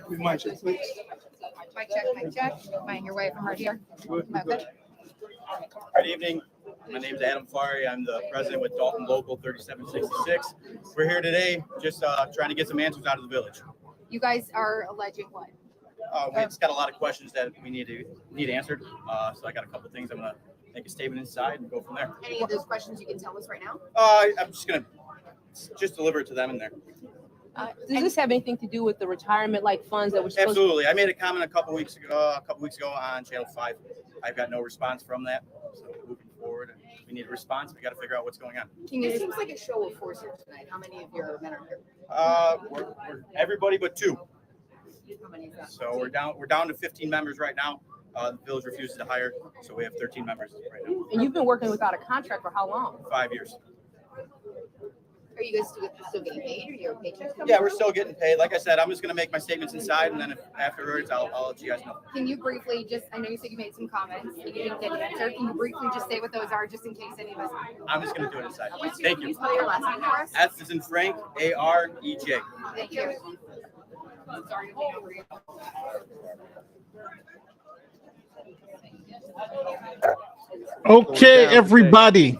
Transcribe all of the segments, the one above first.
Mic check, please. Mic check. Mind your way from right here. Okay. Good evening. My name is Adam Fari. I'm the president with Dolton Local 3766. We're here today just trying to get some answers out of the village. You guys are alleging what? We just got a lot of questions that we need answered. So I got a couple things. I'm going to make a statement inside and go from there. Any of those questions you can tell us right now? I'm just going to deliver it to them in there. Does this have anything to do with the retirement like funds that were supposed Absolutely. I made a comment a couple weeks ago on Channel 5. I've got no response from that. So moving forward, we need a response. We got to figure out what's going on. It seems like a show of force here tonight. How many of your men are here? We're everybody but 2. How many is that? So we're down to 15 members right now. The village refuses to hire, so we have 13 members right now. And you've been working without a contract for how long? 5 years. Are you guys still getting paid, or your paychecks coming? Yeah, we're still getting paid. Like I said, I'm just going to make my statements inside, and then afterwards, I'll let you guys know. Can you briefly I know you said you made some comments and you didn't get an answer. Can you briefly just say what those are, just in case any of us? I'm just going to do it inside. Thank Thank you. Can you. you spell your last name for us? S is in Frank, A-R-E-J. Thank you. Sorry to take over you. Okay, everybody.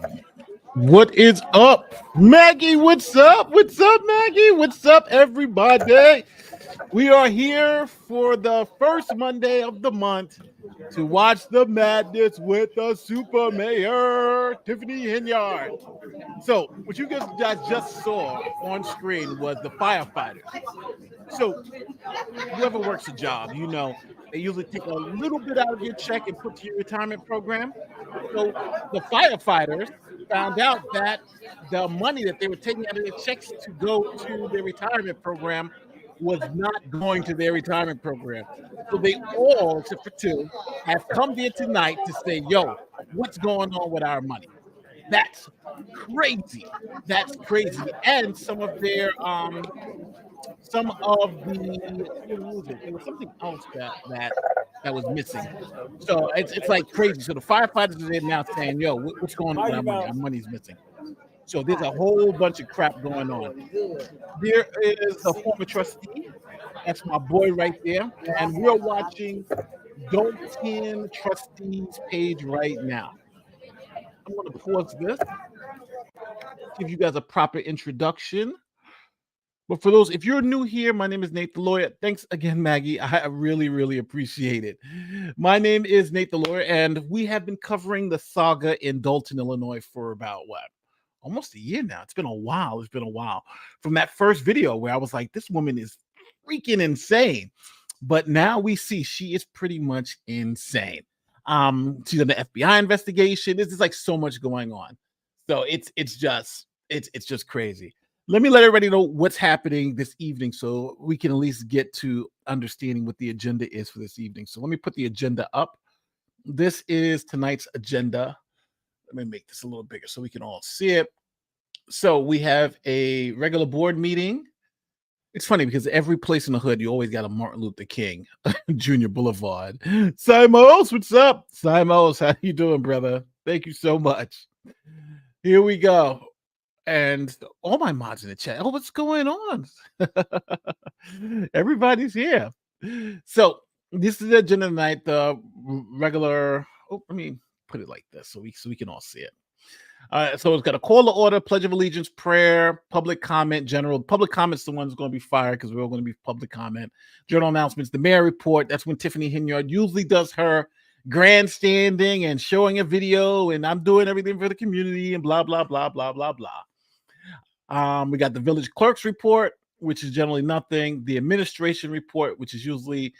What is up? Maggie, what's up? What's up, Maggie? What's up, everybody? We are here for the first Monday of the month to watch the madness with the super mayor, Tiffany Henyard. So, what you guys just saw on screen was the firefighters. So, whoever works a job, you know, they usually take a little bit out of your check and put to your retirement program. So, the firefighters found out that the money that they were taking out of their checks to go to their retirement program was not going to their retirement program. So they all, except for 2, have come there tonight to say, yo, what's going on with our money? That's crazy. That's crazy. And some of their there was something else that was missing. So it's like crazy. So the firefighters are there now saying, yo, what's going on with our money? Our money's missing. So there's a whole bunch of crap going on. There is a former trustee. That's my boy right there. And we're watching Dolton Trustee's page right now. I'm going to pause this, give you guys a proper introduction. But for those, if you're new here, my name is Nate the Lawyer. Thanks again, Maggie. I really, really appreciate it. My name is Nate the Lawyer, and we have been covering the saga in Dolton, Illinois for about, almost a year now. It's been a while. From that first video where I was like, this woman is freaking insane. But now we see she is pretty much insane. She's on the FBI investigation. There's just like so much going on. So it's just crazy. Let everybody know what's happening this evening so we can at least get to understanding what the agenda is for this evening. So let me put the agenda up. This is tonight's agenda. Let me make this a little bigger so we can all see it. So we have a regular board meeting. It's funny because every place in the hood, you always got a Martin Luther King Jr. Boulevard. Simos, what's up? Simos, how you doing, brother? Thank you so much. Here we go. And all my mods in the chat. Oh, what's going on? Everybody's here. So this is the agenda tonight. The regular. Oh, let me put it like this so we can all see it. So it's got a call to order, pledge of allegiance, prayer, public comment, general. Public comment's the one that's going to be fired because we're all going to be public comment. Journal announcements, the mayor report. That's when Tiffany Henyard usually does her grandstanding and showing a video, and I'm doing everything for the community and blah, blah, blah, blah, blah, blah. We got the village clerk's report, which is generally nothing. The administration report, which is usually,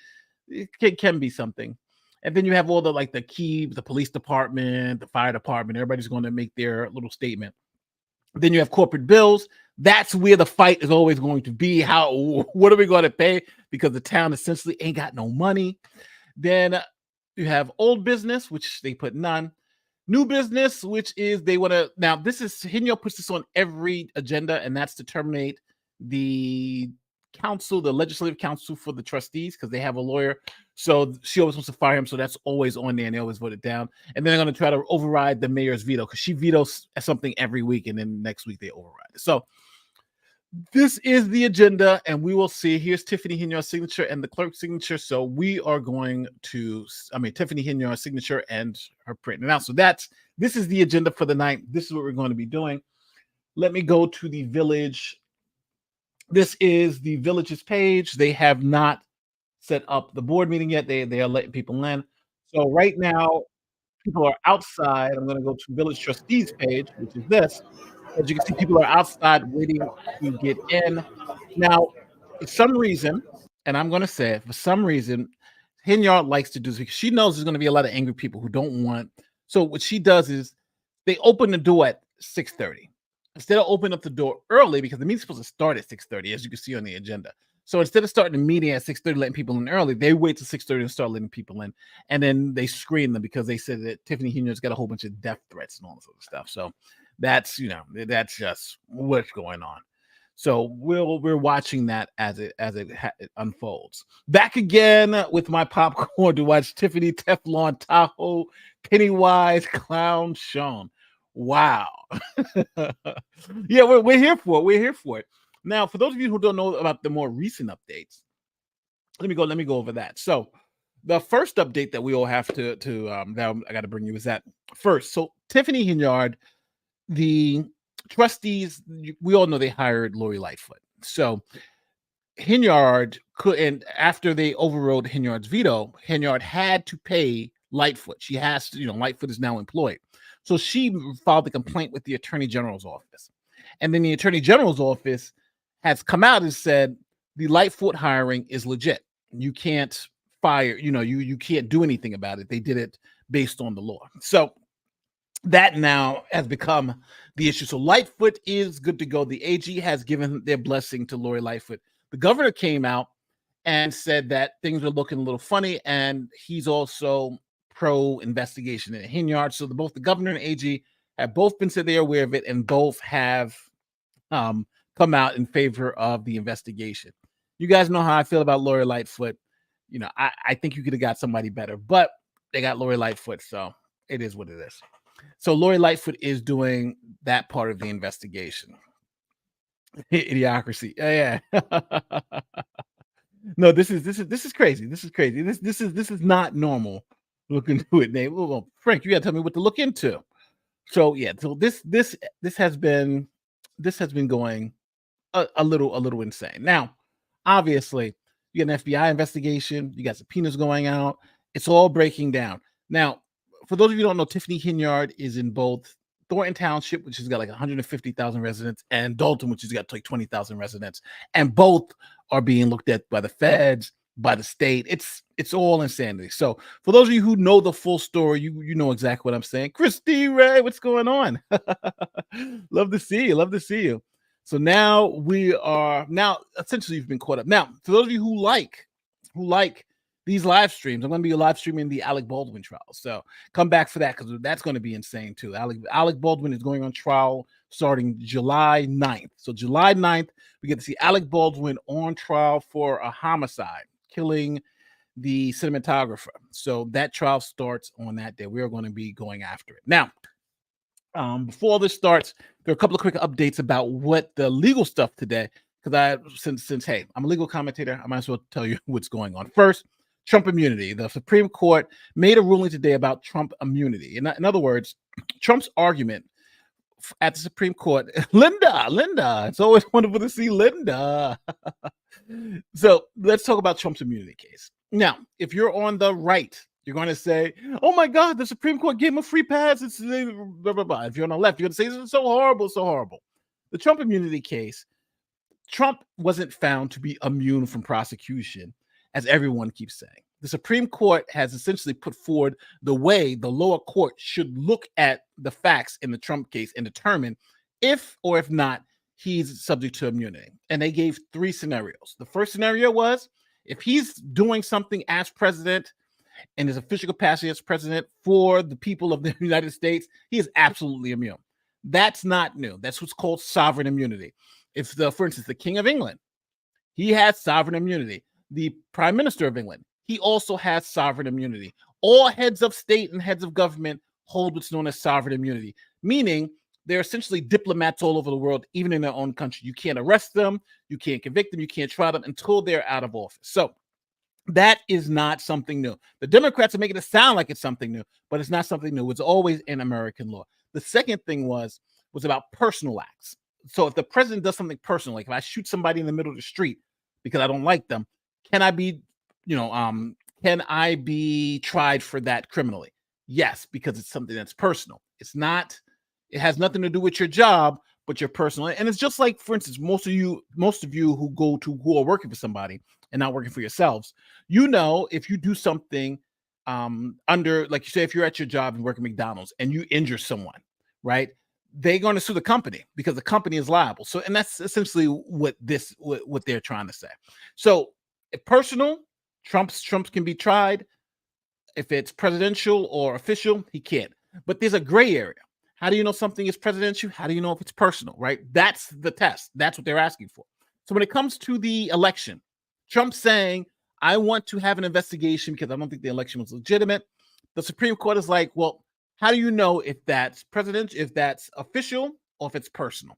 it can be something. And then you have all the police department, the fire department, everybody's going to make their little statement. Then you have corporate bills. That's where the fight is always going to be. What are we going to pay? Because the town essentially ain't got no money. Then you have old business, which they put none. New business, which is they want to, now this is, Henyard puts this on every agenda, and that's to terminate the council, the legislative council for the trustees, because they have a lawyer. So she always wants to fire him. So that's always on there, and they always vote it down. And then they're going to try to override the mayor's veto because she vetoes something every week, and then next week they override it. So This is the agenda, and we will see. Here's Tiffany Henyard's signature and the clerk's signature. So we are going to, Tiffany Henyard's signature and her print. Now, so this is the agenda for the night. This is what we're going to be doing. Let me go to the village. This is the village's page. They have not set up the board meeting yet. They are letting people in. So right now, people are outside. I'm going to go to village trustees page, which is this. As you can see, people are outside waiting to get in. Now, for some reason, and I'm going to say it, for some reason, Henyard likes to do this because she knows there's going to be a lot of angry people who don't want. So what she does is they open the door at 6:30 instead of opening up the door early, because the meeting's supposed to start at 6:30, as you can see on the agenda. So instead of starting the meeting at 6:30, letting people in early, they wait till 6:30 and start letting people in, and then they screen them because they said that Tiffany Henyard's got a whole bunch of death threats and all this other stuff. So that's just what's going on. So we're watching that as it unfolds. Back again with my popcorn to watch Tiffany Teflon Tahoe Pennywise Clown Sean. Wow. Yeah, we're here for it. We're here for it. Now, for those of you who don't know about the more recent updates, let me go over that. So the first update that we all have to that I got to bring you is that first. So Tiffany Henyard, the trustees, we all know they hired Lori Lightfoot. So Henyard couldn't, after they overrode Henyard's veto, Henyard had to pay Lightfoot. She has to, Lightfoot is now employed. So she filed a complaint with the Attorney General's office. And then the Attorney General's office has come out and said the Lightfoot hiring is legit. You can't fire, you can't do anything about it. They did it based on the law. So that now has become the issue. So Lightfoot is good to go. The AG has given their blessing to Lori Lightfoot. The governor came out and said that things are looking a little funny, and he's also pro-investigation in Henyard. So both the governor and AG have both been said they're aware of it, and both have come out in favor of the investigation. You guys know how I feel about Lori Lightfoot. I think you could have got somebody better, but they got Lori Lightfoot, so it is what it is. So Lori Lightfoot is doing that part of the investigation. Idiocracy. Yeah. No, this is crazy. This is crazy. This is not normal. Look into it, Nate. Well, Frank, you gotta tell me what to look into. So yeah, so this has been going a little insane. Now, obviously, you got an FBI investigation, you got subpoenas going out, it's all breaking down. Now, for those of you who don't know, Tiffany Henyard is in both Thornton Township, which has got like 150,000 residents, and Dolton, which has got like 20,000 residents, and both are being looked at by the feds, by the state. It's all insanity. So for those of you who know the full story, you know exactly what I'm saying. Christy Ray, what's going on? Love to see you. So now essentially you've been caught up. Now, for those of you who like these live streams, I'm going to be live streaming the Alec Baldwin trial. So come back for that, because that's going to be insane too. Alec Baldwin is going on trial starting July 9th. So July 9th, we get to see Alec Baldwin on trial for a homicide, killing the cinematographer. So that trial starts on that day. We are going to be going after it. Now, before this starts, there are a couple of quick updates about what the legal stuff today, because since hey, I'm a legal commentator, I might as well tell you what's going on. First, Trump immunity. The Supreme Court made a ruling today about Trump immunity. In other words, Trump's argument at the Supreme Court. Linda, it's always wonderful to see Linda. So let's talk about Trump's immunity case. Now, if you're on the right, you're going to say, oh my God, the Supreme Court gave him a free pass. It's blah, blah, blah. If you're on the left, you're going to say, this is so horrible, so horrible. The Trump immunity case, Trump wasn't found to be immune from prosecution, as everyone keeps saying. The Supreme Court has essentially put forward the way the lower court should look at the facts in the Trump case and determine if or if not he's subject to immunity. And they gave three scenarios. The first scenario was if he's doing something as president in his official capacity as president for the people of the United States, he is absolutely immune. That's not new. That's what's called sovereign immunity. If for instance, the King of England, he has sovereign immunity. The Prime Minister of England, he also has sovereign immunity. All heads of state and heads of government hold what's known as sovereign immunity, meaning they're essentially diplomats all over the world, even in their own country. You can't arrest them, you can't convict them, you can't try them until they're out of office. So that is not something new. The Democrats are making it sound like it's something new, but it's not something new. It's always in American law. The second thing was about personal acts. So if the president does something personal, like if I shoot somebody in the middle of the street because I don't like them, can I be, can I be tried for that criminally? Yes, because it's something that's personal. It's not, it has nothing to do with your job, but your personal. And it's just like, for instance, most of you who are working for somebody and not working for yourselves, if you do something under, like you say, if you're at your job and work at McDonald's and you injure someone, right? They're going to sue the company because the company is liable. So, and that's essentially what they're trying to say. So, if personal, Trump can be tried. If it's presidential or official, he can't. But there's a gray area. How do you know something is presidential? How do you know if it's personal, right? That's the test. That's what they're asking for. So when it comes to the election, Trump's saying, I want to have an investigation because I don't think the election was legitimate. The Supreme Court is like, well, how do you know if that's presidential, if that's official, or if it's personal?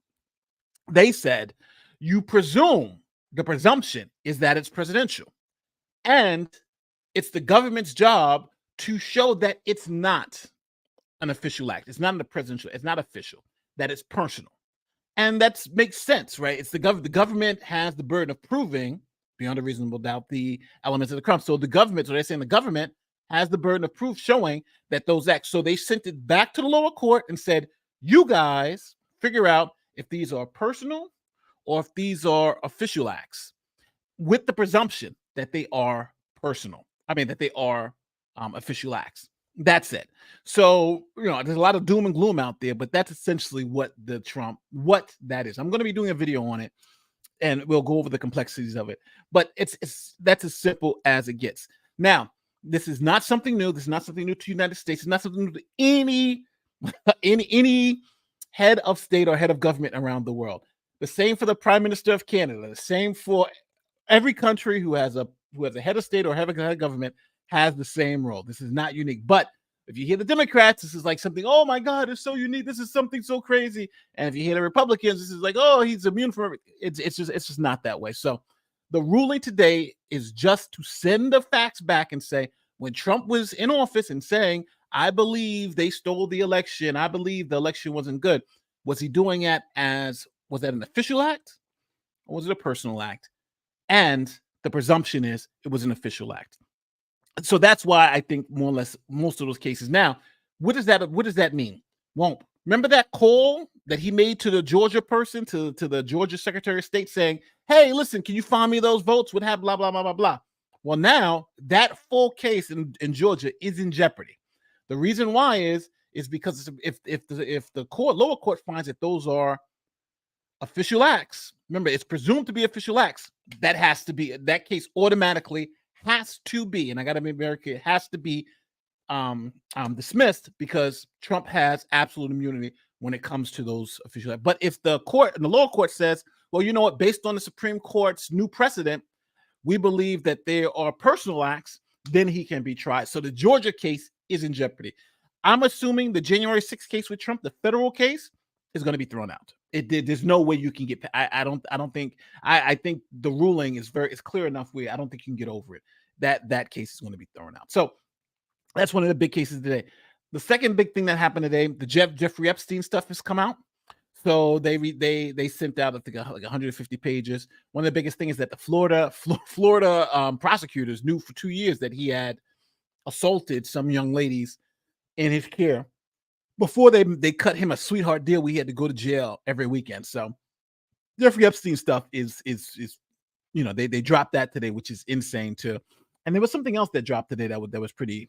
They said, you presume, the presumption is that it's presidential. And it's the government's job to show that it's not an official act. It's not a presidential, it's not official, that it's personal. And that makes sense, right? It's the government has the burden of proving, beyond a reasonable doubt, the elements of the crime. So the government, so they're saying the government has the burden of proof showing that those acts. So they sent it back to the lower court and said, you guys figure out if these are personal or if these are official acts, with the presumption that they are personal. I mean, that they are official acts. That's it. So, there's a lot of doom and gloom out there, but that's essentially what that is. I'm going to be doing a video on it and we'll go over the complexities of it, but that's as simple as it gets. Now, this is not something new. This is not something new to the United States. It's not something new to any head of state or head of government around the world. The same for the Prime Minister of Canada. The same for every country who has a head of state or head of government has the same role. This is not unique. But if you hear the Democrats, this is like something, oh my God, it's so unique. This is something so crazy. And if you hear the Republicans, this is like, oh, he's immune from everything. It's just not that way. So the ruling today is just to send the facts back and say, when Trump was in office and saying, I believe they stole the election, I believe the election wasn't good, was he doing that was that an official act or was it a personal act? And the presumption is it was an official act. So that's why I think more or less most of those cases. Now, what does that mean? Well, remember that call that he made to the Georgia person, to the Georgia Secretary of State saying, hey, listen, can you find me those votes? What have blah, blah, blah, blah, blah. Well, now that full case in Georgia is in jeopardy. The reason why is because if the lower court finds that those are official acts, remember, it's presumed to be official acts, that case automatically has to be, and I got to be very clear, it has to be dismissed because Trump has absolute immunity when it comes to those official acts. But if the lower court says, well, you know what, based on the Supreme Court's new precedent, we believe that there are personal acts, then he can be tried. So the Georgia case is in jeopardy. I'm assuming the January 6th case with Trump, the federal case, is going to be thrown out. There's no way you can get. I think the ruling is it's clear enough where I don't think you can get over it. That case is going to be thrown out. So that's one of the big cases today. The second big thing that happened today, the Jeffrey Epstein stuff has come out. So they sent out, I think, like 150 pages. One of the biggest things is that the Florida prosecutors knew for 2 years that he had assaulted some young ladies in his care before they cut him a sweetheart deal. We had to go to jail every weekend. So Jeffrey Epstein stuff is they dropped that today, which is insane too. And there was something else that dropped today that was pretty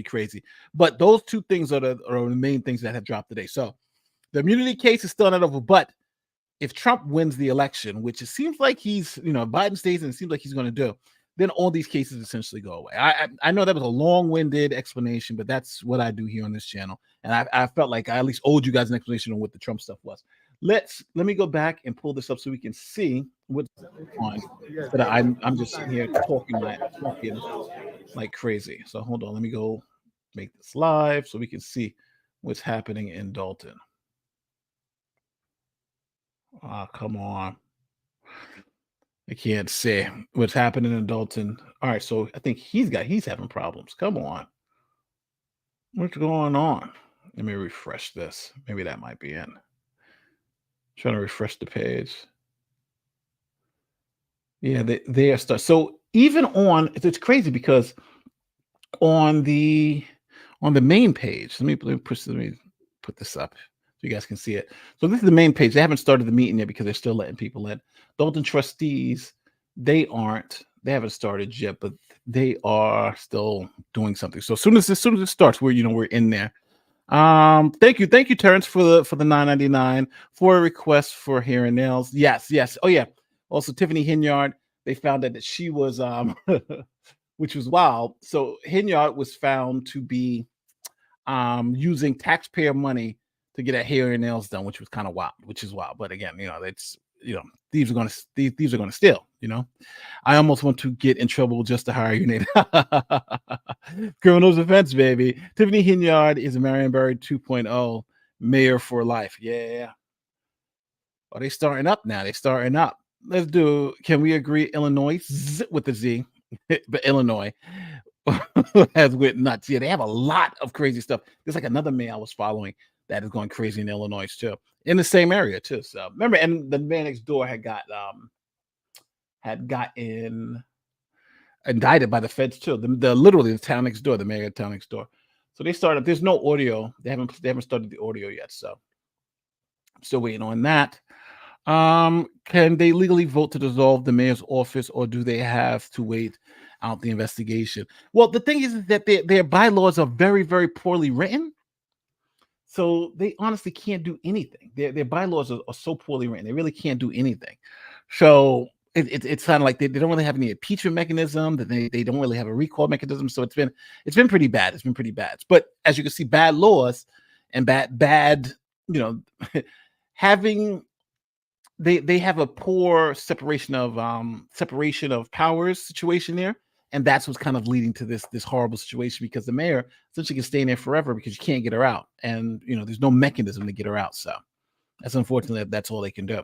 crazy. But those two things are the main things that have dropped today. So the immunity case is still not over. But if Trump wins the election, which it seems like Biden stays and it seems like he's going to do, then all these cases essentially go away. I know that was a long-winded explanation, but that's what I do here on this channel. And I felt like I at least owed you guys an explanation on what the Trump stuff was. Let me go back and pull this up so we can see what's on. But I'm just here talking like crazy. So hold on, let me go make this live so we can see what's happening in Dolton. Oh, come on. I can't say what's happening in Dolton. All right, so I think he's having problems. Come on. What's going on? Let me refresh this. Maybe that might be in. Trying to refresh the page. Yeah, they are stuck. So even on it's crazy because on the main page, let me put this up so you guys can see it. So this is the main page. They haven't started the meeting yet because they're still letting people in. Dolton trustees, they haven't started yet, but they are still doing something. So as soon as it starts, we're in there. Thank you, Terrence, for the $9.99 for a request for hair and nails. Yes. Oh yeah. Also, Tiffany Henyard, they found out that she was which was wild. So Henyard was found to be using taxpayer money to get her hair and nails done, which was kind of wild, But again, it's thieves are gonna steal, I almost want to get in trouble just to hire you, Nate. Criminal defense, baby. Tiffany Henyard is a Marionberry 2.0 mayor for life. Yeah. Oh, they starting up now. Let's do. Can we agree? Illinois with the Z, but Illinois has went nuts. Yeah, they have a lot of crazy stuff. There's like another mayor I was following that is going crazy in Illinois too, in the same area too. So remember, and the man next door had gotten indicted by the feds too. Literally the town next door, the mayor of the town next door. So they started. There's no audio. They haven't started the audio yet. So I'm still waiting on that. Can they legally vote to dissolve the mayor's office, or do they have to wait out the investigation? Well, the thing is that their bylaws are very, very poorly written. So they honestly can't do anything. Their bylaws are so poorly written. They really can't do anything. So it's kind of like they don't really have any impeachment mechanism, that they don't really have a recall mechanism. So it's been pretty bad. It's been pretty bad. But as you can see, bad laws and bad, having they have a poor separation of powers situation there, and that's what's kind of leading to this horrible situation, because the mayor essentially can stay in there forever because you can't get her out, and there's no mechanism to get her out. So that's unfortunately that's all they can do.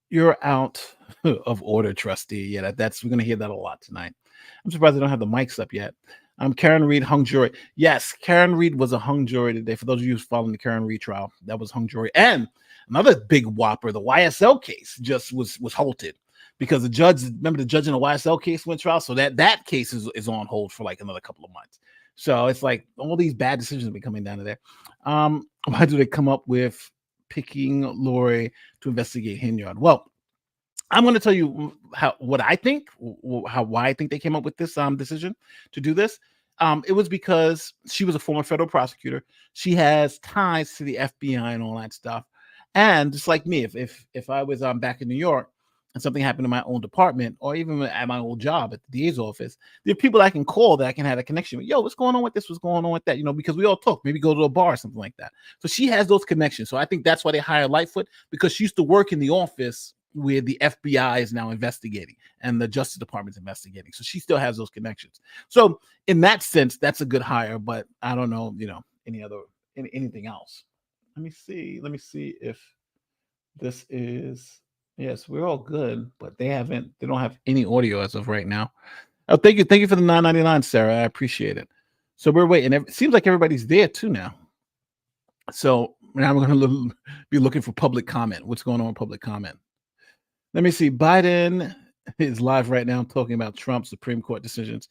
You're out of order, trustee. Yeah, we're gonna hear that a lot tonight. I'm surprised they don't have the mics up yet. Karen Reed hung jury. Yes, Karen Reed was a hung jury today. For those of you who's following the Karen Reed trial, that was hung jury. And another big whopper, the YSL case just was halted because the judge in the YSL case went trial. So that case is on hold for like another couple of months. So it's like all these bad decisions have been coming down to there. Why do they come up with picking Lori to investigate Henyard? Well, I'm going to tell you why I think they came up with this decision to do this. It was because she was a former federal prosecutor. She has ties to the FBI and all that stuff. And just like me, if I was back in New York and something happened in my own department, or even at my old job at the DA's office, there are people I can call that I can have a connection with. Yo, what's going on with this? What's going on with that? Because we all talk, maybe go to a bar or something like that. So she has those connections. So I think that's why they hired Lightfoot, because she used to work in the office where the FBI is now investigating and the Justice Department's investigating. So she still has those connections. So in that sense, that's a good hire, but I don't know, anything else. Let me see if this is, yes, we're all good, but they don't have any audio as of right now. Oh, thank you for the $9.99, Sarah. I appreciate it. So we're waiting. It seems like everybody's there too now. So now we're going to be looking for public comment. What's going on with public comment? Let me see. Biden is live right now talking about Trump's Supreme Court decisions.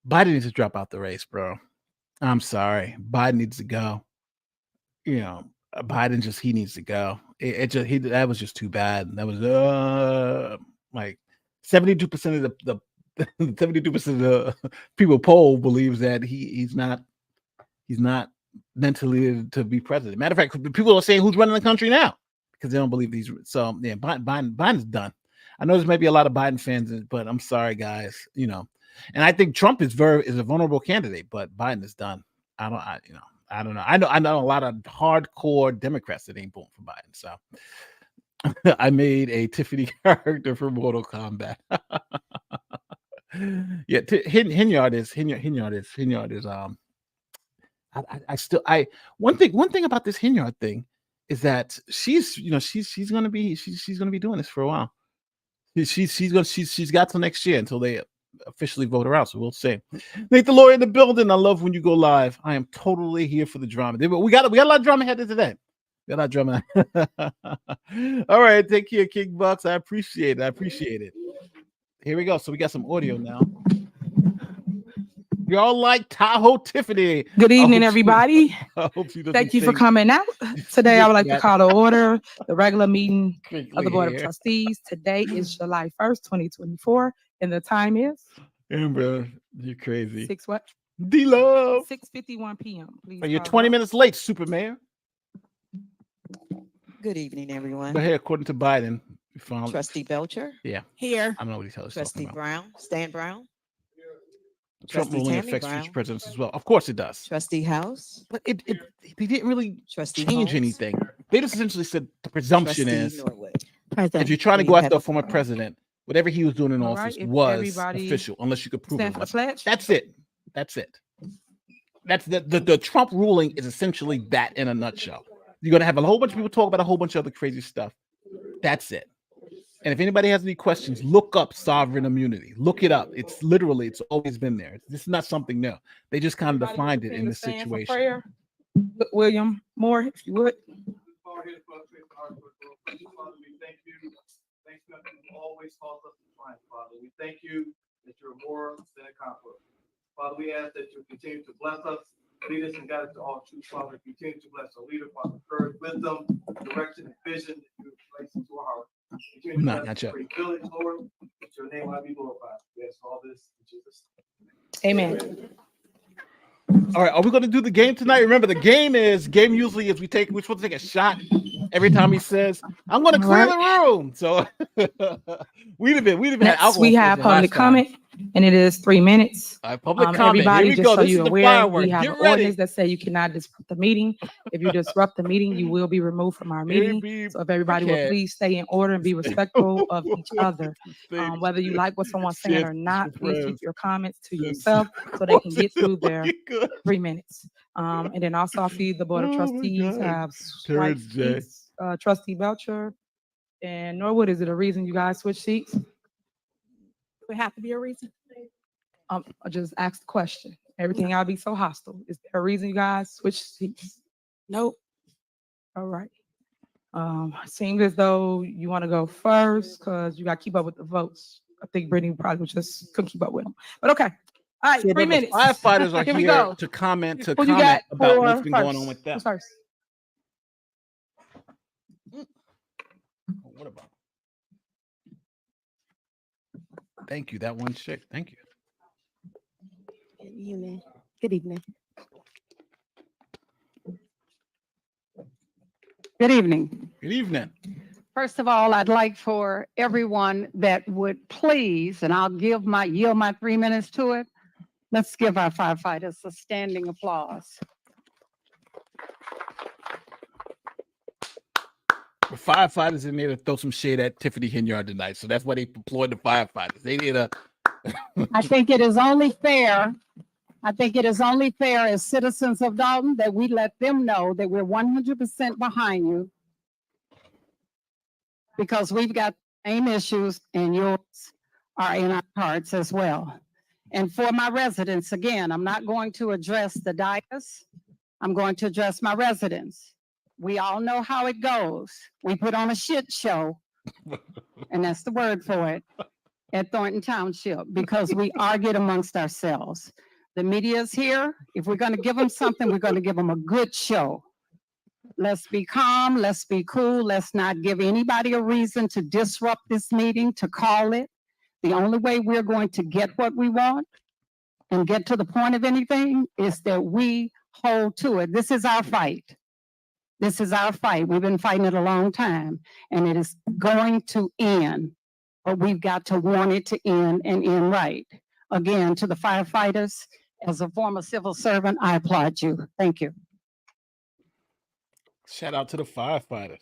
Biden needs to drop out the race, bro. I'm sorry. Biden needs to go. Biden he needs to go. That was just too bad. That was like 72% of the 72% of the people polled believes that he's not mentally to be president. Matter of fact, people are saying who's running the country now because they don't believe these. So yeah, Biden's done. I know there's maybe a lot of Biden fans, but I'm sorry, guys. And I think Trump is a vulnerable candidate, but Biden is done. I don't know. I know a lot of hardcore Democrats that ain't voting for Biden. So I made a Tiffany character for Mortal Kombat. Yeah, Henyard is one thing about this Henyard thing is that she's gonna be doing this for a while. She's got till next year until they officially vote her out. So we'll see. Nate the lawyer in the building. I love when you go live. I am totally here for the drama. We got a lot of drama headed today. We got a lot of drama. All right, take care, King Bucks. I appreciate it. Here we go. So we got some audio now. Y'all like Tahoe Tiffany. Good evening, everybody. I hope she doesn't Thank you for think coming out. Today, I would like to that- call to order the regular meeting of the Board of Here. Trustees. Today is July 1st, 2024, and the time is Amber, you're crazy. 6:51 p.m. Please. You're call 20 roll. minutes late, Super Mayor. Good evening, everyone. But hey, according to Biden, we found Trustee Belcher. Yeah. Here. I don't know what he's talking Trustee about. Brown. Stan Brown. Trump Trustee ruling Tammy affects Brown. future presidents as well. Of course it does. Trustee House. But they didn't really Trustee change Holmes. anything. They just essentially said the presumption Trustee is Norwood. if you're trying to You go have after a the former floor. president, whatever he was doing in All office right, if was everybody official, unless you could prove it Stand for the wasn't. pledge. That's it. That's the Trump ruling is essentially that in a nutshell. You're gonna have a whole bunch of people talk about a whole bunch of other crazy stuff. That's it. And if anybody has any questions, look up sovereign immunity. Look it up. It's always been there. This is not something new. They just kind of Everybody defined it prepare in to this stand for situation. prayer. William Moore, if you would. Father, we thank you. Thanks for always cause us to triumph, Father. We thank you that you're more than a conqueror. Father, we ask that you continue to bless us, lead us and guide us to all truth, Father. Continue to bless our leader, Father, courage, wisdom, direction, and vision that you place into our heart. Continue to bless yet. great village, Lord, that your name might be glorified. We ask all this in Jesus' Amen. All right, are we going to do the game tonight? Remember, the game usually is we're supposed to take a shot every time he says, "I'm going to clear the room." So we'd have had Next, alcohol we have poisoning public last time. comment, and it is 3 minutes. All right, public comment. Everybody, Here we just go. so This is you're the aware, fireworks. we have Get an ready. ordinance that say you cannot disrupt the meeting. If you disrupt the meeting, you will be removed from our meeting. So if everybody will please stay in order and be respectful of each other. Whether you like what someone's saying or not, please keep your comments to yourself so they can get through their 3 minutes. And then also I see the Board of Trustees have swiped seats. Trustee Belcher and Norwood, is it a reason you guys switch seats? Would have to be a reason. I just asked the question. Everything I'll be so hostile. Is there a reason you guys switch seats? Nope. All right. Seems as though you want to go first because you got to keep up with the votes. I think Brittany probably just couldn't keep up with them. But okay. All right, So 3 remember, minutes. firefighters are Here we here go. to comment Who you got about what's for been going first? on with them. Who's first? What about? Thank you. That one chick. Thank you. Good evening. Good evening. Good evening. Good evening. First of all, I'd like for everyone that would please, and I'll yield my 3 minutes to it. Let's give our firefighters a standing applause. The firefighters in there to throw some shade at Tiffany Henyard tonight. So that's why they deployed the firefighters. They need a. I think it is only fair. I think it is only fair as citizens of Dolton that we let them know that we're 100% behind you. Because we've got same issues and yours are in our hearts as well. And for my residents, again, I'm not going to address the dais. I'm going to address my residents. We all know how it goes. We put on a shit show, and that's the word for it, at Thornton Township, because we argued amongst ourselves. The media is here. If we're going to give them something, we're going to give them a good show. Let's be calm. Let's be cool. Let's not give anybody a reason to disrupt this meeting, to call it. The only way we're going to get what we want and get to the point of anything is that we hold to it. This is our fight. This is our fight. We've been fighting it a long time, and it is going to end, but we've got to want it to end and end right. Again, to the firefighters, as a former civil servant, I applaud you. Thank you. Shout out to the firefighters.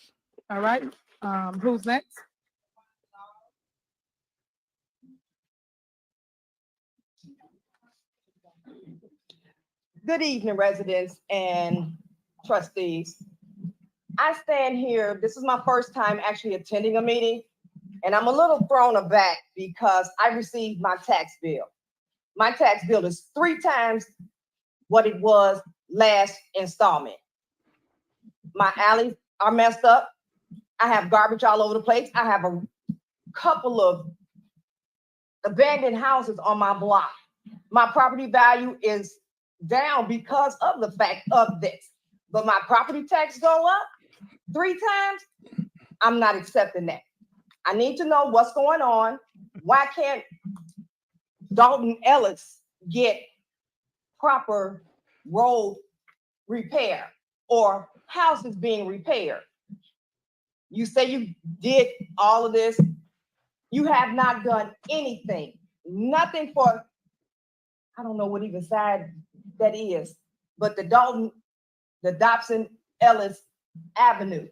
All right. Who's next? Good evening, residents and trustees. I stand here, this is my first time actually attending a meeting, and I'm a little thrown aback because I received my tax bill. My tax bill is 3 times what it was last installment. My alleys are messed up. I have garbage all over the place. I have a couple of abandoned houses on my block. My property value is down because of the fact of this. But my property tax go up 3 times. I'm not accepting that. I need to know what's going on. Why can't Dolton Ellis get proper road repair or houses being repaired? You say you did all of this. You have not done anything. Nothing for, I don't know what even side that is, but the Dobson Ellis Avenue.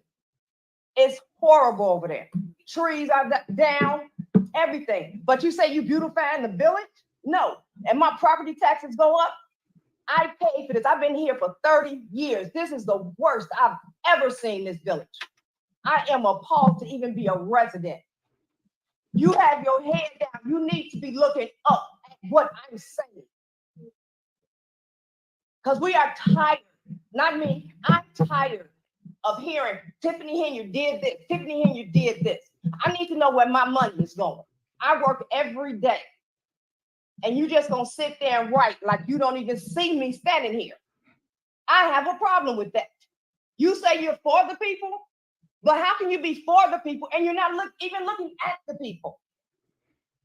It's horrible over there. Trees are down, everything. But you say you beautifying the village? No. And my property taxes go up? I pay for this. I've been here for 30 years. This is the worst I've ever seen this village. I am appalled to even be a resident. You have your head down. You need to be looking up at what I'm saying. Because we are tired, not me, I'm tired of hearing Tiffany Henyard did this, Tiffany Henyard did this. I need to know where my money is going. I work every day. And you just gonna sit there and write like you don't even see me standing here. I have a problem with that. You say you're for the people, but how can you be for the people and you're not even looking at the people?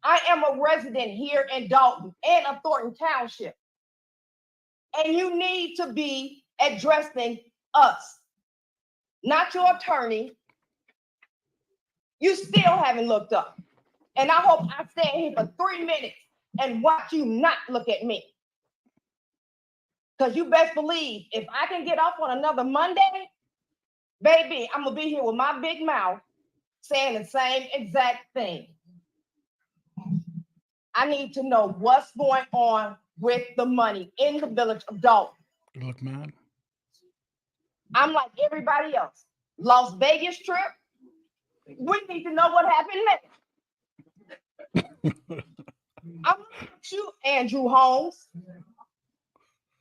I am a resident here in Dolton and of Thornton Township. And you need to be addressing us, not your attorney. You still haven't looked up. And I hope I stand here for 3 minutes and watch you not look at me. Because you best believe if I can get off on another Monday, baby, I'm going to be here with my big mouth saying the same exact thing. I need to know what's going on with the money in the village of Dolton. Look, man. I'm like everybody else. Las Vegas trip, we need to know what happened next. I'm looking at you, Andrew Holmes.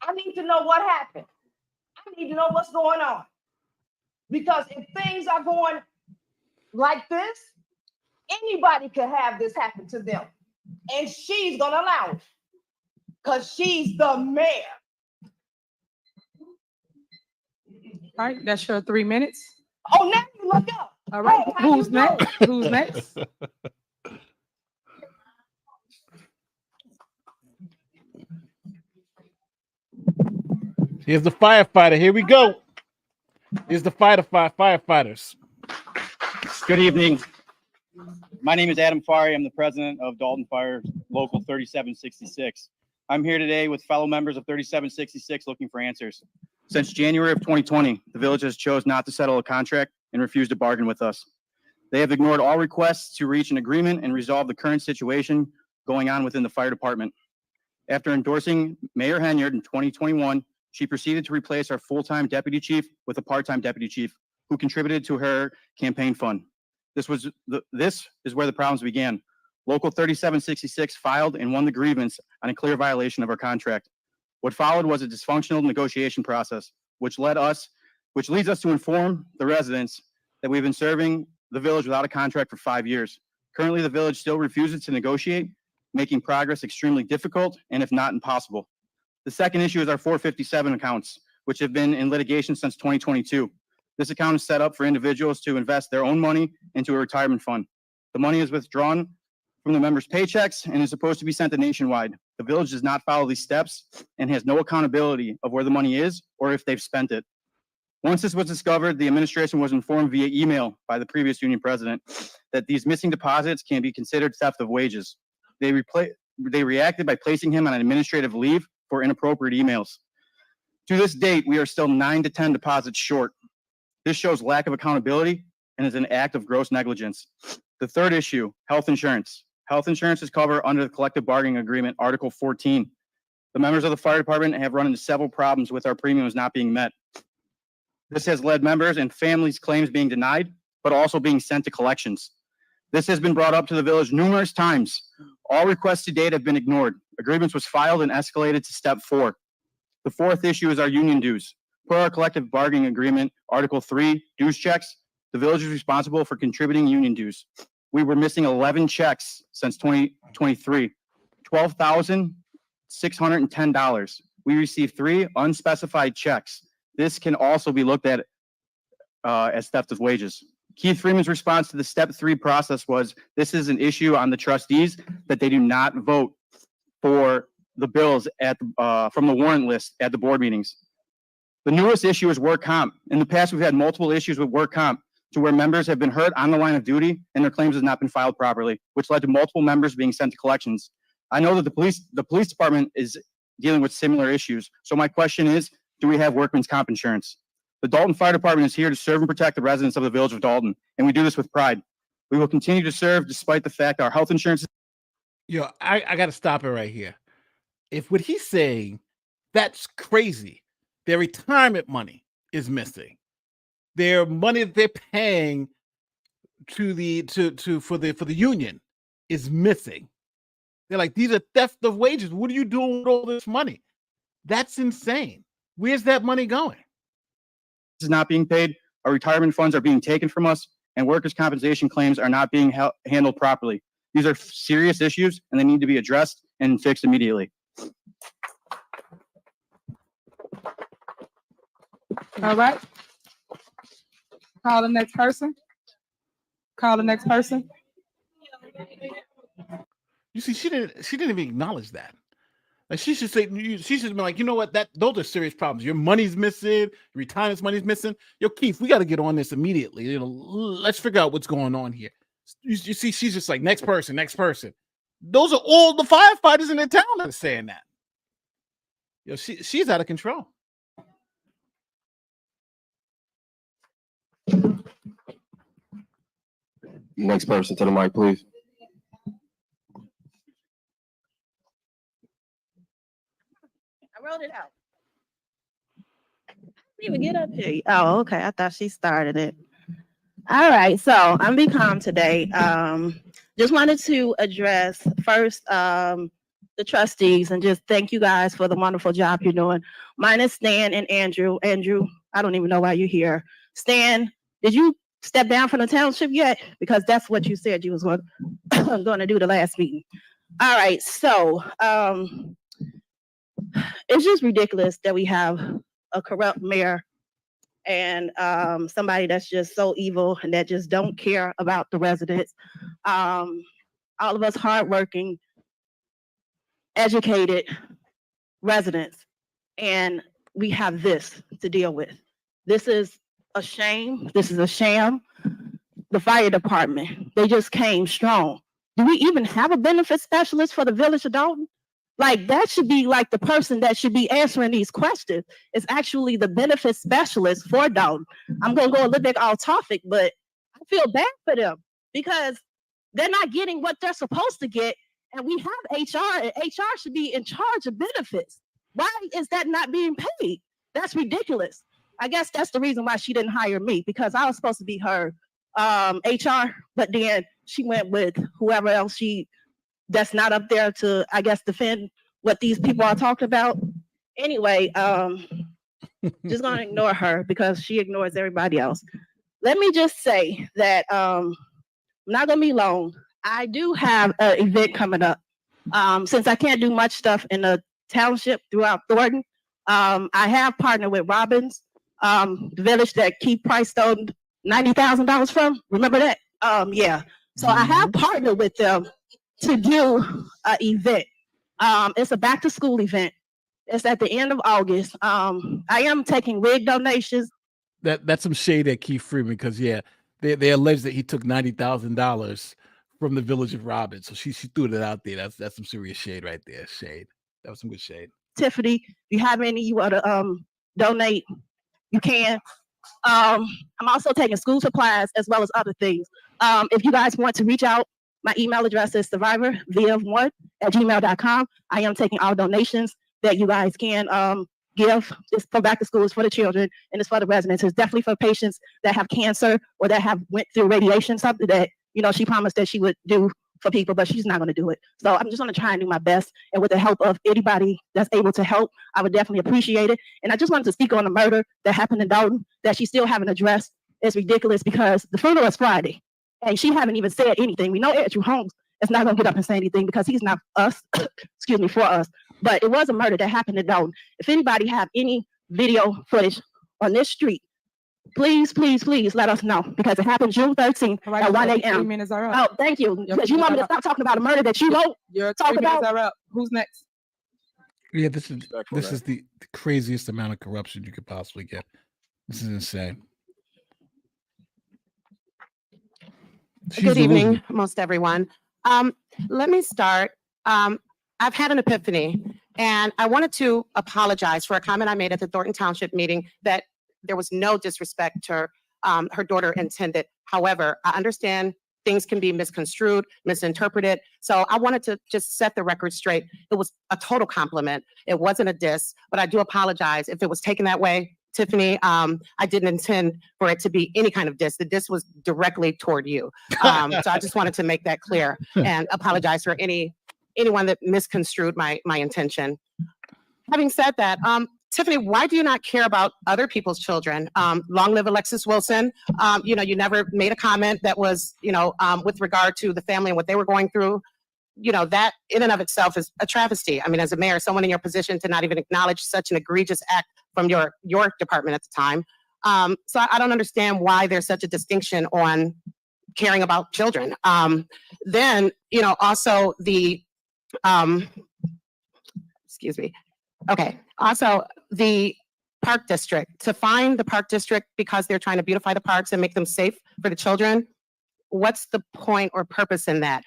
I need to know what happened. I need to know what's going on. Because if things are going like this, anybody could have this happen to them. And she's going to allow it. Because she's the mayor. All right, that's your 3 minutes. Oh, now you look up. All right, Hey, how who's you next? doing? Who's next? Here's the firefighter. Here we go. Here's the firefighters. Good evening. My name is Adam Fari. I'm the president of Dolton Fire Local 3766. I'm here today with fellow members of 3766 looking for answers. Since January of 2020, the village has chose not to settle a contract and refused to bargain with us. They have ignored all requests to reach an agreement and resolve the current situation going on within the fire department. After endorsing Mayor Henyard in 2021, she proceeded to replace our full-time deputy chief with a part-time deputy chief who contributed to her campaign fund. This is where the problems began. Local 3766 filed and won the grievance on a clear violation of our contract. What followed was a dysfunctional negotiation process, which leads us to inform the residents that we've been serving the village without a contract for 5 years. Currently, the village still refuses to negotiate, making progress extremely difficult and if not impossible. The second issue is our 457 accounts, which have been in litigation since 2022. This account is set up for individuals to invest their own money into a retirement fund. The money is withdrawn from the members' paychecks and is supposed to be sent to nationwide. The village does not follow these steps and has no accountability of where the money is or if they've spent it. Once this was discovered, the administration was informed via email by the previous union president that these missing deposits can be considered theft of wages. They reacted by placing him on an administrative leave for inappropriate emails. To this date, we are still 9 to 10 deposits short. This shows lack of accountability and is an act of gross negligence. The third issue, health insurance. Health insurance is covered under the collective bargaining agreement, Article 14. The members of the fire department have run into several problems with our premiums not being met. This has led members and families' claims being denied, but also being sent to collections. This has been brought up to the village numerous times. All requests to date have been ignored. A grievance was filed and escalated to step 4. The 4th issue is our union dues. Per our collective bargaining agreement, Article 3, dues checks, the village is responsible for contributing union dues. We were missing 11 checks since 2023, $12,610. We received 3 unspecified checks. This can also be looked at as theft of wages. Keith Freeman's response to the step 3 process was, this is an issue on the trustees that they do not vote for the bills at from the warrant list at the board meetings. The newest issue is work comp. In the past, we've had multiple issues with work comp to where members have been hurt on the line of duty and their claims have not been filed properly, which led to multiple members being sent to collections. I know that the police department is dealing with similar issues. So my question is, do we have workman's comp insurance? The Dolton Fire Department is here to serve and protect the residents of the village of Dolton, and we do this with pride. We will continue to serve despite the fact our health insurance. Yo, I got to stop it right here. If what he's saying, that's crazy. Their retirement money is missing. Their money that they're paying for the union is missing. They're like, these are theft of wages. What are you doing with all this money? That's insane. Where's that money going? Is not being paid. Our retirement funds are being taken from us, and workers' compensation claims are not being handled properly. These are serious issues, and they need to be addressed and fixed immediately. All right. Call the next person. Call the next person. You see, she didn't even acknowledge that. Like she should say, she should be like, you know what? Those are serious problems. Your money's missing, your retirement's money's missing. Yo, Keith, we got to get on this immediately. You know, let's figure out what's going on here. You see, she's just like, next person, next person. Those are all the firefighters in the town that are saying that. Yo, she's out of control. Next person to the mic, please. I wrote it out. I didn't even get up here. Oh, okay. I thought she started it. All right. So I'm Be Calm today. Just wanted to address first the trustees and just thank you guys for the wonderful job you're doing. Mine is Stan and Andrew. Andrew, I don't even know why you're here. Stan, did you step down from the township yet? Because that's what you said you was going to do the last meeting. All right. So it's just ridiculous that we have a corrupt mayor and somebody that's just so evil and that just don't care about the residents. All of us hardworking, educated residents, and we have this to deal with. This is a shame. This is a sham. The fire department, they just came strong. Do we even have a benefit specialist for the village of Dolton? Like that should be like the person that should be answering these questions. It's actually the benefit specialist for Dolton. I'm gonna go a little bit off topic, but I feel bad for them because they're not getting what they're supposed to get. And we have HR, and HR should be in charge of benefits. Why is that not being paid? That's ridiculous. I guess that's the reason why she didn't hire me, because I was supposed to be her HR, but then she went with whoever else that's not up there to, I guess, defend what these people are talking about. Anyway, just gonna ignore her because she ignores everybody else. Let me just say that I'm not gonna be long. I do have an event coming up. Since I can't do much stuff in the township throughout Thornton, I have partnered with Robbins, the village that Keith Price stole $90,000 from. Remember that? Yeah. So I have partnered with them to do an event. It's a back to school event. It's at the end of August. I am taking wig donations. That's some shade at Keith Freeman because they allege that he took $90,000 from the village of Robbins. So she threw that out there. That's some serious shade right there. Shade. That was some good shade. Tiffany, if you have any you want to donate, you can. I'm also taking school supplies as well as other things. If you guys want to reach out, my email address is survivorv1@gmail.com. I am taking all donations that you guys can give. It's for back to school, it's for the children, and it's for the residents. It's definitely for patients that have cancer or that have went through radiation, something that, you know, she promised that she would do for people, but she's not going to do it. So I'm just going to try and do my best. And with the help of anybody that's able to help, I would definitely appreciate it. And I just wanted to speak on the murder that happened in Dolton that she still haven't addressed. It's ridiculous because the funeral is Friday and she haven't even said anything. We know Andrew Holmes is not going to get up and say anything because he's not us, excuse me, for us. But it was a murder that happened in Dolton. If anybody have any video footage on this street, please, please, please let us know because it happened June 13th at 1 a.m. 3 minutes are up. Oh, thank you. Because you want me to stop talking about a murder that you won't Your talk 3 minutes about? are up. Who's next? Yeah, this is the craziest amount of corruption you could possibly get. This is insane. Good evening, most everyone. Let me start. I've had an epiphany, and I wanted to apologize for a comment I made at the Dolton Township meeting that there was no disrespect to her daughter intended. However, I understand things can be misconstrued, misinterpreted. So I wanted to just set the record straight. It was a total compliment. It wasn't a diss, but I do apologize if it was taken that way. Tiffany, I didn't intend for it to be any kind of diss. The diss was directly toward you. So I just wanted to make that clear and apologize for anyone that misconstrued my intention. Having said that, Tiffany, why do you not care about other people's children? Long live Alexis Wilson. You know, you never made a comment that was, you know, with regard to the family and what they were going through. You know, that in and of itself is a travesty. I mean, as a mayor, someone in your position to not even acknowledge such an egregious act from your department at the time. So I don't understand why there's such a distinction on caring about children. Then, you know, also the, excuse me. Okay. Also, the park district, to find the park district because they're trying to beautify the parks and make them safe for the children. What's the point or purpose in that?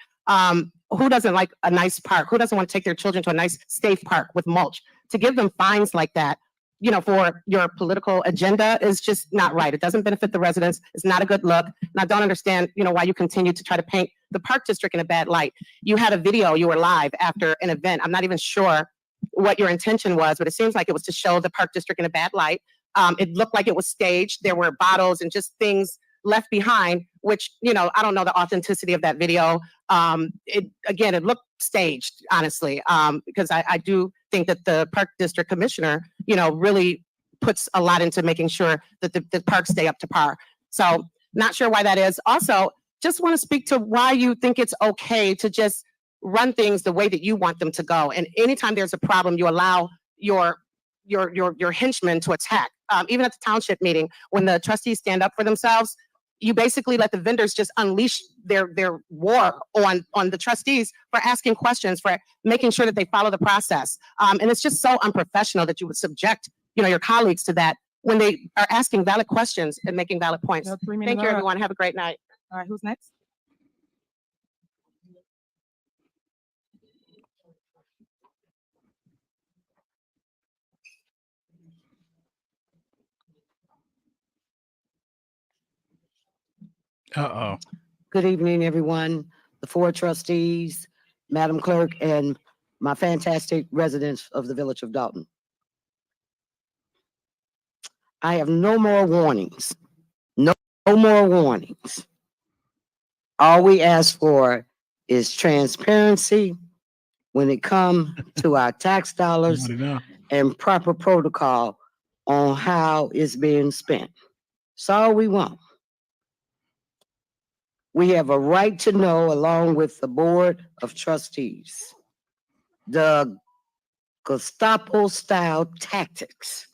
Who doesn't like a nice park? Who doesn't want to take their children to a nice, safe park with mulch? To give them fines like that, you know, for your political agenda is just not right. It doesn't benefit the residents. It's not a good look. And I don't understand, you know, why you continue to try to paint the park district in a bad light. You had a video, you were live after an event. I'm not even sure what your intention was, but it seems like it was to show the park district in a bad light. It looked like it was staged. There were bottles and just things left behind, which, you know, I don't know the authenticity of that video. It looked staged, honestly, because I do think that the park district commissioner, you know, really puts a lot into making sure that the parks stay up to par. So not sure why that is. Also, just want to speak to why you think it's okay to just run things the way that you want them to go. And anytime there's a problem, you allow your henchmen to attack. Even at the township meeting, when the trustees stand up for themselves, you basically let the vendors just unleash their war on the trustees for asking questions, for making sure that they follow the process. And it's just so unprofessional that you would subject, you know, your colleagues to that when they are asking valid questions and making valid points. Thank you, everyone. Have a great night. All right, who's next? Uh-oh. Good evening, everyone, the four trustees, Madam Clerk, and my fantastic residents of the Village of Dolton. I have no more warnings. No more warnings. All we ask for is transparency when it comes to our tax dollars and proper protocol on how it's being spent. That's all we want. We have a right to know, along with the Board of Trustees, the Gestapo-style tactics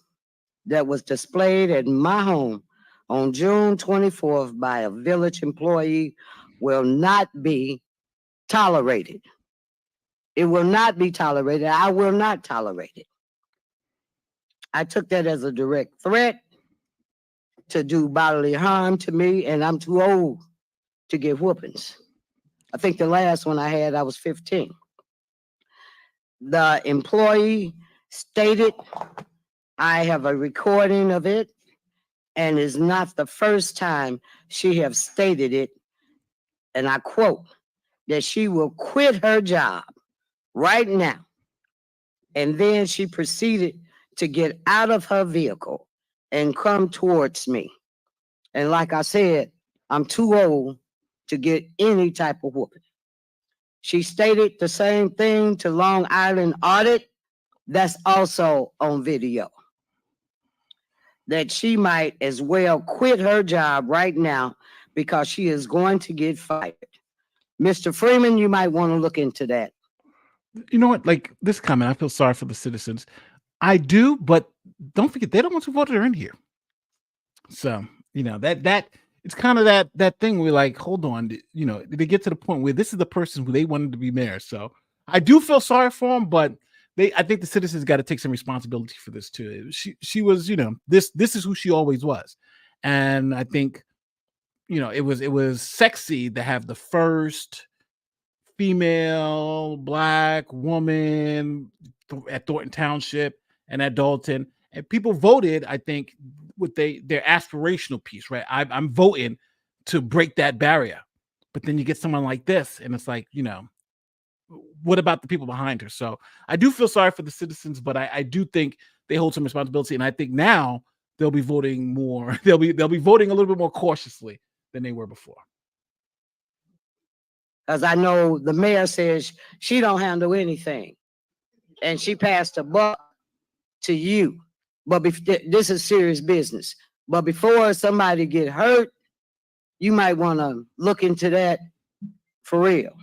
that was displayed at my home on June 24th by a village employee will not be tolerated. It will not be tolerated. I will not tolerate it. I took that as a direct threat to do bodily harm to me, and I'm too old to get whoopings. I think the last one I had, I was 15. The employee stated, I have a recording of it, and it's not the first time she have stated it, and I quote, that she will quit her job right now. And then she proceeded to get out of her vehicle and come towards me. And like I said, I'm too old to get any type of whooping. She stated the same thing to Long Island Audit. That's also on video. That she might as well quit her job right now because she is going to get fired. Mr. Freeman, you might want to look into that. You know what? Like this comment, I feel sorry for the citizens. I do, but don't forget, they're the ones who voted her in here. So, you know, that it's kind of that thing where like, hold on, you know, they get to the point where this is the person who they wanted to be mayor. So I do feel sorry for them, but I think the citizens got to take some responsibility for this too. She was, you know, this is who she always was. And I think, you know, it was sexy to have the first female Black woman at Dolton Township and at Dolton, and people voted, I think, with their aspirational piece, right? I'm voting to break that barrier. But then you get someone like this, and it's like, you know, what about the people behind her? So I do feel sorry for the citizens, but I do think they hold some responsibility, and I think now they'll be voting more. They'll be voting a little bit more cautiously than they were before. Because I know the mayor says she don't handle anything. And she passed a buck to you. But this is serious business. But before somebody get hurt, you might want to look into that for real.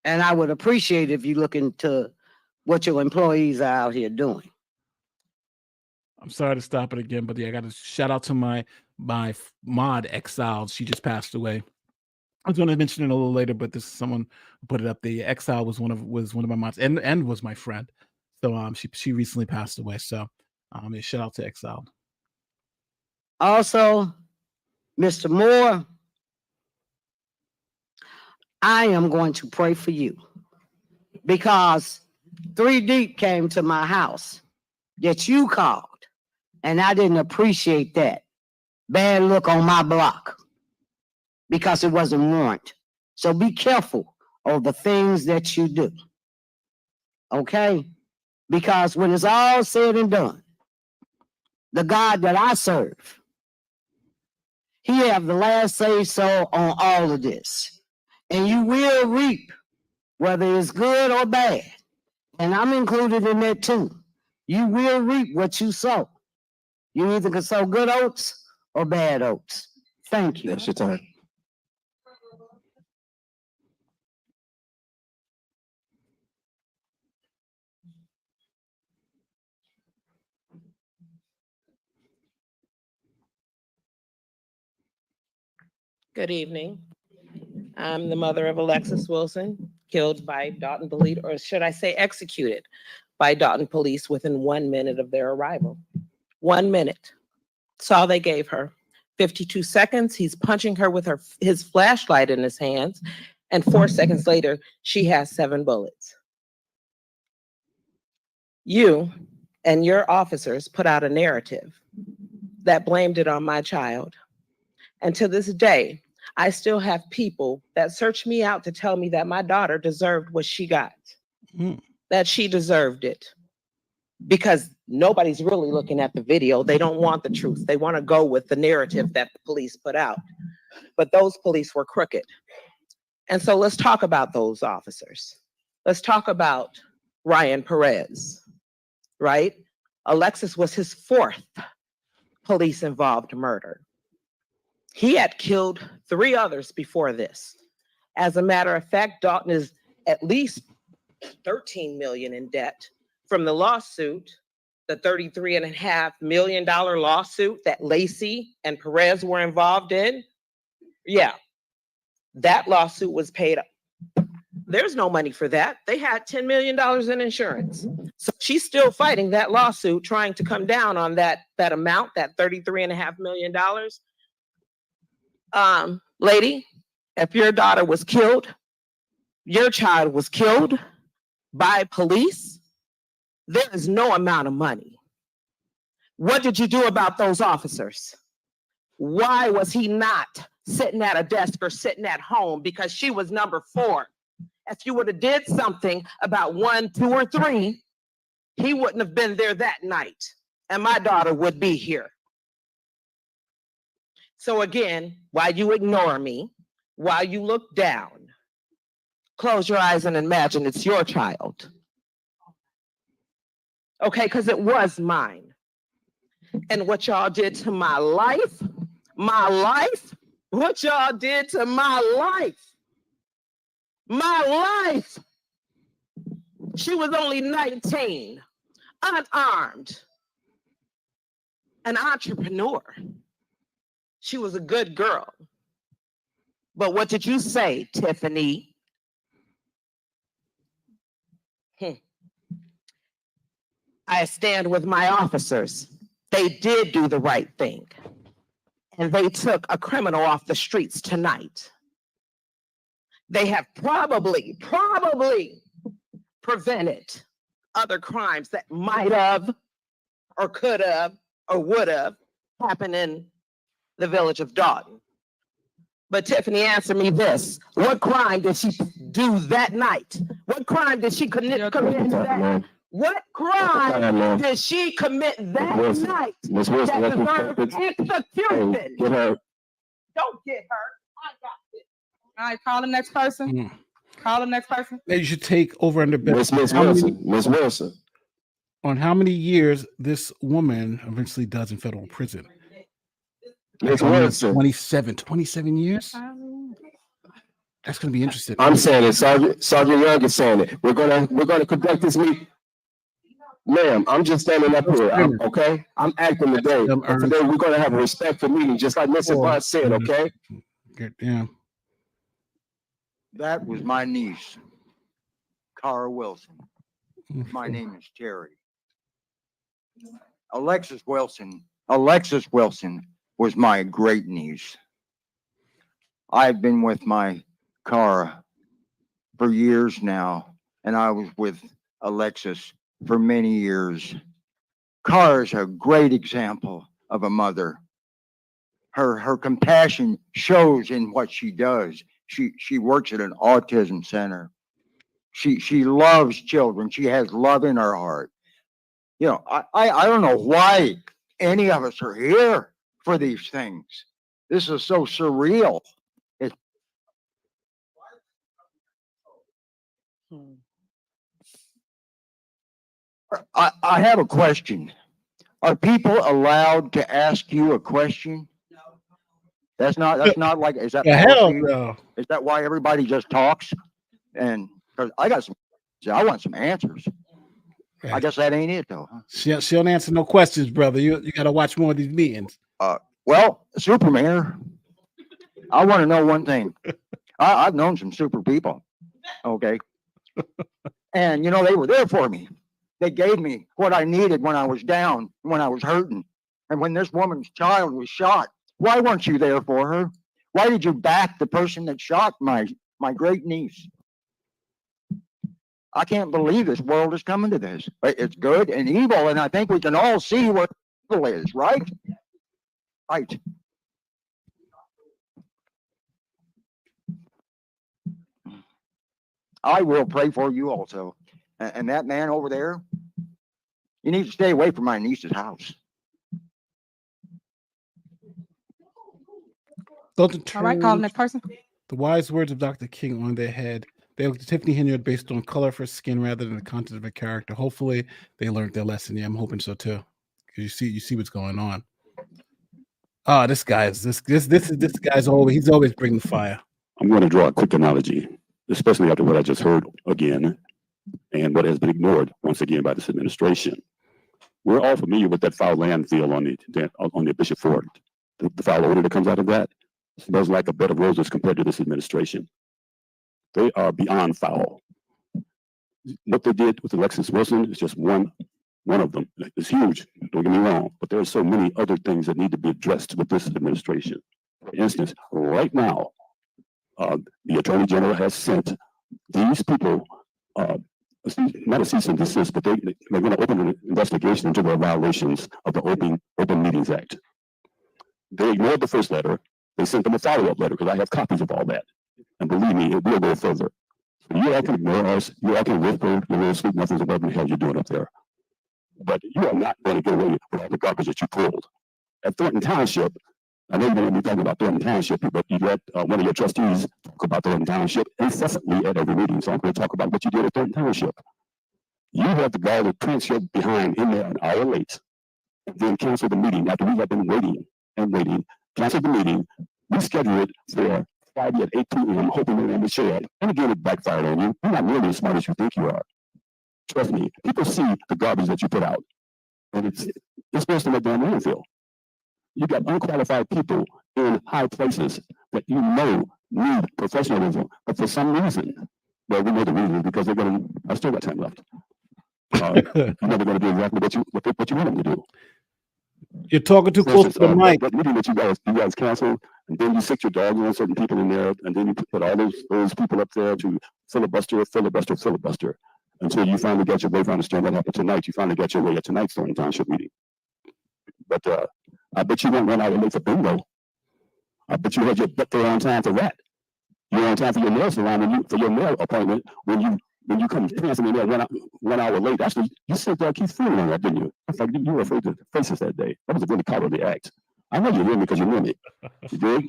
And I would appreciate if you look into what your employees are out here doing. I'm sorry to stop it again, but yeah, I got to shout out to my mod Exiled. She just passed away. I was going to mention it a little later, but this is someone who put it up. The Exile was one of my mods and was my friend. So she recently passed away. So yeah, shout out to Exiled. Also, Mr. Moore, I am going to pray for you because 3 Deep came to my house that you called, and I didn't appreciate that. Bad look on my block because it wasn't warranted. So be careful of the things that you do. Okay? Because when it's all said and done, the God that I serve, he have the last say so on all of this. And you will reap, whether it's good or bad. And I'm included in that too. You will reap what you sow. You either can sow good oats or bad oats. Thank you. That's your time. Good evening. I'm the mother of Alexis Wilson, killed by Dolton police, or should I say executed by Dolton police within 1 minute of their arrival. 1 minute. That's all they gave her. 52 seconds, he's punching her with his flashlight in his hands, and 4 seconds later, she has 7 bullets. You and your officers put out a narrative that blamed it on my child. And to this day, I still have people that search me out to tell me that my daughter deserved what she got, that she deserved it. Because nobody's really looking at the video. They don't want the truth. They want to go with the narrative that the police put out. But those police were crooked. And so let's talk about those officers. Let's talk about Ryan Perez, right? Alexis was his 4th police-involved murder. He had killed 3 others before this. As a matter of fact, Dolton is at least $13 million in debt from the lawsuit, the $33.5 million lawsuit that Lacey and Perez were involved in. Yeah, that lawsuit was paid up. There's no money for that. They had $10 million in insurance. So she's still fighting that lawsuit, trying to come down on that amount, that $33.5 million. Lady, if your daughter was killed, your child was killed by police, there is no amount of money. What did you do about those officers? Why was he not sitting at a desk or sitting at home? Because she was number 4. If you would have did something about 1, 2, or 3, he wouldn't have been there that night, and my daughter would be here. So again, while you ignore me, while you look down, close your eyes and imagine it's your child. Okay, because it was mine. And what y'all did to my life, what y'all did to my life. She was only 19, unarmed, an entrepreneur. She was a good girl. But what did you say, Tiffany? I stand with my officers. They did do the right thing. And they took a criminal off the streets tonight. They have probably prevented other crimes that might have or could have or would have happened in the village of Dolton. But Tiffany, answer me this. What crime did she do that night? What crime did she commit that? What crime did she commit that night that deserved execution? Get her. Don't get her. I got it. All right, call the next person. Call the next person. Now you should take over under Miss Wilson. Miss Wilson. On how many years this woman eventually does in federal prison. Miss Wilson. 27 years? That's going to be interesting. I'm saying it. Sergeant Young is saying it. We're gonna conduct this meeting. Ma'am, I'm just standing up here, okay? I'm acting today. And today we're gonna have a respectful meeting, just like Mr. Bond said, okay? Good, yeah. That was my niece, Cara Wilson. My name is Terry. Alexis Wilson was my great niece. I've been with my Cara for years now, and I was with Alexis for many years. Cara is a great example of a mother. Her compassion shows in what she does. She works at an autism center. She loves children. She has love in her heart. You know, I don't know why any of us are here for these things. This is so surreal. I have a question. Are people allowed to ask you a question? That's not like, is that hell policy? no. Is that why everybody just talks? And because I want some answers. I guess that ain't it though. She don't answer no questions, brother. You got to watch more of these meetings. Well, Super Mayor, I want to know one thing. I've known some super people. Okay. And you know, they were there for me. They gave me what I needed when I was down, when I was hurting. And when this woman's child was shot, why weren't you there for her? Why did you back the person that shot my great niece? I can't believe this world is coming to this. It's good and evil, and I think we can all see what evil is, right? Right. I will pray for you also. And that man over there, you need to stay away from my niece's house. All right, call the next person. The wise words of Dr. King on their head. They looked at Tiffany Henyard based on color of her skin rather than the content of her character. Hopefully, they learned their lesson. Yeah, I'm hoping so too. Because you see what's going on. This guy's always bringing the fire. I'm going to draw a quick analogy, especially after what I just heard again, and what has been ignored once again by this administration. We're all familiar with that foul landfill on the Bishop Ford. The foul odor that comes out of that smells like a bed of roses compared to this administration. They are beyond foul. What they did with Alexis Wilson is just one of them. It's huge, don't get me wrong, but there are so many other things that need to be addressed with this administration. For instance, right now, the Attorney General has sent these people, not a cease and desist, but they're going to open an investigation into their violations of the Open Meetings Act. They ignored the first letter. They sent them a follow-up letter because I have copies of all that. And believe me, it will go further. So you all can ignore us. You all can whisper your little sweet nothings about what the hell you're doing up there. but you are not going to get away with all the garbage that you pulled. At Thornton Township, I know you're going to be talking about Thornton Township, but you let one of your trustees talk about Thornton Township incessantly at every meeting. So I'm going to talk about what you did at Thornton Township. You had the guy that prints your behind in there an hour late, and then cancel the meeting after we had been waiting and waiting. Cancel the meeting, reschedule it for Friday at 8 p.m., hoping your name would show up. And again, it backfired on you. You're not nearly as smart as you think you are. Trust me, people see the garbage that you put out, and it's supposed to make damn landfill. You got unqualified people in high places that you know need professionalism, but for some reason, well, we know the reason because they're going to. I still got time left. You're never going to do exactly what you want them to do. You're talking too close to the mic. That meeting that you guys canceled, and then you sick your dog on certain people in there, and then you put all those people up there to filibuster until you finally got your way. If I understand what happened tonight, you finally got your way at tonight's Thornton Township meeting. But I bet you won't run out of late for bingo. I bet you had your butt there on time for that. You're on time for your nail salon for your nail appointment when you come prancing in there 1 hour late. Actually, you said that Keith fooling on that, didn't you? In fact, you were afraid to face us that day. That was a really cowardly act. I know you hear me because you know me. You dig?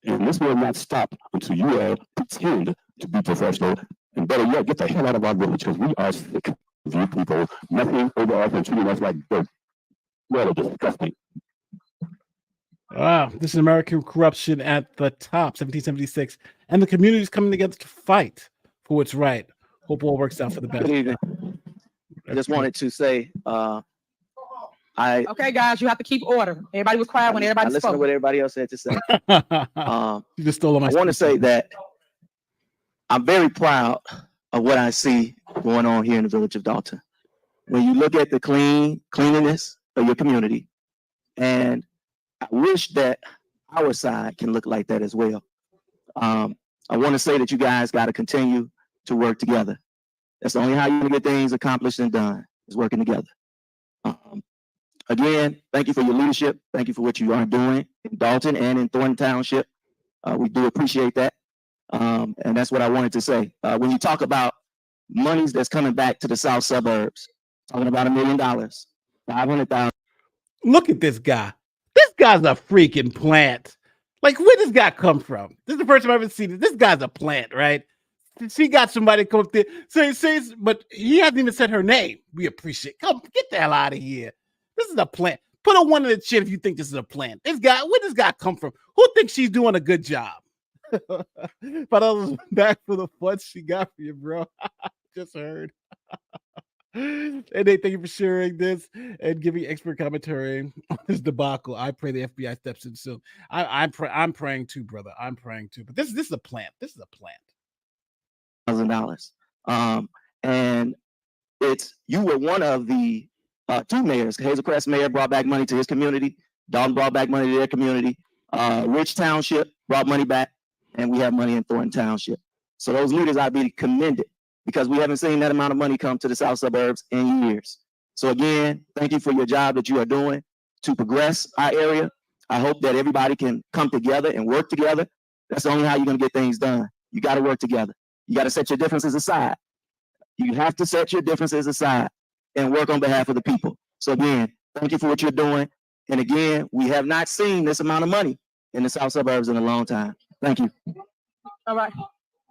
And this will not stop until you all pretend to be professional. And better yet, get the hell out of our village because we are sick of you people nothing over us and treating us like dirt. Well, it's disgusting. Wow, this is American corruption at the top, 1776. And the community is coming together to fight for what's right. Hope all works out for the best. Good evening. I just wanted to say, Okay, guys, you have to keep order. Everybody was quiet when everybody I listened to spoke. what everybody else had to say. You just stole my I want to say that I'm very proud of what I see going on here in the village of Dolton. When you look at the cleanliness of your community, and I wish that our side can look like that as well. I want to say that you guys got to continue to work together. That's the only how you're going to get things accomplished and done, is working together. Again, thank you for your leadership. Thank you for what you are doing in Dolton and in Thornton Township. We do appreciate that. And that's what I wanted to say. When you talk about monies that's coming back to the south suburbs, talking about $1 million, 500,000. Look at this guy. This guy's a freaking plant. Like, where does this guy come from? This is the first time I've ever seen it. This guy's a plant, right? She got somebody come up there, says, but he hasn't even said her name. We appreciate. Come, get the hell out of here. This is a plant. Put a one in the chin if you think this is a plant. This guy, where does this guy come from? Who thinks she's doing a good job? But I was back for the fun she got for you, bro. Just heard. And they thank you for sharing this and giving expert commentary on this debacle. I pray the FBI steps in soon. I'm praying too, brother. I'm praying too. But this is a plant. This is a plant. $1,000. And you were one of the two mayors. Hazel Crest Mayor brought back money to his community. Dalton brought back money to their community. Rich Township brought money back, and we have money in Thornton Township. So those leaders ought to be commended, because we haven't seen that amount of money come to the south suburbs in years. So again, thank you for your job that you are doing to progress our area. I hope that everybody can come together and work together. That's the only how you're going to get things done. You got to work together. You got to set your differences aside. You have to set your differences aside and work on behalf of the people. So again, thank you for what you're doing. And again, we have not seen this amount of money in the south suburbs in a long time. Thank you. All right.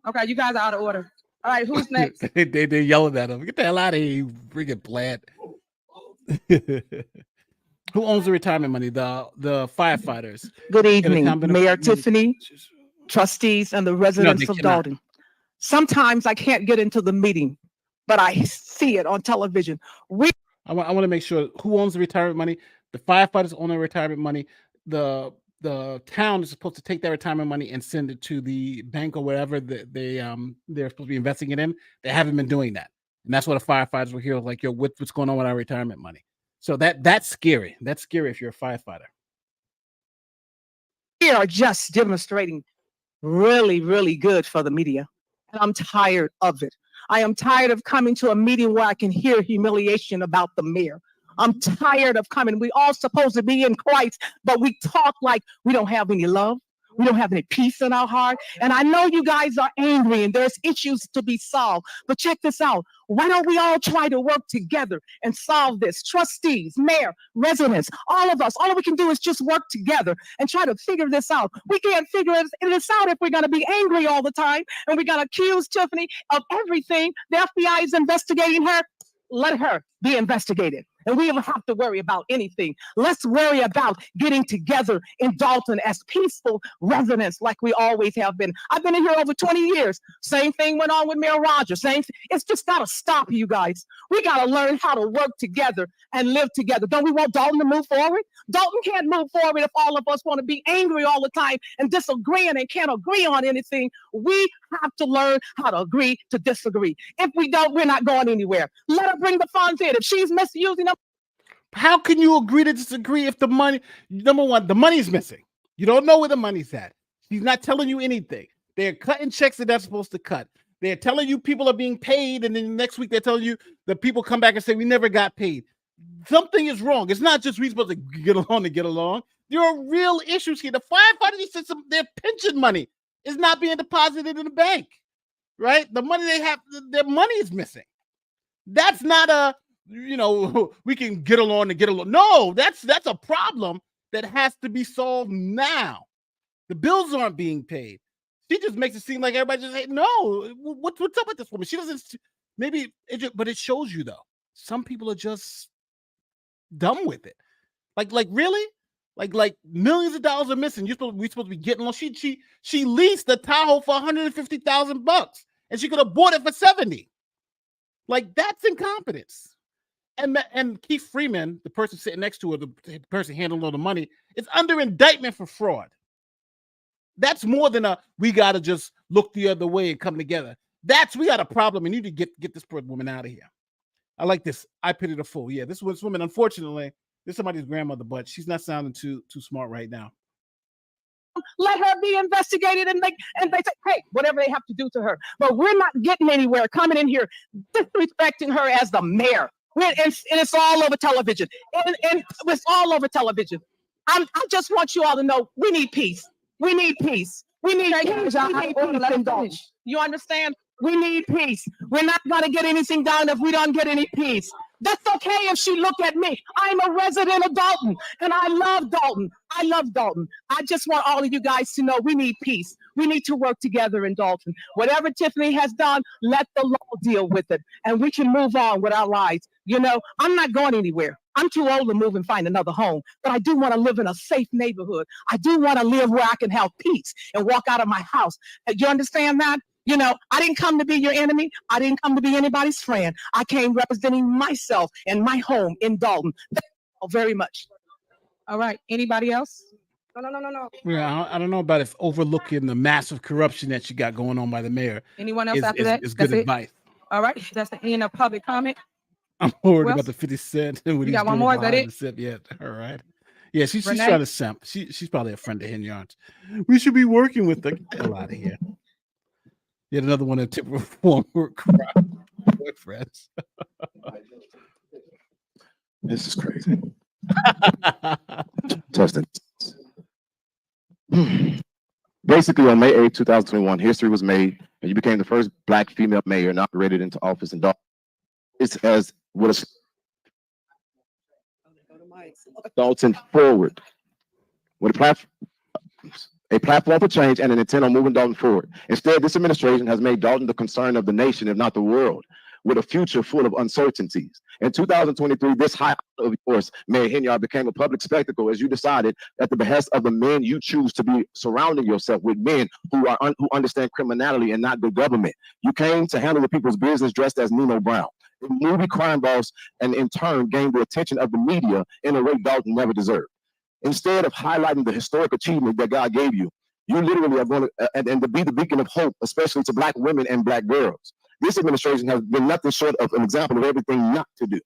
Okay, you guys are out of order. All right, who's next? They're yelling at him. Get the hell out of here, you freaking plant. Who owns the retirement money? The firefighters. Good evening, Mayor Tiffany, trustees, and the residents of Dolton. Sometimes I can't get into the meeting, but I see it on television. I want to make sure who owns the retirement money. The firefighters own the retirement money. The town is supposed to take that retirement money and send it to the bank or whatever that they're supposed to be investing it in. They haven't been doing that, and that's what the firefighters were here like, yo, what's going on with our retirement money? So that's scary. That's scary if you're a firefighter. We are just demonstrating really, really good for the media, and I'm tired of it. I am tired of coming to a meeting where I can hear humiliation about the mayor. I'm tired of coming. We all supposed to be in Christ, but we talk like we don't have any love. We don't have any peace in our heart. And I know you guys are angry and there's issues to be solved, but check this out. Why don't we all try to work together and solve this? Trustees, mayor, residents, all of us, all we can do is just work together and try to figure this out. We can't figure this out if we're going to be angry all the time and we're going to accuse Tiffany of everything. The FBI is investigating her. Let her be investigated. And we don't have to worry about anything. Let's worry about getting together in Dolton as peaceful residents like we always have been. I've been in here over 20 years. Same thing went on with Mayor Rogers. It's just got to stop, you guys. We got to learn how to work together and live together. Don't we want Dolton to move forward? Dolton can't move forward if all of us want to be angry all the time and disagreeing and can't agree on anything. We have to learn how to agree to disagree. If we don't, we're not going anywhere. Let her bring the funds in. If she's misusing them. How can you agree to disagree if the money, number one, the money's missing? You don't know where the money's at. She's not telling you anything. They're cutting checks that they're supposed to cut. They're telling you people are being paid, and then next week they're telling you that people come back and say, we never got paid. Something is wrong. It's not just we supposed to get along to get along. There are real issues here. The firefighters system, their pension money is not being deposited in the bank, right? The money they have, their money is missing. That's not a, we can get along to get along. No, that's a problem that has to be solved now. The bills aren't being paid. She just makes it seem like everybody just, hey, no, what's up with this woman? She doesn't, but it shows you though. Some people are just dumb with it. Like really? Like millions of dollars are missing. We're supposed to be getting along. She leased the Tahoe for $150,000 and she could have bought it for $70,000. Like that's incompetence. And Keith Freeman, the person sitting next to her, the person handling all the money, is under indictment for fraud. That's more than we got to just look the other way and come together. We got a problem and you need to get this poor woman out of here. I like this. I pity the fool. Yeah, this woman, unfortunately, this is somebody's grandmother, but she's not sounding too smart right now. Let her be investigated and they say, hey, whatever they have to do to her. But we're not getting anywhere coming in here disrespecting her as the mayor. And it's all over television. And it's all over television. I just want you all to know we need peace. We need peace. We need peace. You understand? We need peace. We're not going to get anything done if we don't get any peace. That's okay if she look at me. I'm a resident of Dolton, and I love Dolton. I love Dolton. I just want all of you guys to know we need peace. We need to work together in Dolton. Whatever Tiffany has done, let the law deal with it, and we can move on with our lives. I'm not going anywhere. I'm too old to move and find another home, but I do want to live in a safe neighborhood. I do want to live where I can have peace and walk out of my house. You understand that? I didn't come to be your enemy. I didn't come to be anybody's friend. I came representing myself and my home in Dolton. Thank you very much. All right. Anybody else? No. Yeah, I don't know about if overlooking the massive corruption that you got going on by the mayor. Anyone else after that? Is good advice. All right. That's the end of public comment. I'm worried about the 50 Cent. You got one more? Is that it? Yeah. All right. Yeah, she's trying to simp. She's probably a friend of Henyard. We should be working with the get the hell out of here. Yet another one of tip reform boyfriends. This is crazy. Testing. Basically, on May 8, 2021, history was made, and you became the first Black female mayor inaugurated into office in Dolton. It's as what Dolton forward with a platform for change and an intent on moving Dolton forward. Instead, this administration has made Dolton the concern of the nation, if not the world, with a future full of uncertainties. In 2023, this high of yours, Mayor Henyard, became a public spectacle as you decided, at the behest of the men you choose to be surrounding yourself with, men who understand criminality and not good government. You came to handle the people's business dressed as Nino Brown, a movie crime boss, and in turn gained the attention of the media in a way Dolton never deserved. Instead of highlighting the historic achievement that God gave you, you literally are going to and to be the beacon of hope, especially to Black women and Black girls. This administration has been nothing short of an example of everything not to do.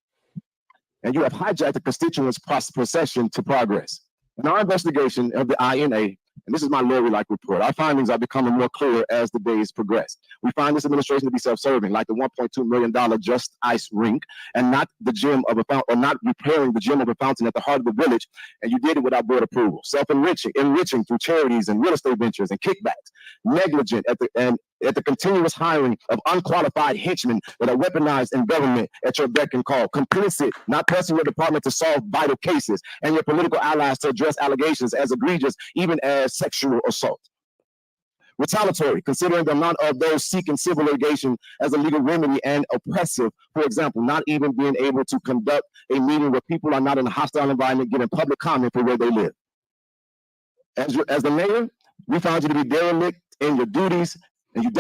And you have hijacked the constituents' procession to progress. In our investigation of the INA and this is my Lori Lightfoot report, our findings are becoming more clear as the days progress. We find this administration to be self-serving, like the $1.2 million Just Ice rink, and not the gym of a fountain, or not repairing the gym of a fountain at the heart of the village, and you did it without board approval. Enriching through charities and real estate ventures and kickbacks. Negligent at the continuous hiring of unqualified henchmen that are weaponized in government at your beck and call. Complicit, not pressing your department to solve vital cases, and your political allies to address allegations as egregious, even as sexual assault. Retaliatory, considering the amount of those seeking civil litigation as a legal remedy, and oppressive, for example, not even being able to conduct a meeting where people are not in a hostile environment giving public comment for where they live. As the mayor, we found you to be derelict in your duties, and you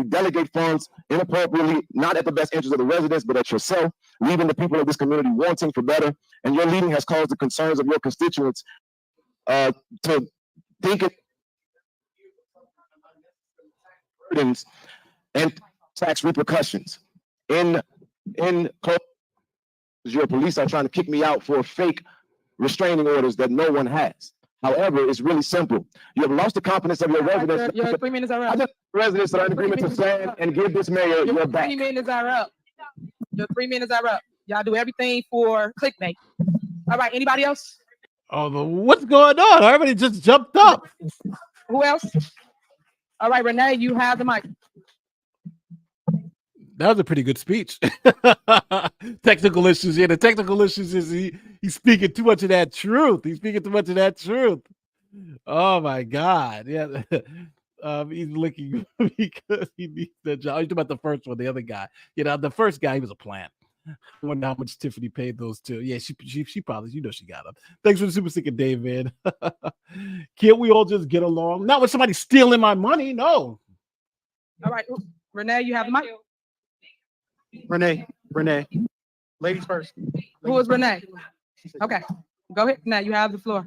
delegate funds inappropriately, not at the best interest of the residents, but at yourself, leaving the people of this community wanting for better. And your leading has caused the concerns of your constituents to think it burdens and tax repercussions. In your police are trying to kick me out for fake restraining orders that no one has. However, it's really simple. You have lost the confidence of your residents. Your 3 minutes are up. Residents that are in agreement to stand and give this mayor your back. 3 minutes are up. Your 3 minutes are up. Y'all do everything for clickbait. All right, anybody else? Oh, what's going on? Everybody just jumped up. Who else? All right, Renee, you have the mic. That was a pretty good speech. Technical issues. Yeah, the technical issues is he's speaking too much of that truth. He's speaking too much of that truth. Oh my God. Yeah. He's looking because he needs that job. You're talking about the first one, the other guy. You know, the first guy, he was a plant. I wonder how much Tiffany paid those two. Yeah, she probably, you know, she got them. Thanks for the super sticker, David. Can't we all just get along? Not with somebody stealing my money. No. All right, Renee, you have the mic. Renee, ladies first. Who is Renee? Okay, go ahead. Now you have the floor.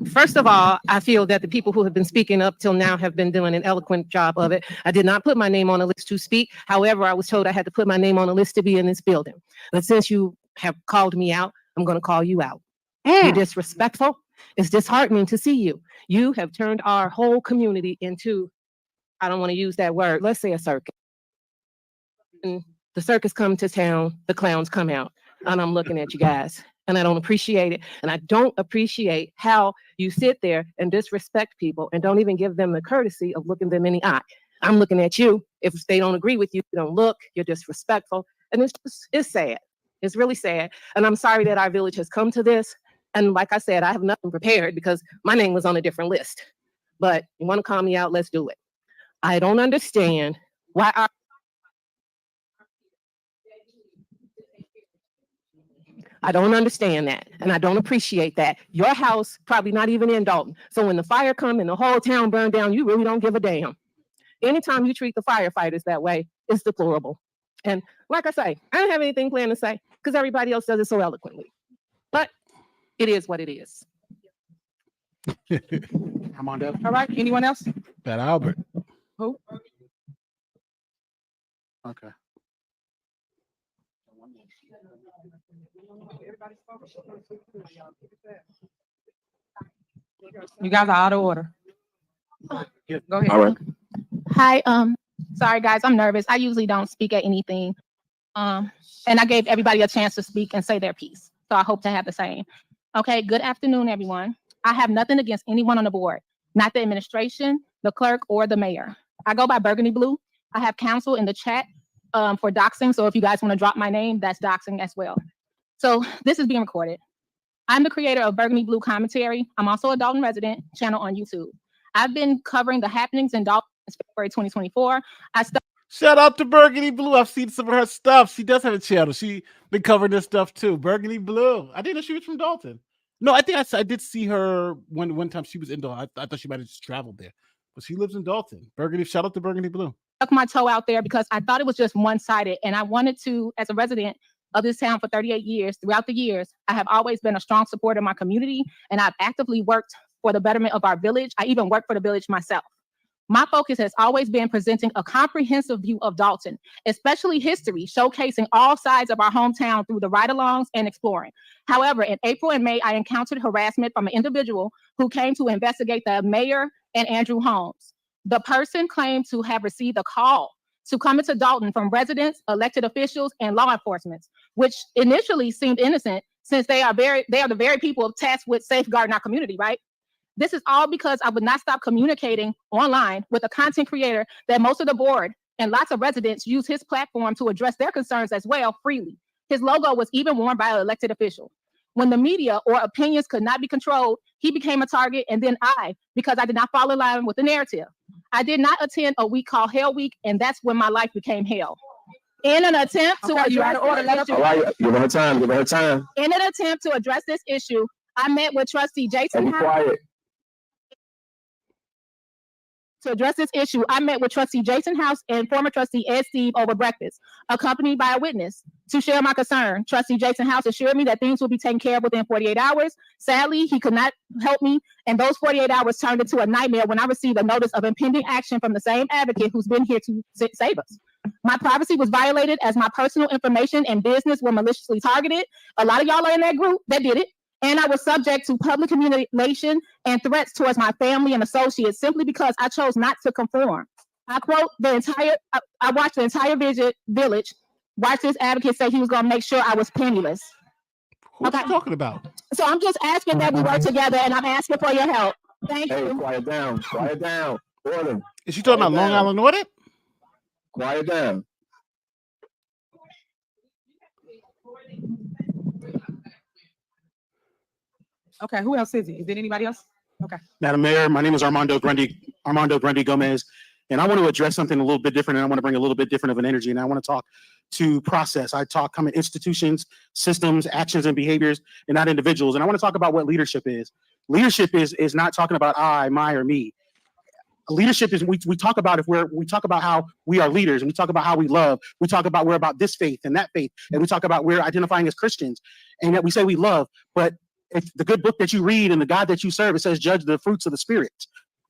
First of all, I feel that the people who have been speaking up till now have been doing an eloquent job of it. I did not put my name on a list to speak. However, I was told I had to put my name on a list to be in this building. But since you have called me out, I'm going to call you out. You're disrespectful. It's disheartening to see you. You have turned our whole community into, I don't want to use that word, let's say a circus. And the circus come to town, the clowns come out, and I'm looking at you guys. And I don't appreciate it. And I don't appreciate how you sit there and disrespect people and don't even give them the courtesy of looking them in the eye. I'm looking at you. If they don't agree with you, you don't look, you're disrespectful. And it's sad. It's really sad. And I'm sorry that our village has come to this. And like I said, I have nothing prepared because my name was on a different list. But you want to call me out, let's do it. I don't understand why I don't understand that, and I don't appreciate that. Your house probably not even in Dolton. So when the fire come and the whole town burned down, you really don't give a damn. Anytime you treat the firefighters that way, it's deplorable. And like I say, I don't have anything planned to say because everybody else does it so eloquently. But it is what it is. I'm on up. All right, anyone else? Pat Albert. Who? Okay. You guys are out of order. Go ahead. All right. Hi, sorry guys, I'm nervous. I usually don't speak at anything. And I gave everybody a chance to speak and say their piece. So I hope to have the same. Okay, good afternoon, everyone. I have nothing against anyone on the board, not the administration, the clerk, or the mayor. I go by Burgundy Blue. I have counsel in the chat for doxing. So if you guys want to drop my name, that's doxing as well. So this is being recorded. I'm the creator of Burgundy Blue Commentary. I'm also a Dolton resident channel on YouTube. I've been covering the happenings in Dolton since February 2024. Shout out to Burgundy Blue. I've seen some of her stuff. She does have a channel. She been covering this stuff too. Burgundy Blue. I didn't know she was from Dolton. No, I think I did see her one time she was in Dolton. I thought she might have just traveled there, but she lives in Dolton. Burgundy. Shout out to Burgundy Blue. Stuck my toe out there because I thought it was just one-sided, and I wanted to, as a resident of this town for 38 years, throughout the years, I have always been a strong supporter of my community, and I've actively worked for the betterment of our village. I even worked for the village myself. My focus has always been presenting a comprehensive view of Dolton, especially history, showcasing all sides of our hometown through the ride-alongs and exploring. However, in April and May, I encountered harassment from an individual who came to investigate the mayor and Andrew Holmes. The person claimed to have received a call to come into Dolton from residents, elected officials, and law enforcement, which initially seemed innocent since they are the very people tasked with safeguarding our community, right? This is all because I would not stop communicating online with a content creator that most of the board and lots of residents use his platform to address their concerns as well freely. His logo was even worn by an elected official. When the media or opinions could not be controlled, he became a target, and then because I did not fall in line with the narrative. I did not attend a week called Hell Week, and that's when my life became hell. In an attempt to address this issue, All right, give her time, give her time. in an attempt to address this issue, I met with Trustee Jason. Be quiet. To address this issue, I met with Trustee Jason House and former Trustee Ed Steve over breakfast, accompanied by a witness. To share my concern, Trustee Jason House assured me that things will be taken care of within 48 hours. Sadly, he could not help me, and those 48 hours turned into a nightmare when I received a notice of impending action from the same advocate who's been here to save us. My privacy was violated as my personal information and business were maliciously targeted. A lot of y'all are in that group that did it. And I was subject to public humiliation and threats towards my family and associates simply because I chose not to conform. I quote I watched the entire village watch this advocate say he was going to make sure I was penniless. What are you talking about? So I'm just asking that we work together, and I'm asking for your help. Thank Hey, you. quiet down, quiet down. Order. Is she talking about Long Island audit? Quiet down. Okay, who else is it? Is it anybody else? Okay. Madam Mayor, my name is Armando Grundy Gomez, and I want to address something a little bit different, and I want to bring a little bit different of an energy, and I want to talk to process. I talk common institutions, systems, actions, and behaviors, and not individuals. And I want to talk about what leadership is. Leadership is not talking about I, my, or me. Leadership is we talk about we talk about how we are leaders, and we talk about how we love. We talk about we're about this faith and that faith, and we talk about we're identifying as Christians, and that we say we love, but if the good book that you read and the God that you serve, it says, judge the fruits of the spirit.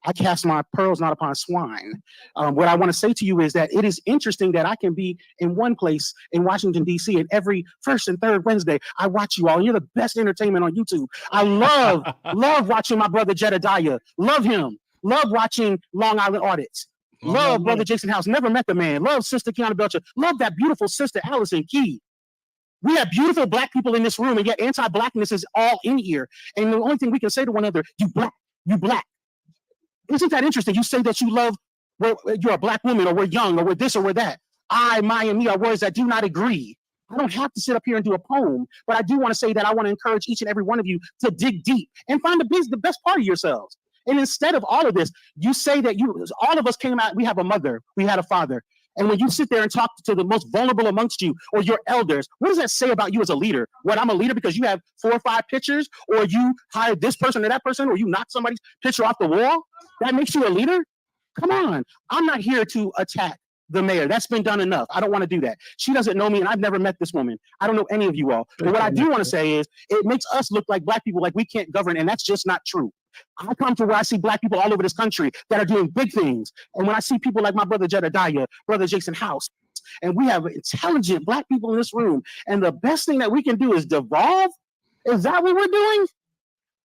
I cast my pearls not upon swine. What I want to say to you is that it is interesting that I can be in one place in Washington, D.C., and every first and third Wednesday, I watch you all. And you're the best entertainment on YouTube. I love watching my brother Jedediah. Love him. Love watching Long Island audits. Love Brother Jason House. Never met the man. Love Sister Kiana Belcher. Love that beautiful sister Allison Key. We have beautiful black people in this room, and yet anti-blackness is all in here. And the only thing we can say to one another, you black, you black. Isn't that interesting? You say that you love, you're a black woman, or we're young, or we're this, or we're that. I, my, and me are words that do not agree. I don't have to sit up here and do a poem, but I do want to say that I want to encourage each and every one of you to dig deep and find the best part of yourselves. And instead of all of this, you say that all of us came out, we have a mother, we had a father. And when you sit there and talk to the most vulnerable amongst you or your elders, what does that say about you as a leader? What, I'm a leader because you have 4 or 5 pictures, or you hired this person or that person, or you knocked somebody's picture off the wall? That makes you a leader? Come on. I'm not here to attack the mayor. That's been done enough. I don't want to do that. She doesn't know me, and I've never met this woman. I don't know any of you all. But what I do want to say is it makes us look like black people, like we can't govern, and that's just not true. I come to where I see black people all over this country that are doing big things. And when I see people like my brother Jedediah, brother Jason House, and we have intelligent black people in this room, and the best thing that we can do is devolve. Is that what we're doing?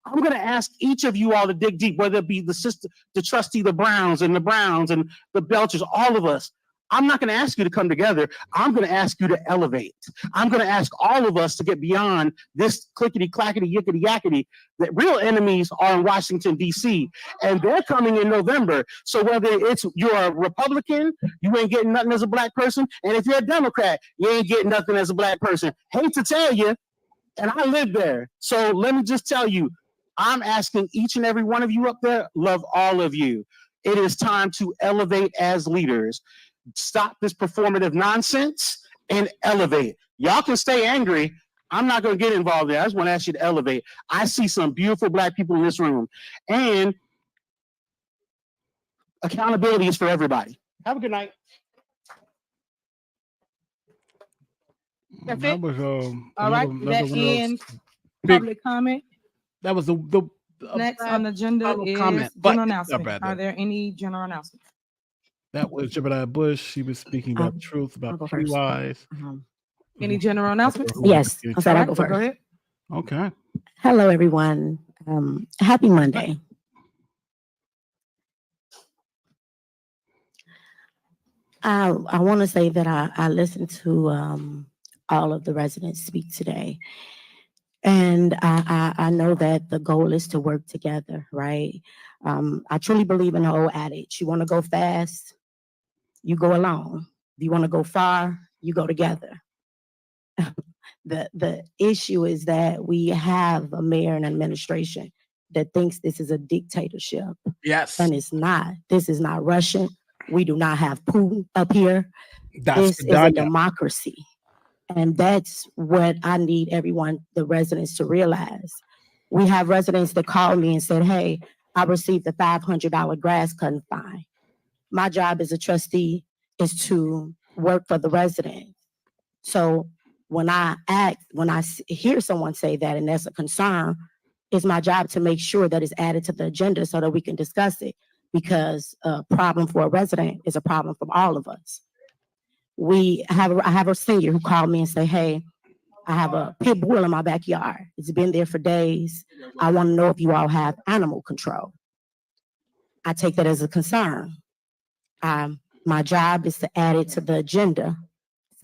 I'm going to ask each of you all to dig deep, whether it be the trustee, the Browns and the Belchers, all of us. I'm not going to ask you to come together. I'm going to ask you to elevate. I'm going to ask all of us to get beyond this clickety-clackety, yickety-yackety. The real enemies are in Washington, D.C., and they're coming in November. So whether you're a Republican, you ain't getting nothing as a black person, and if you're a Democrat, you ain't getting nothing as a black person. Hate to tell you, and I live there. So let me just tell you, I'm asking each and every one of you up there, love all of you. It is time to elevate as leaders. Stop this performative nonsense and elevate. Y'all can stay angry. I'm not going to get involved there. I just want to ask you to elevate. I see some beautiful black people in this room, and accountability is for everybody. Have a good night. That's that it? was All right, that ends public comment. That was the Next on the agenda final is comment, but general it's not announcement. bad, Are though. there any general announcements? That was Jebediah Bush. She was speaking about truth, I'll about go first. P-wise. Any general announcements? Yes, I said I'll go So first. go ahead. Okay. Hello, everyone. Happy Monday. I want to say that I listened to all of the residents speak today. And I know that the goal is to work together, right? I truly believe in the old adage. You want to go fast, you go alone. If you want to go far, you go together. The issue is that we have a mayor and administration that thinks this is a dictatorship. Yes. And it's not. This is not Russian. We do not have Putin up here. This is a democracy. And that's what I need everyone, the residents, to realize. We have residents that call me and said, hey, I received a $500 grass cutting fine. My job as a trustee is to work for the residents. So when I hear someone say that and that's a concern, it's my job to make sure that it's added to the agenda so that we can discuss it, because a problem for a resident is a problem for all of us. I have a senior who called me and say, hey, I have a pit bull in my backyard. It's been there for days. I want to know if you all have animal control. I take that as a concern. My job is to add it to the agenda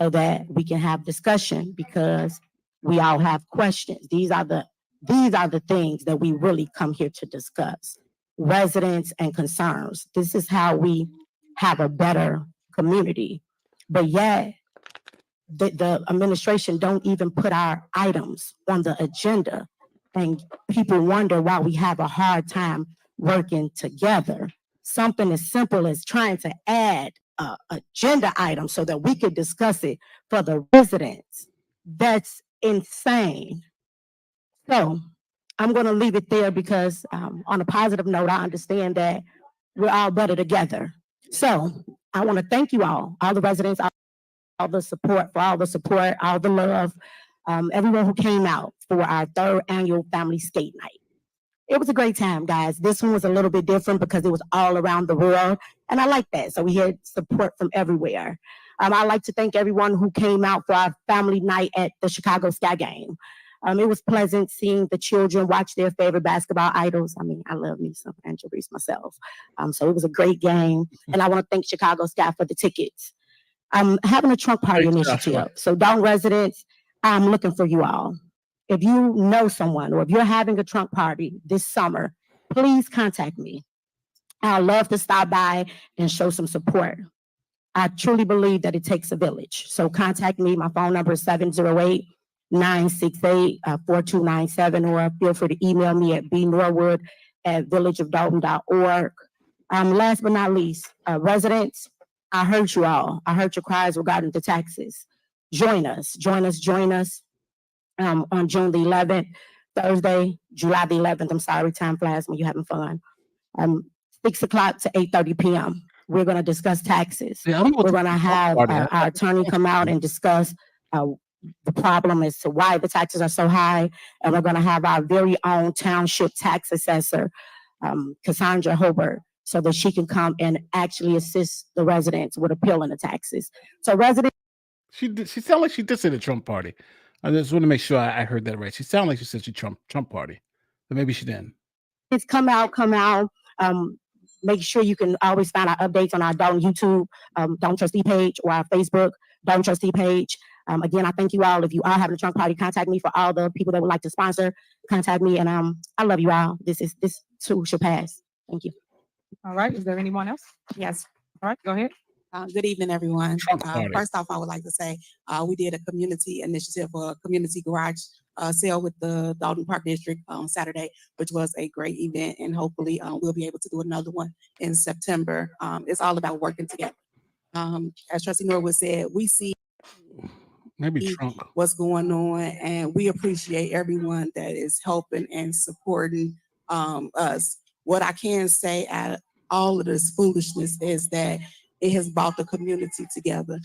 so that we can have discussion, because we all have questions. These are the things that we really come here to discuss. Residents and concerns. This is how we have a better community. But yet, the administration don't even put our items on the agenda. And people wonder why we have a hard time working together. Something as simple as trying to add an agenda item so that we could discuss it for the residents. That's insane. So I'm going to leave it there, because on a positive note, I understand that we're all better together. So I want to thank you all the residents, all the support, all the love, everyone who came out for our 3rd annual family skate night. It was a great time, guys. This one was a little bit different because it was all around the world, and I like that. So we had support from everywhere. I'd like to thank everyone who came out for our family night at the Chicago Sky Game. It was pleasant seeing the children watch their favorite basketball idols. I mean, I love me some Angel Reese myself. So it was a great game, and I want to thank Chicago Sky for the tickets. I'm having a trunk party initiative. So Dalton residents, I'm looking for you all. If you know someone, or if you're having a trunk party this summer, please contact me. I'd love to stop by and show some support. I truly believe that it takes a village. So contact me. My phone number is 708-968-4297, or feel free to email me at bnorwood@villageofdalton.org. Last but not least, residents, I heard you all. I heard your cries regarding the taxes. Join us on June the 11th, Thursday, July the 11th. I'm sorry, time flies when you're having fun. 6 o'clock to 8:30 p.m. We're going to discuss taxes. We're going to have our attorney come out and discuss the problem as to why the taxes are so high. And we're going to have our very own township tax assessor, Cassandra Hobart, so that she can come and actually assist the residents with appealing the taxes. So residents. She sounded like she did say the Trump party. I just want to make sure I heard that right. She sounded like she said she Trump party, but maybe she didn't. It's come out. Make sure you can always find our updates on our Dolton YouTube, Dolton Trustee page, or our Facebook Dolton Trustee page. Again, I thank you all. If you are having a trunk party, contact me. For all the people that would like to sponsor, contact me. And I love you all. This too shall pass. Thank you. All right. Is there anyone else? Yes. All right. Go ahead. Good evening, everyone. Party. First off, I would like to say we did a community initiative for a community garage sale with the Dolton Park District on Saturday, which was a great event, and hopefully we'll be able to do another one in September. It's all about working together. As Trustee Norwood said, we see what's going on, and we appreciate everyone that is helping and supporting us. What I can say at all of this foolishness is that it has brought the community together.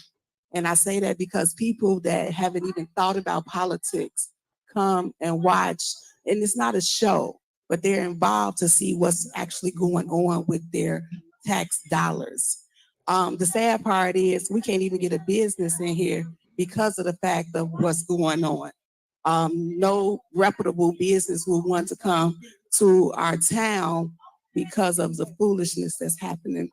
And I say that because people that haven't even thought about politics come and watch, and it's not a show, but they're involved to see what's actually going on with their tax dollars. The sad part is we can't even get a business in here because of the fact of what's going on. No reputable business will want to come to our town because of the foolishness that's happening.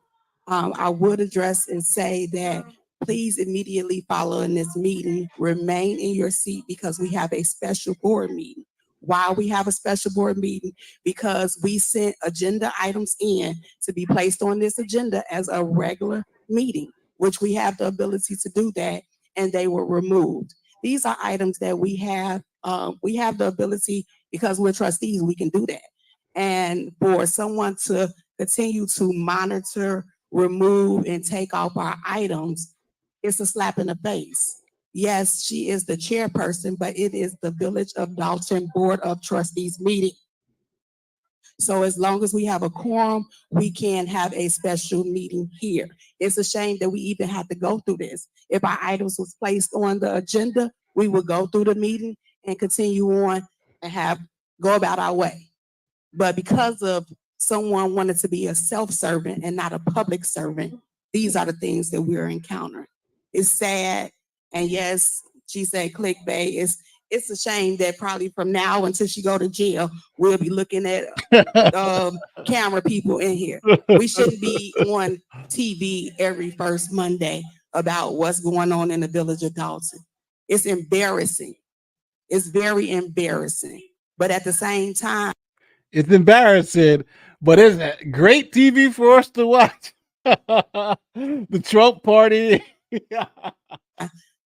I would address and say that please immediately following this meeting, remain in your seat because we have a special board meeting. Why we have a special board meeting? Because we sent agenda items in to be placed on this agenda as a regular meeting, which we have the ability to do that, and they were removed. These are items that we have the ability, because we're trustees, we can do that. And for someone to continue to monitor, remove, and take off our items, it's a slap in the face. Yes, she is the chairperson, but it is the Village of Dolton Board of Trustees meeting. So as long as we have a quorum, we can have a special meeting here. It's a shame that we even have to go through this. If our items was placed on the agenda, we would go through the meeting and continue on and go about our way. But because of someone wanted to be a self-servant and not a public servant, these are the things that we're encountering. It's sad. And yes, she said clickbait. It's a shame that probably from now until she go to jail, we'll be looking at camera people in here. We shouldn't be on TV every first Monday about what's going on in the Village of Dolton. It's embarrassing. It's very embarrassing. But at the same time, it's embarrassing, but it's a great TV for us to watch. The Trump party.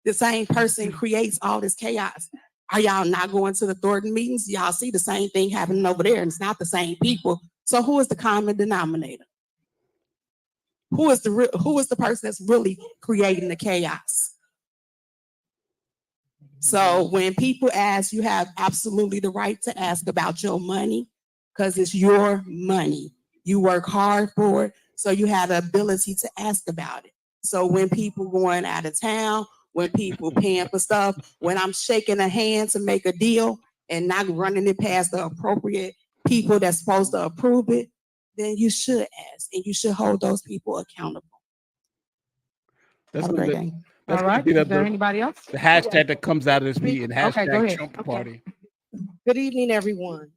The same person creates all this chaos. Are y'all not going to the Thornton meetings? Y'all see the same thing happening over there, and it's not the same people. So who is the common denominator? Who is the person that's really creating the chaos? So when people ask, you have absolutely the right to ask about your money because it's your money. You work hard for it, so you have the ability to ask about it. So when people going out of town, when people paying for stuff, when I'm shaking a hand to make a deal and not running it past the appropriate people that's supposed to approve it, then you should ask and you should hold those people accountable. That's Have a great day. All right. Is there anybody else? The hashtag that comes out of this meeting, Okay, go hashtag ahead. Trump Okay. party. Good evening, everyone.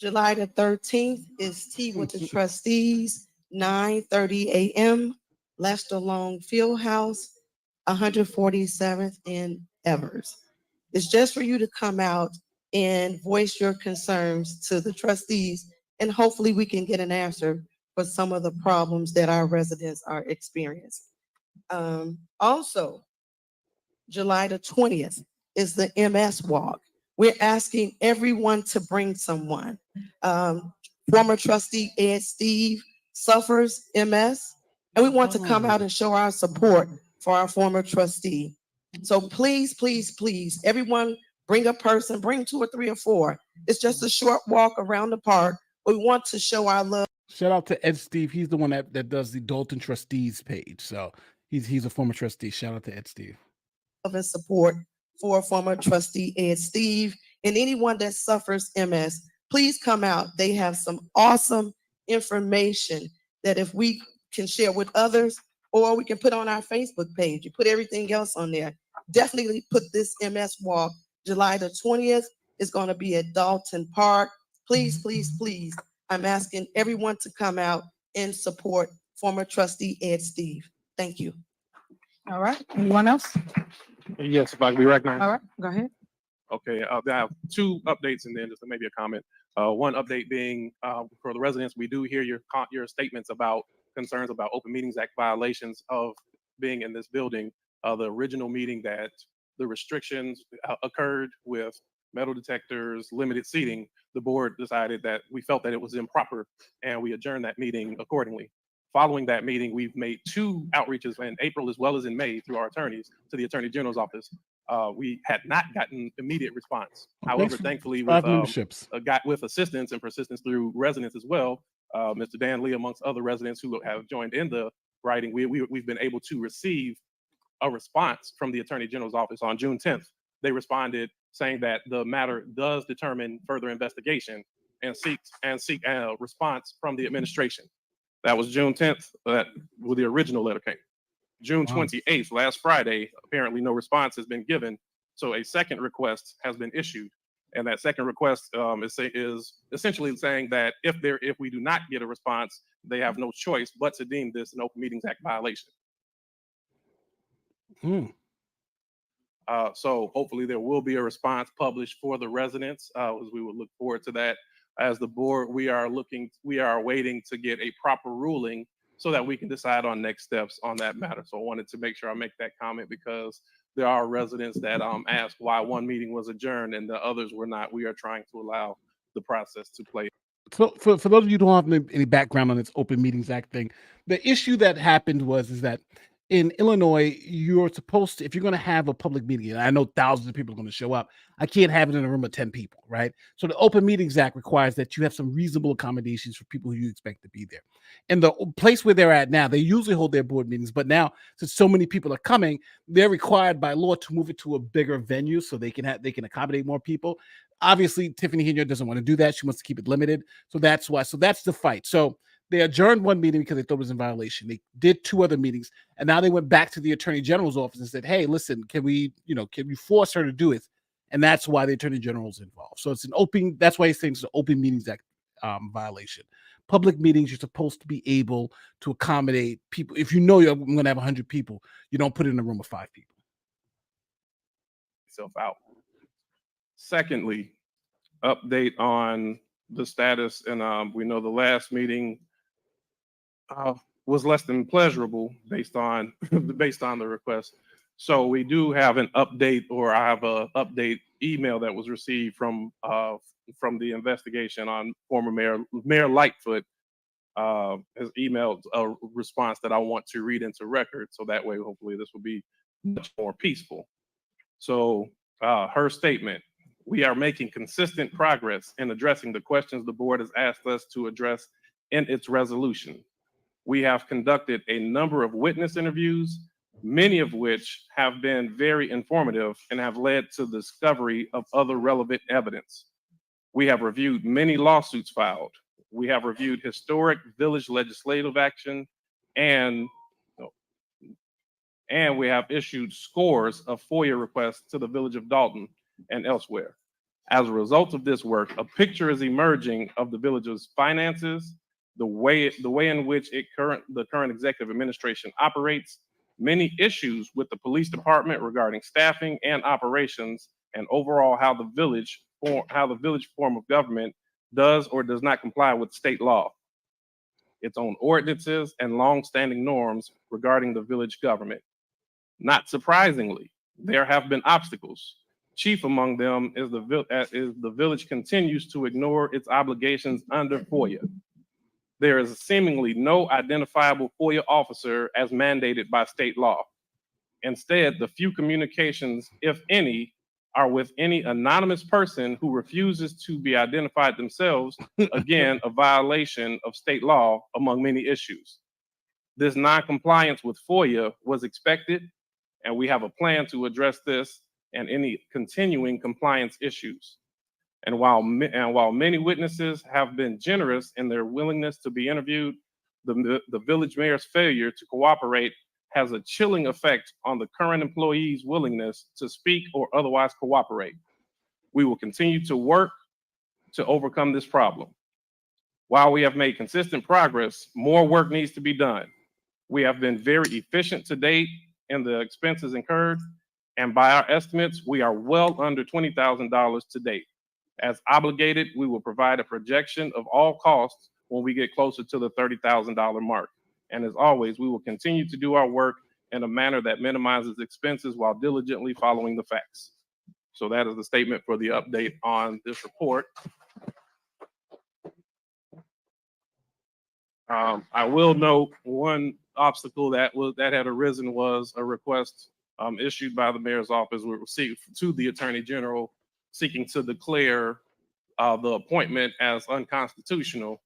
July the 13th is Tea with the Trustees, 9:30 a.m., Lester Long Fieldhouse, 147th in Evers. It's just for you to come out and voice your concerns to the trustees, and hopefully we can get an answer for some of the problems that our residents are experiencing. Also, July the 20th is the MS Walk. We're asking everyone to bring someone. Former trustee Ed Steve suffers MS, and we want to come out and show our support for our former trustee. So please, please, please, everyone bring a person, bring 2 or 3 or 4. It's just a short walk around the park. We want to show our love. Shout out to Ed Steve. He's the one that does the Dolton Trustees page. So he's a former trustee. Shout out to Ed Steve. And support for former trustee Ed Steve and anyone that suffers MS. Please come out. They have some awesome information that if we can share with others, or we can put on our Facebook page. You put everything else on there. Definitely put this MS Walk. July the 20th is going to be at Dolton Park. Please, please, please. I'm asking everyone to come out and support former trustee Ed Steve. Thank you. All right. Anyone else? Yes, if I can be recognized. All right. Go ahead. Okay, I have 2 updates and then just maybe a comment. One update being for the residents, we do hear your statements about concerns about Open Meetings Act violations of being in this building. The original meeting that the restrictions occurred with metal detectors, limited seating, the board decided that we felt that it was improper and we adjourned that meeting accordingly. Following that meeting, we've made 2 outreaches in April as well as in May through our attorneys to the Attorney General's office. We had not gotten immediate response. However, thankfully, with assistance and persistence through residents as well, Mr. Dan Lee, amongst other residents who have joined in the writing, we've been able to receive a response from the Attorney General's office on June 10th. They responded saying that the matter does determine further investigation and seek a response from the administration. That was June 10th, where the original letter came. June 28th, last Friday, apparently no response has been given. So a second request has been issued. And that second request is essentially saying that if we do not get a response, they have no choice but to deem this an Open Meetings Act violation. So hopefully there will be a response published for the residents, as we would look forward to that. As the board, we are waiting to get a proper ruling so that we can decide on next steps on that matter. So I wanted to make sure I make that comment because there are residents that ask why one meeting was adjourned and the others were not. We are trying to allow the process to play. So for those of you who don't have any background on this Open Meetings Act thing, the issue that happened is that in Illinois, you're supposed to, if you're going to have a public meeting, and I know thousands of people are going to show up, I can't have it in a room of 10 people, right? So the Open Meetings Act requires that you have some reasonable accommodations for people who you expect to be there. And the place where they're at now, they usually hold their board meetings, but now since so many people are coming, they're required by law to move it to a bigger venue so they can accommodate more people. Obviously, Tiffany Henyard doesn't want to do that. She wants to keep it limited. So that's why. So that's the fight. So they adjourned one meeting because they thought it was in violation. They did two other meetings, and now they went back to the Attorney General's office and said, "Hey, listen, can we force her to do it?" And that's why the Attorney General's involved. So it's an open. That's why he's saying it's an Open Meetings Act violation. Public meetings, you're supposed to be able to accommodate people. If you know you're going to have 100 people, you don't put it in a room of 5 people. Self out. Secondly, update on the status, and we know the last meeting was less than pleasurable based on the request. So we do have an update, or I have a update email that was received from the investigation on former Mayor Lightfoot. Has emailed a response that I want to read into record, so that way hopefully this will be much more peaceful. So her statement: "We are making consistent progress in addressing the questions the board has asked us to address in its resolution. We have conducted a number of witness interviews, many of which have been very informative and have led to the discovery of other relevant evidence. We have reviewed many lawsuits filed. We have reviewed historic village legislative action, and we have issued scores of FOIA requests to the village of Dolton and elsewhere. As a result of this work, a picture is emerging of the village's finances, the way in which the current executive administration operates, many issues with the police department regarding staffing and operations, and overall how the village form of government does or does not comply with state law, its own ordinances, and long-standing norms regarding the village government. Not surprisingly, there have been obstacles. Chief among them is the village continues to ignore its obligations under FOIA. There is seemingly no identifiable FOIA officer as mandated by state law. Instead, the few communications, if any, are with any anonymous person who refuses to be identified themselves, again, a violation of state law among many issues. This non-compliance with FOIA was expected, and we have a plan to address this and any continuing compliance issues. And while many witnesses have been generous in their willingness to be interviewed, the village mayor's failure to cooperate has a chilling effect on the current employees' willingness to speak or otherwise cooperate. We will continue to work to overcome this problem. While we have made consistent progress, more work needs to be done. We have been very efficient to date in the expenses incurred, and by our estimates, we are well under $20,000 to date. As obligated, we will provide a projection of all costs when we get closer to the $30,000 mark. And as always, we will continue to do our work in a manner that minimizes expenses while diligently following the facts. So that is the statement for the update on this report. I will note one obstacle that had arisen was a request issued by the mayor's office to the Attorney General seeking to declare the appointment as unconstitutional.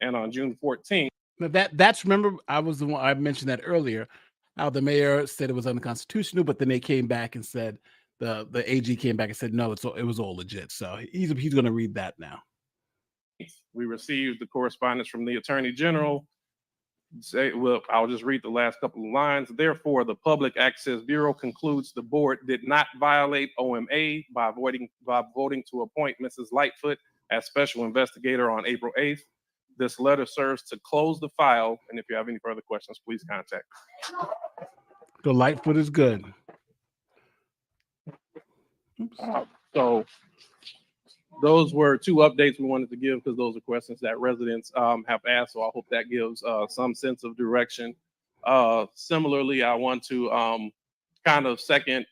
And on June 14th. That's remember, I was the one I mentioned that earlier, how the mayor said it was unconstitutional, but then they came back and said the AG came back and said no, it was all legit. So he's going to read that now. We received the correspondence from the Attorney General. Well, I'll just read the last couple of lines. Therefore, the Public Access Bureau concludes the board did not violate OMA by voting to appoint Mrs. Lightfoot as special investigator on April 8th. This letter serves to close the file, and if you have any further questions, please contact me. The Lightfoot is good. So those were two updates we wanted to give because those are questions that residents have asked. So I hope that gives some sense of direction. Similarly, I want to kind of second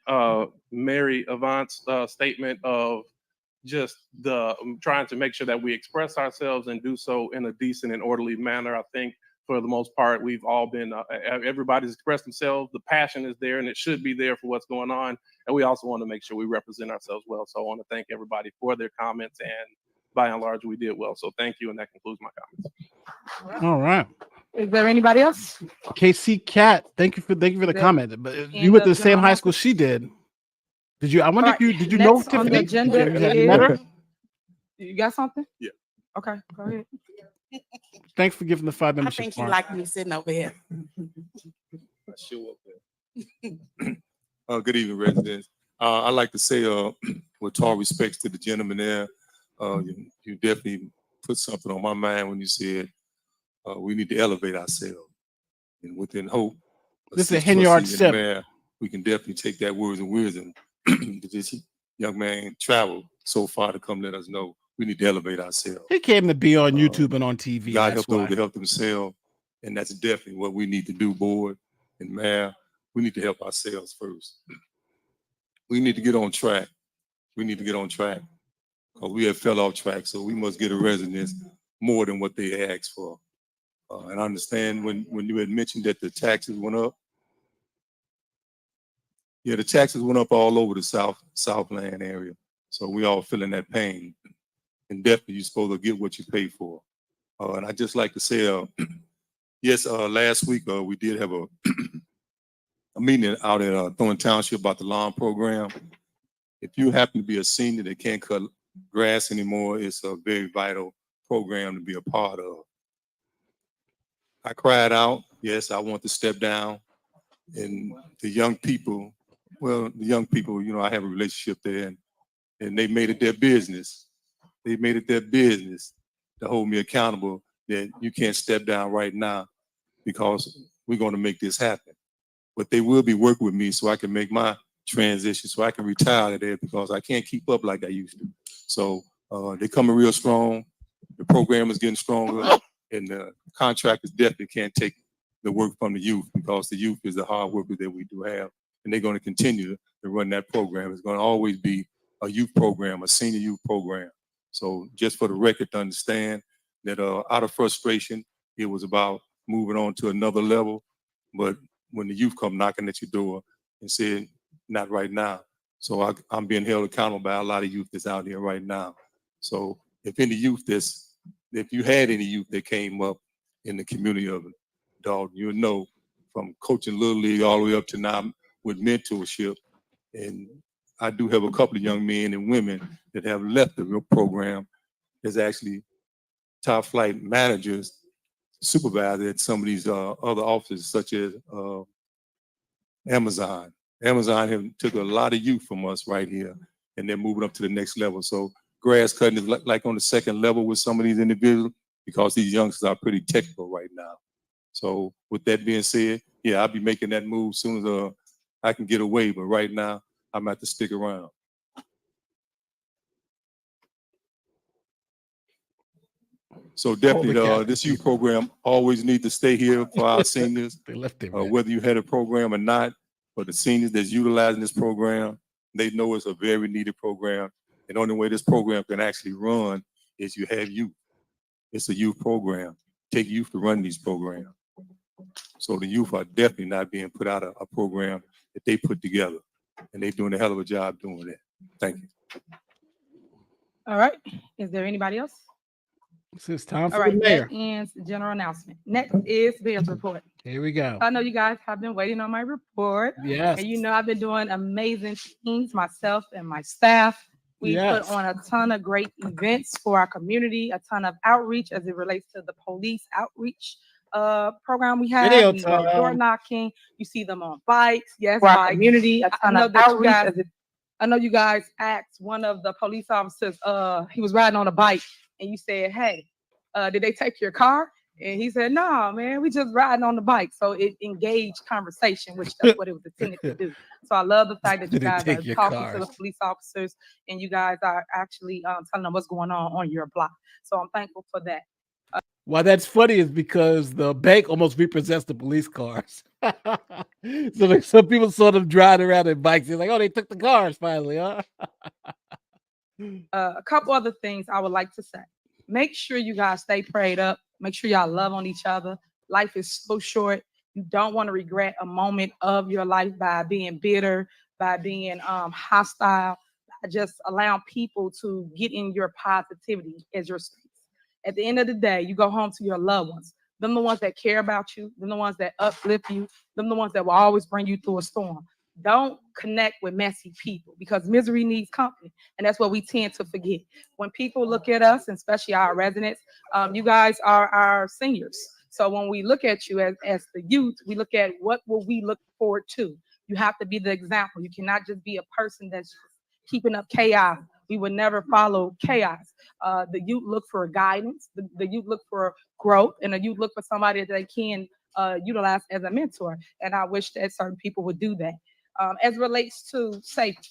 Mary Avant's statement of just trying to make sure that we express ourselves and do so in a decent and orderly manner. I think for the most part, we've all been, everybody's expressed themselves. The passion is there and it should be there for what's going on. And we also want to make sure we represent ourselves well. So I want to thank everybody for their comments, and by and large, we did well. So thank you. And that concludes my comments. All right. Is there anybody else? KC Cat, thank you for the comment. But you went to the same high school she did. Did you? I wonder if did you know Tiffany? On the agenda You met her? is, you got something? Yeah. Okay, go ahead. Thanks for giving the 5 I membership. think she Mark. liked me sitting over here. Good evening, residents. I'd like to say, with all respects to the gentleman there, you definitely put something on my mind when you said we need to elevate ourselves. And within hope, This is a Henyard sip. We can definitely take that words and wisdom that this young man traveled so far to come let us know we need to elevate ourselves. He came to be on YouTube and on TV. God That's help those why. to help themselves. And that's definitely what we need to do, board and mayor. We need to help ourselves first. We need to get on track. We need to get on track because we have fell off track. So we must get a residence more than what they asked for. And I understand when you had mentioned that the taxes went up. Yeah, the taxes went up all over the Southland area. So we all feeling that pain. And definitely you're supposed to get what you pay for. And I just like to say, yes, last week we did have a meeting out at Thornton Township about the lawn program. If you happen to be a senior that can't cut grass anymore, it's a very vital program to be a part of. I cried out, yes, I want to step down. And the young people, I have a relationship there, and they made it their business. They made it their business to hold me accountable that you can't step down right now because we're going to make this happen. But they will be working with me so I can make my transition, so I can retire there because I can't keep up like I used to. So they're coming real strong. The program is getting stronger, and the contractors definitely can't take the work from the youth because the youth is the hard workers that we do have, and they're going to continue to run that program. It's going to always be a youth program, a senior youth program. So just for the record to understand that out of frustration, it was about moving on to another level. But when the youth come knocking at your door and said, not right now. So I'm being held accountable by a lot of youth that's out here right now. So if you had any youth that came up in the community of Dolton, you'll know from coaching Little League all the way up to now with mentorship. And I do have a couple of young men and women that have left the program as actually top flight managers, supervisors at some of these other offices, such as Amazon. Amazon have took a lot of youth from us right here, and they're moving up to the next level. So grass cutting is like on the second level with some of these individuals because these youngsters are pretty technical right now. So with that being said, yeah, I'll be making that move as soon as I can get away. But right now, I'm going to have to stick around. So definitely, this youth program always needs to stay here for our seniors. They left it, whether you had a program or not, for the seniors that's utilizing this program, they know it's a very needed program. And the only way this program can actually run is you have youth. It's a youth program. Take youth to run these programs. So the youth are definitely not being put out a program that they put together. And they're doing a hell of a job doing that. Thank you. All right. Is there anybody else? It's time All for the right, mayor. that ends the general announcement. Next is mayor's report. Here we go. I know you guys have been waiting on my report. Yes. And you know I've been doing amazing things, myself and my staff. We put Yes. on a ton of great events for our community, a ton of outreach as it relates to the police outreach program we have. Video We go door time. knocking. You see them on bikes. Yes, For our bikes. community, a I ton know of that you outreach guys, as it- I know you guys asked one of the police officers, he was riding on a bike and you said, hey, did they take your car? And he said, no, man, we just riding on the bike. So it engaged conversation, which that's what it was intended to do. So I love the fact that you Did they guys take are your talking to the cars? police officers and you guys are actually telling them what's going on your block. So I'm thankful for that. Why that's funny is because the bank almost repossessed the police cars. So like some people saw them driving around in bikes. They're like, oh, they took the cars finally, huh? A couple other things I would like to say. Make sure you guys stay prayed up. Make sure y'all love on each other. Life is so short. You don't want to regret a moment of your life by being bitter, by being hostile, by just allowing people to get in your positivity as your space. At the end of the day, you go home to your loved ones. Them the ones that care about you, them the ones that uplift you, them the ones that will always bring you through a storm. Don't connect with messy people because misery needs company. And that's what we tend to forget. When people look at us, and especially our residents, you guys are our seniors. So when we look at you as the youth, we look at what will we look forward to. You have to be the example. You cannot just be a person that's just keeping up chaos. We would never follow chaos. The youth look for guidance. The youth look for growth, and the youth look for somebody that they can utilize as a mentor. And I wish that certain people would do that. As it relates to safety,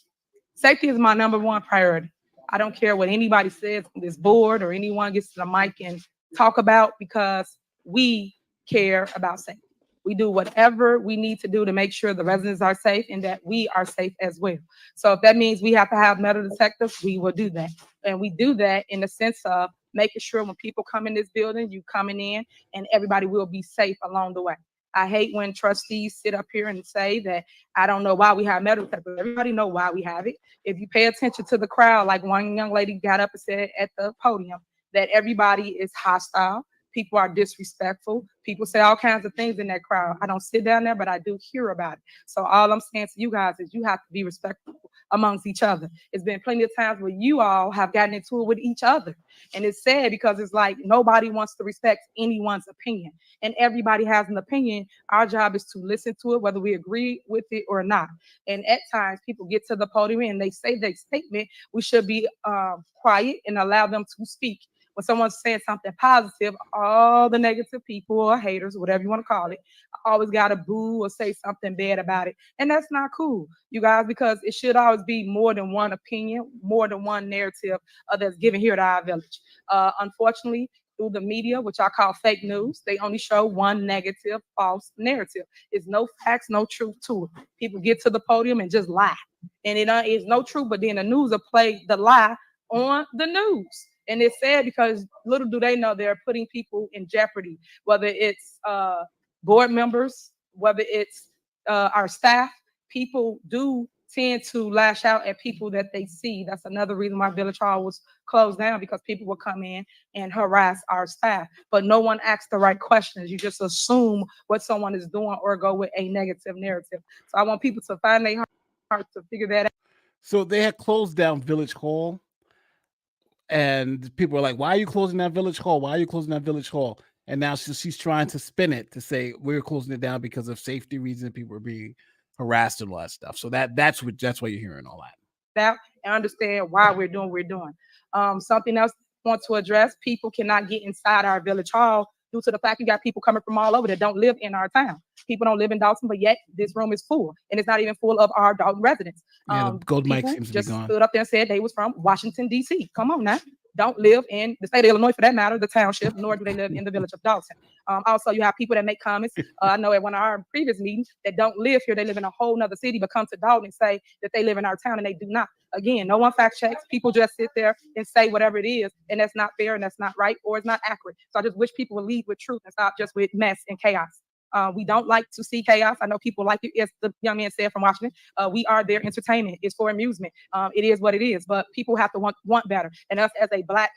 safety is my number one priority. I don't care what anybody says on this board or anyone gets to the mic and talk about because we care about safety. We do whatever we need to do to make sure the residents are safe and that we are safe as well. So if that means we have to have metal detectors, we will do that. And we do that in the sense of making sure when people come in this building, you coming in and everybody will be safe along the way. I hate when trustees sit up here and say that I don't know why we have metal detectors. Everybody know why we have it. If you pay attention to the crowd, like one young lady got up and said at the podium, that everybody is hostile. People are disrespectful. People say all kinds of things in that crowd. I don't sit down there, but I do hear about it. So all I'm saying to you guys is you have to be respectful amongst each other. It's been plenty of times where you all have gotten into it with each other. And it's sad because it's like nobody wants to respect anyone's opinion. And everybody has an opinion. Our job is to listen to it, whether we agree with it or not. And at times people get to the podium and they say their statement. We should be quiet and allow them to speak. When someone's saying something positive, all the negative people or haters, whatever you want to call it, always got to boo or say something bad about it. And that's not cool, you guys, because it should always be more than one opinion, more than one narrative that's given here to our village. Unfortunately, through the media, which I call fake news, they only show one negative, false narrative. It's no facts, no truth to it. People get to the podium and just lie. And it is no truth, but then the news will play the lie on the news. And it's sad because little do they know they're putting people in jeopardy, whether it's board members, whether it's our staff. People do tend to lash out at people that they see. That's another reason why Village Hall was closed down, because people will come in and harass our staff. But no one asks the right questions. You just assume what someone is doing or go with a negative narrative. So I want people to find their heart to figure that out. So they had closed down Village Hall. And people are like, why are you closing that Village Hall? Why are you closing that Village Hall? And now she's trying to spin it to say we're closing it down because of safety reasons. People are being harassed and all that stuff. So that's why you're hearing all that. And understand why we're doing what we're doing. Something else I want to address, people cannot get inside our Village Hall due to the fact you got people coming from all over that don't live in our town. People don't live in Dolton, but yet this room is full. And it's not even full of our Dolton residents. Yeah, the gold mic seems to be just gone. stood up there and said they was from Washington, D.C. Come on now. Don't live in the state of Illinois, for that matter, the township, nor do they live in the village of Dolton. Also, you have people that make comments. I know at one of our previous meetings that don't live here. They live in a whole nother city, but come to Dolton and say that they live in our town, and they do not. Again, no one fact checks. People just sit there and say whatever it is, and that's not fair, and that's not right, or it's not accurate. So I just wish people would lead with truth and stop just with mess and chaos. We don't like to see chaos. I know people like it, as the young man said from Washington. We are their entertainment. It's for amusement. It is what it is, but people have to want better. And us as a Black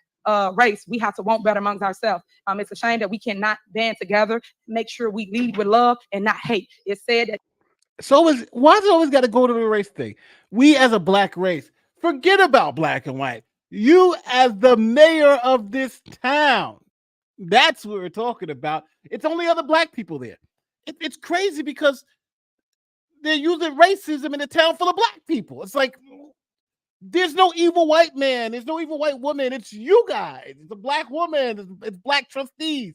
race, we have to want better amongst ourselves. It's a shame that we cannot band together, make sure we lead with love and not hate. It's said that. Why does it always got to go to the race thing? We as a black race, forget about black and white. You as the mayor of this town, that's what we're talking about. It's only other black people there. It's crazy because they're using racism in a town full of black people. It's like, there's no evil white man. There's no evil white woman. It's you guys. It's a black woman. It's black trustees.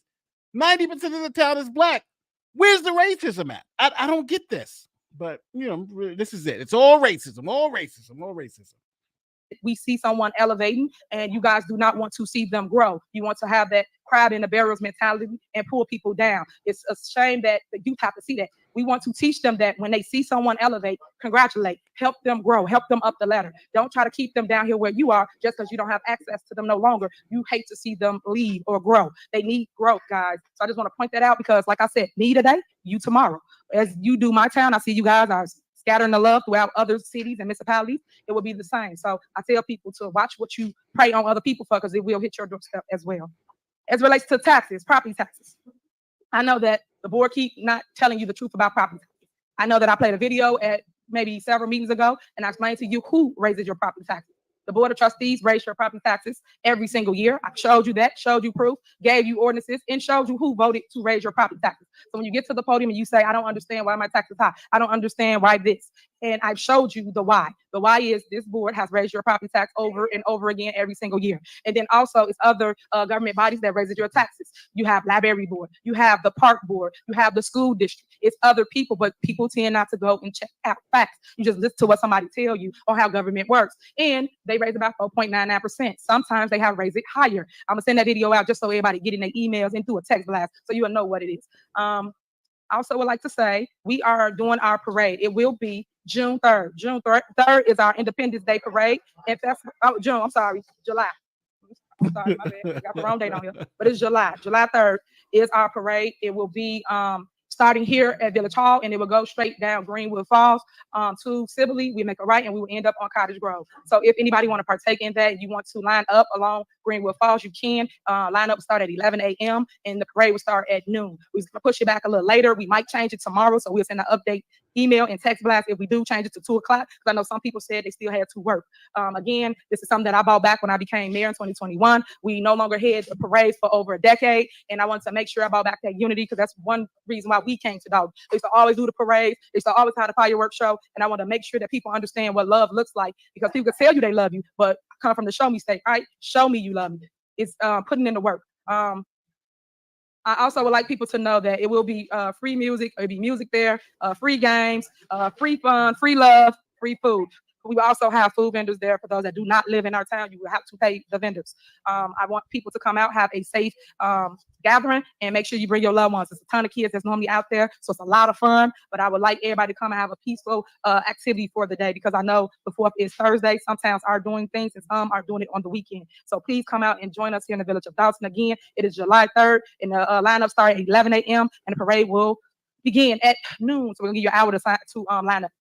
90% of the town is black. Where's the racism at? I don't get this. But, you know, this is it. It's all racism, all racism, all racism. We see someone elevating and you guys do not want to see them grow. You want to have that crab in the barrels mentality and pull people down. It's a shame that the youth have to see that. We want to teach them that when they see someone elevate, congratulate, help them grow, help them up the ladder. Don't try to keep them down here where you are just because you don't have access to them no longer. You hate to see them leave or grow. They need growth, guys. So I just want to point that out because, like I said, me today, you tomorrow. As you do my town, I see you guys are scattering the love throughout other cities and municipalities. It will be the same. So I tell people to watch what you pray on other people for because it will hit your doorstep as well. As it relates to taxes, property taxes. I know that the board keep not telling you the truth about property taxes. I know that I played a video at maybe several meetings ago and I explained to you who raises your property taxes. The board of trustees raise your property taxes every single year. I showed you that, showed you proof, gave you ordinances, and showed you who voted to raise your property taxes. So when you get to the podium and you say, I don't understand why my tax is high, I don't understand why this, and I've showed you the why. The why is this board has raised your property tax over and over again every single year. And then also it's other government bodies that raises your taxes. You have library board, you have the park board, you have the school district. It's other people, but people tend not to go and check out facts. You just listen to what somebody tell you on how government works. And they raise about 4.99%. Sometimes they have raised it higher. I'm gonna send that video out just so everybody get in their emails and through a text blast so you'll know what it is. I also would like to say we are doing our parade. It will be June 3rd. June 3rd is our Independence Day parade. And July. I'm sorry, my bad. I got the wrong date on here. But it's July. July 3rd is our parade. It will be starting here at Village Hall, and it will go straight down Greenwood Falls to Sibley. We make a right, and we will end up on Cottage Grove. So if anybody want to partake in that, you want to line up along Greenwood Falls, you can. Line up start at 11 a.m., and the parade will start at noon. We're going to push it back a little later. We might change it tomorrow, so we'll send an update email and text blast if we do change it to 2 o'clock, because I know some people said they still had to work. Again, this is something that I bought back when I became mayor in 2021. We no longer had the parades for over a decade, and I wanted to make sure I bought back that unity because that's one reason why we came to Dolton. They used to always do the parades, they used to always have the fireworks show, and I want to make sure that people understand what love looks like, because people can tell you they love you, but I come from the show me state, right? Show me you love me. It's putting in the work. I also would like people to know that it will be free music. It'll be music there, free games, free fun, free love, free food. We will also have food vendors there for those that do not live in our town. You will have to pay the vendors. I want people to come out, have a safe gathering, and make sure you bring your loved ones. There's a ton of kids that's normally out there, so it's a lot of fun. But I would like everybody to come and have a peaceful activity for the day, because I know the 4th is Thursday. Some towns are doing things, and some are doing it on the weekend. So please come out and join us here in the village of Dolton. Again, it is July 3rd, and the lineup starts at 11 a.m. and the parade will begin at noon. So we're gonna give you an hour to line up.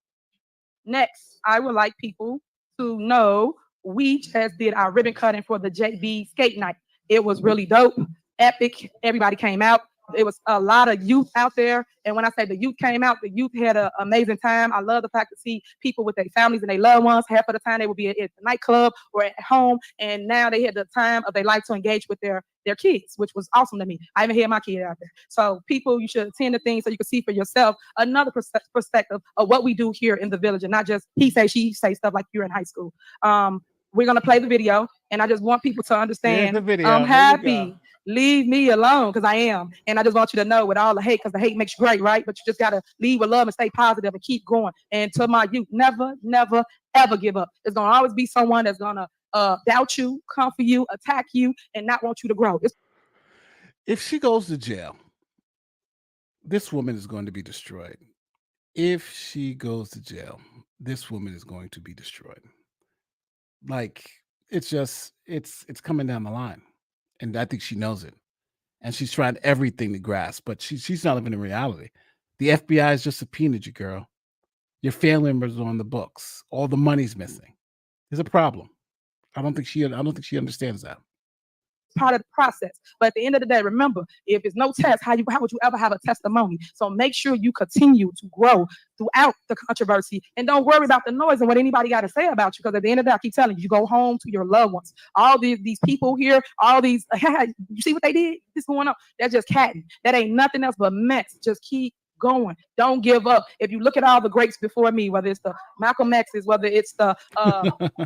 Next, I would like people to know we just did our ribbon cutting for the JB skate night. It was really dope, epic. Everybody came out. It was a lot of youth out there. And when I say the youth came out, the youth had an amazing time. I love the fact to see people with their families and their loved ones. Half of the time they would be at the nightclub or at home. And now they had the time of their life to engage with their kids, which was awesome to me. I even had my kid out there. So people, you should attend the things so you can see for yourself another perspective of what we do here in the village, and not just he say, she say stuff like you're in high school. We're going to play the video, and I just want people to understand I'm happy. Leave me alone, because I am. And I just want you to know, with all the hate, because the hate makes you great, right? But you just got to lead with love and stay positive and keep going. And to my youth, never, never, ever give up. There's going to always be someone that's going to doubt you, come for you, attack you, and not want you to grow. If she goes to jail, this woman is going to be destroyed. If she goes to jail, this woman is going to be destroyed. Like, it's coming down the line. And I think she knows it. And she's tried everything to grasp, but she's not living in reality. The FBI has just subpoenaed you, girl. Your family members are on the books. All the money's missing. There's a problem. I don't think she understands that. part of the process. But at the end of the day, remember, if it's no test, how would you ever have a testimony? So make sure you continue to grow throughout the controversy, and don't worry about the noise and what anybody got to say about you. Because at the end of the day, I keep telling you, you go home to your loved ones. All these people here, all these, you see what they did? What's going on? They're just catting. That ain't nothing else but mess. Just keep going. Don't give up. If you look at all the greats before me, whether it's the Malcolm X's, whether it's the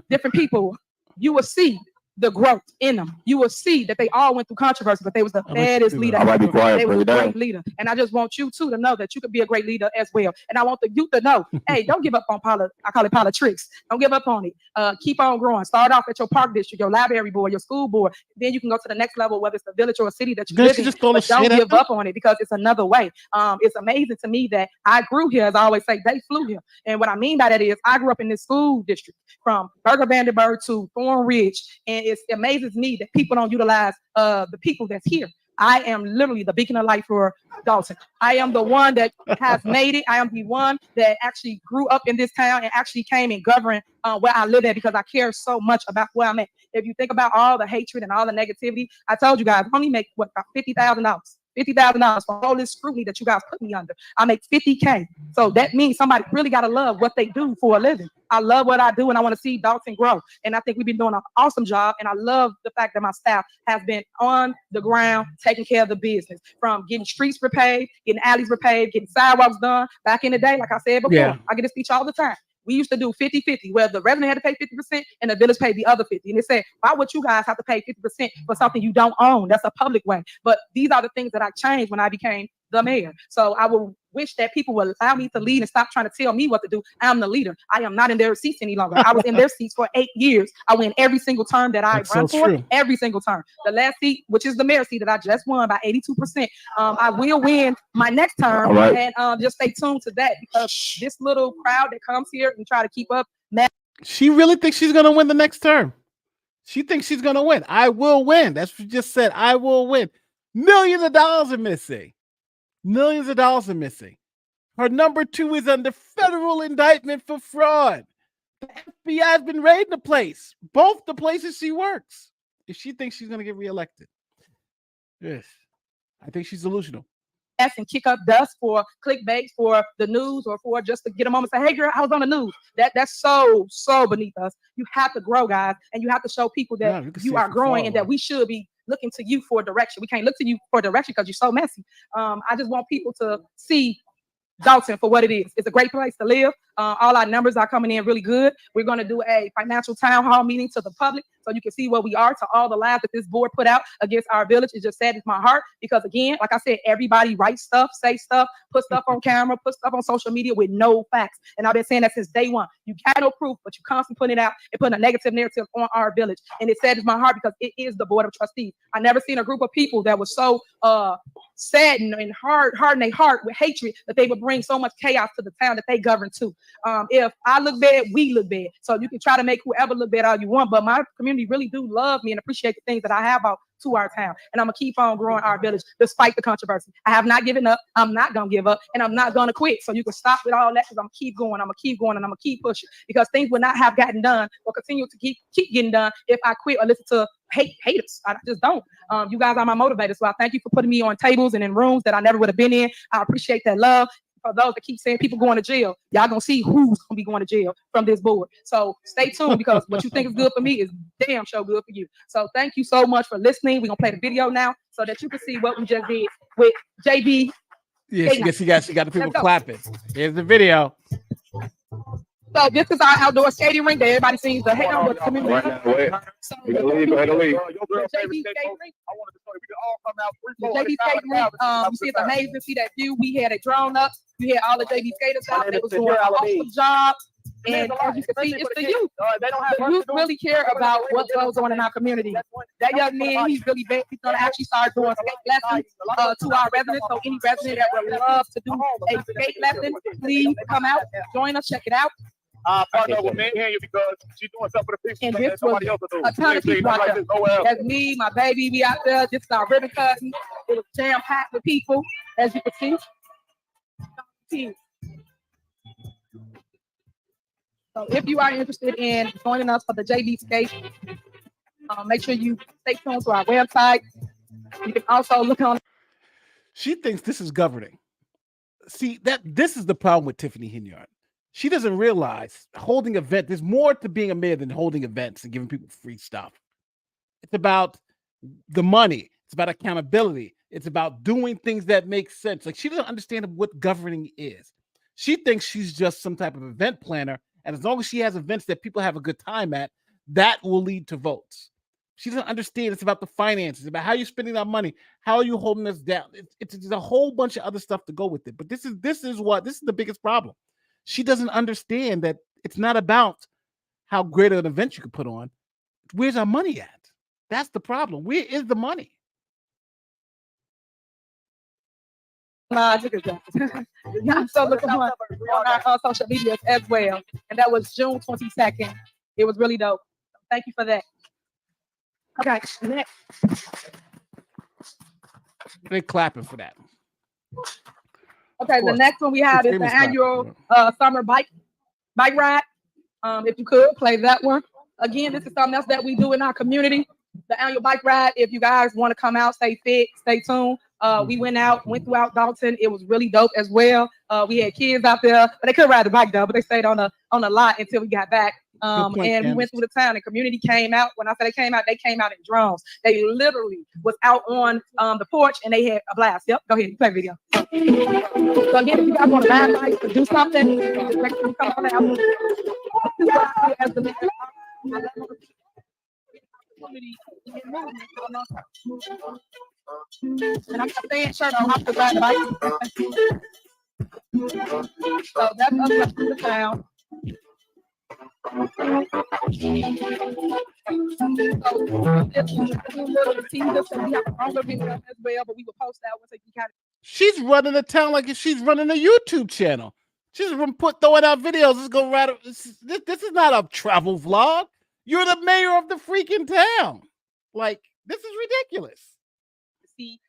different people, you will see the growth in them. You will see that they all went through controversy, but they was the baddest leader. All right, be quiet, They was bring a it down. great leader. And I just want you too to know that you could be a great leader as well. And I want the youth to know, hey, don't give up on I call it politics. Don't give up on it. Keep on growing. Start off at your park district, your library board, your school board. Then you can go to the next level, whether it's the village or a city that you live in. But don't give up on it, because it's another way. It's amazing to me that I grew here, as I always say, they flew here. And what I mean by that is I grew up in this school district from Burger Vandenberg to Thorn Ridge. And it amazes me that people don't utilize the people that's here. I am literally the beacon of light for Dolton. I am the one that has made it. I am the one that actually grew up in this town and actually came and governed where I live at, because I care so much about where I'm at. If you think about all the hatred and all the negativity, I told you guys, I only make what, about $50,000. $50,000 for all this scrutiny that you guys put me under. I make $50K. So that means somebody really got to love what they do for a living. I love what I do, and I want to see Dolton grow. And I think we've been doing an awesome job. And I love the fact that my staff has been on the ground taking care of the business, from getting streets repaved, getting alleys repaved, getting sidewalks done. Back in the day, like I said before, I get a speech all the time. We used to do 50-50, where the resident had to pay 50% and the village paid the other 50. And they said, why would you guys have to pay 50% for something you don't own? That's a public way. But these are the things that I changed when I became the mayor. So I will wish that people will allow me to lead and stop trying to tell me what to do. I'm the leader. I am not in their seats any longer. I was in their seats for 8 years. I win every single term that I run for, every single term. The last seat, which is the mayor seat that I just won by 82%, I will win my next term. And just stay tuned to that, because this little crowd that comes here and try to keep up. She really thinks she's going to win the next term. She thinks she's going to win. I will win. That's what she just said. I will win. Millions of dollars are missing. Millions of dollars are missing. Her number 2 is under federal indictment for fraud. The FBI has been raiding the place, both the places she works. If she thinks she's going to get reelected. Yes. I think she's delusional. And kick up dust for clickbait, for the news, or for just to get a moment and say, hey girl, I was on the news. That's so beneath us. You have to grow, guys, and you have to show people that you are growing and that we should be looking to you for direction. We can't look to you for direction because you're so messy. I just want people to see Dolton for what it is. It's a great place to live. All our numbers are coming in really good. We're going to do a financial town hall meeting to the public so you can see where we are, to all the lies that this board put out against our village. It just saddens my heart, because again, like I said, everybody writes stuff, say stuff, put stuff on camera, put stuff on social media with no facts. And I've been saying that since day one. You got no proof, but you constantly putting it out and putting a negative narrative on our village. And it saddens my heart, because it is the board of trustees. I never seen a group of people that was so saddened and hardened their heart with hatred that they would bring so much chaos to the town that they govern too. If I look bad, we look bad. So you can try to make whoever look bad all you want, but my community really do love me and appreciate the things that I have out to our town. And I'm gonna keep on growing our village despite the controversy. I have not given up. I'm not gonna give up, and I'm not gonna quit. So you can stop with all that, because I'm gonna keep going. I'm gonna keep going, and I'm gonna keep pushing, because things would not have gotten done or continue to keep getting done if I quit or listen to haters. I just don't. You guys are my motivators. So I thank you for putting me on tables and in rooms that I never would have been in. I appreciate that love. For those that keep saying people going to jail, y'all gonna see who's gonna be going to jail from this board. So stay tuned, because what you think is good for me is damn sure good for you. So thank you so much for listening. We're gonna play the video now so that you can see what we just did with JB. Yes, she got the people clapping. Here's the video. So this is our outdoor skating rink that everybody sees the Henyard community. So the JB skating rink. The JB skating rink, you see it's amazing to see that view. We had a drone up. We had all the JB skaters out. They was doing an awesome job. And as you can see, it's the youth. The youth really care about what goes on in our community. That young man, he's really big. He's gonna actually start doing skate lessons to our residents. So any resident that would love to do a skate lesson, please come out, join us, check it out. Partner with me here because she's doing stuff for the people. And this was a ton of people out there. That's me, my baby, we out there. This is our ribbon cutting. It was jam-packed with people, as you can see. So if you are interested in joining us for the JB Skate Make sure you stay tuned to our website. You can also look on. She thinks this is governing. See, this is the problem with Tiffany Henyard. She doesn't realize holding events, there's more to being a mayor than holding events and giving people free stuff. It's about the money. It's about accountability. It's about doing things that make sense. Like, she doesn't understand what governing is. She thinks she's just some type of event planner. And as long as she has events that people have a good time at, that will lead to votes. She doesn't understand it's about the finances, about how you're spending that money, how are you holding us down. It's a whole bunch of other stuff to go with it. But this is the biggest problem. She doesn't understand that it's not about how great an event you could put on. Where's our money at? That's the problem. Where is the money? So looking on our social media as well. And that was June 22nd. It was really dope. Thank you for that. Okay, next. They're clapping for that. Okay, the next one we have is the annual summer bike ride. If you could play that one. Again, this is something else that we do in our community. The annual bike ride. If you guys want to come out, stay fit, stay tuned. We went throughout Dolton. It was really dope as well. We had kids out there, but they couldn't ride the bike though, but they stayed on the lot until we got back. And we went through the town. The community came out. When I say they came out in drones. They literally was out on the porch and they had a blast. Yep, go ahead, play video. So again, if you guys want to ride bikes or do something, just make sure you come on out. And I'm staying shirt on off the ride bike. So that's us to the town. She's running the town like if she's running a YouTube channel. She's throwing out videos. Let's go right. This is not a travel vlog. You're the mayor of the freaking town. Like, this is ridiculous. See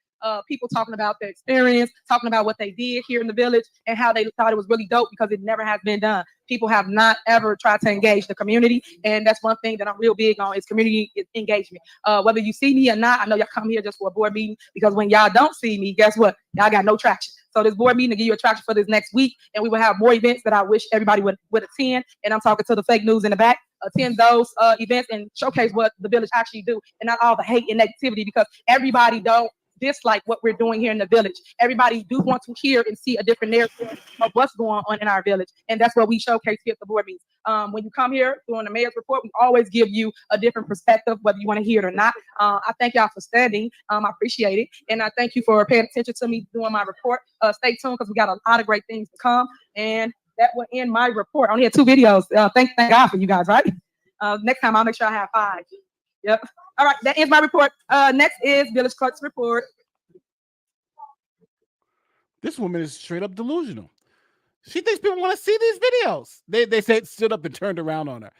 people talking about their experience, talking about what they did here in the village and how they thought it was really dope because it never has been done. People have not ever tried to engage the community. And that's one thing that I'm real big on is community engagement. Whether you see me or not, I know y'all come here just for a board meeting because when y'all don't see me, guess what? Y'all got no traction. So this board meeting to give you a traction for this next week. And we will have more events that I wish everybody would attend. And I'm talking to the fake news in the back. Attend those events and showcase what the village actually do and not all the hate and negativity because everybody don't dislike what we're doing here in the village. Everybody do want to hear and see a different narrative of what's going on in our village. And that's what we showcase here at the board meetings. When you come here during the mayor's report, we always give you a different perspective, whether you want to hear it or not. I thank y'all for standing. I appreciate it. And I thank you for paying attention to me doing my report. Stay tuned because we got a lot of great things to come. And that will end my report. I only had 2 videos. Thank God for you guys, right? Next time I'll make sure I have 5. Yep. All right, that ends my report. Next is village clerk's report. This woman is straight up delusional. She thinks people want to see these videos. They said stood up and turned around on her.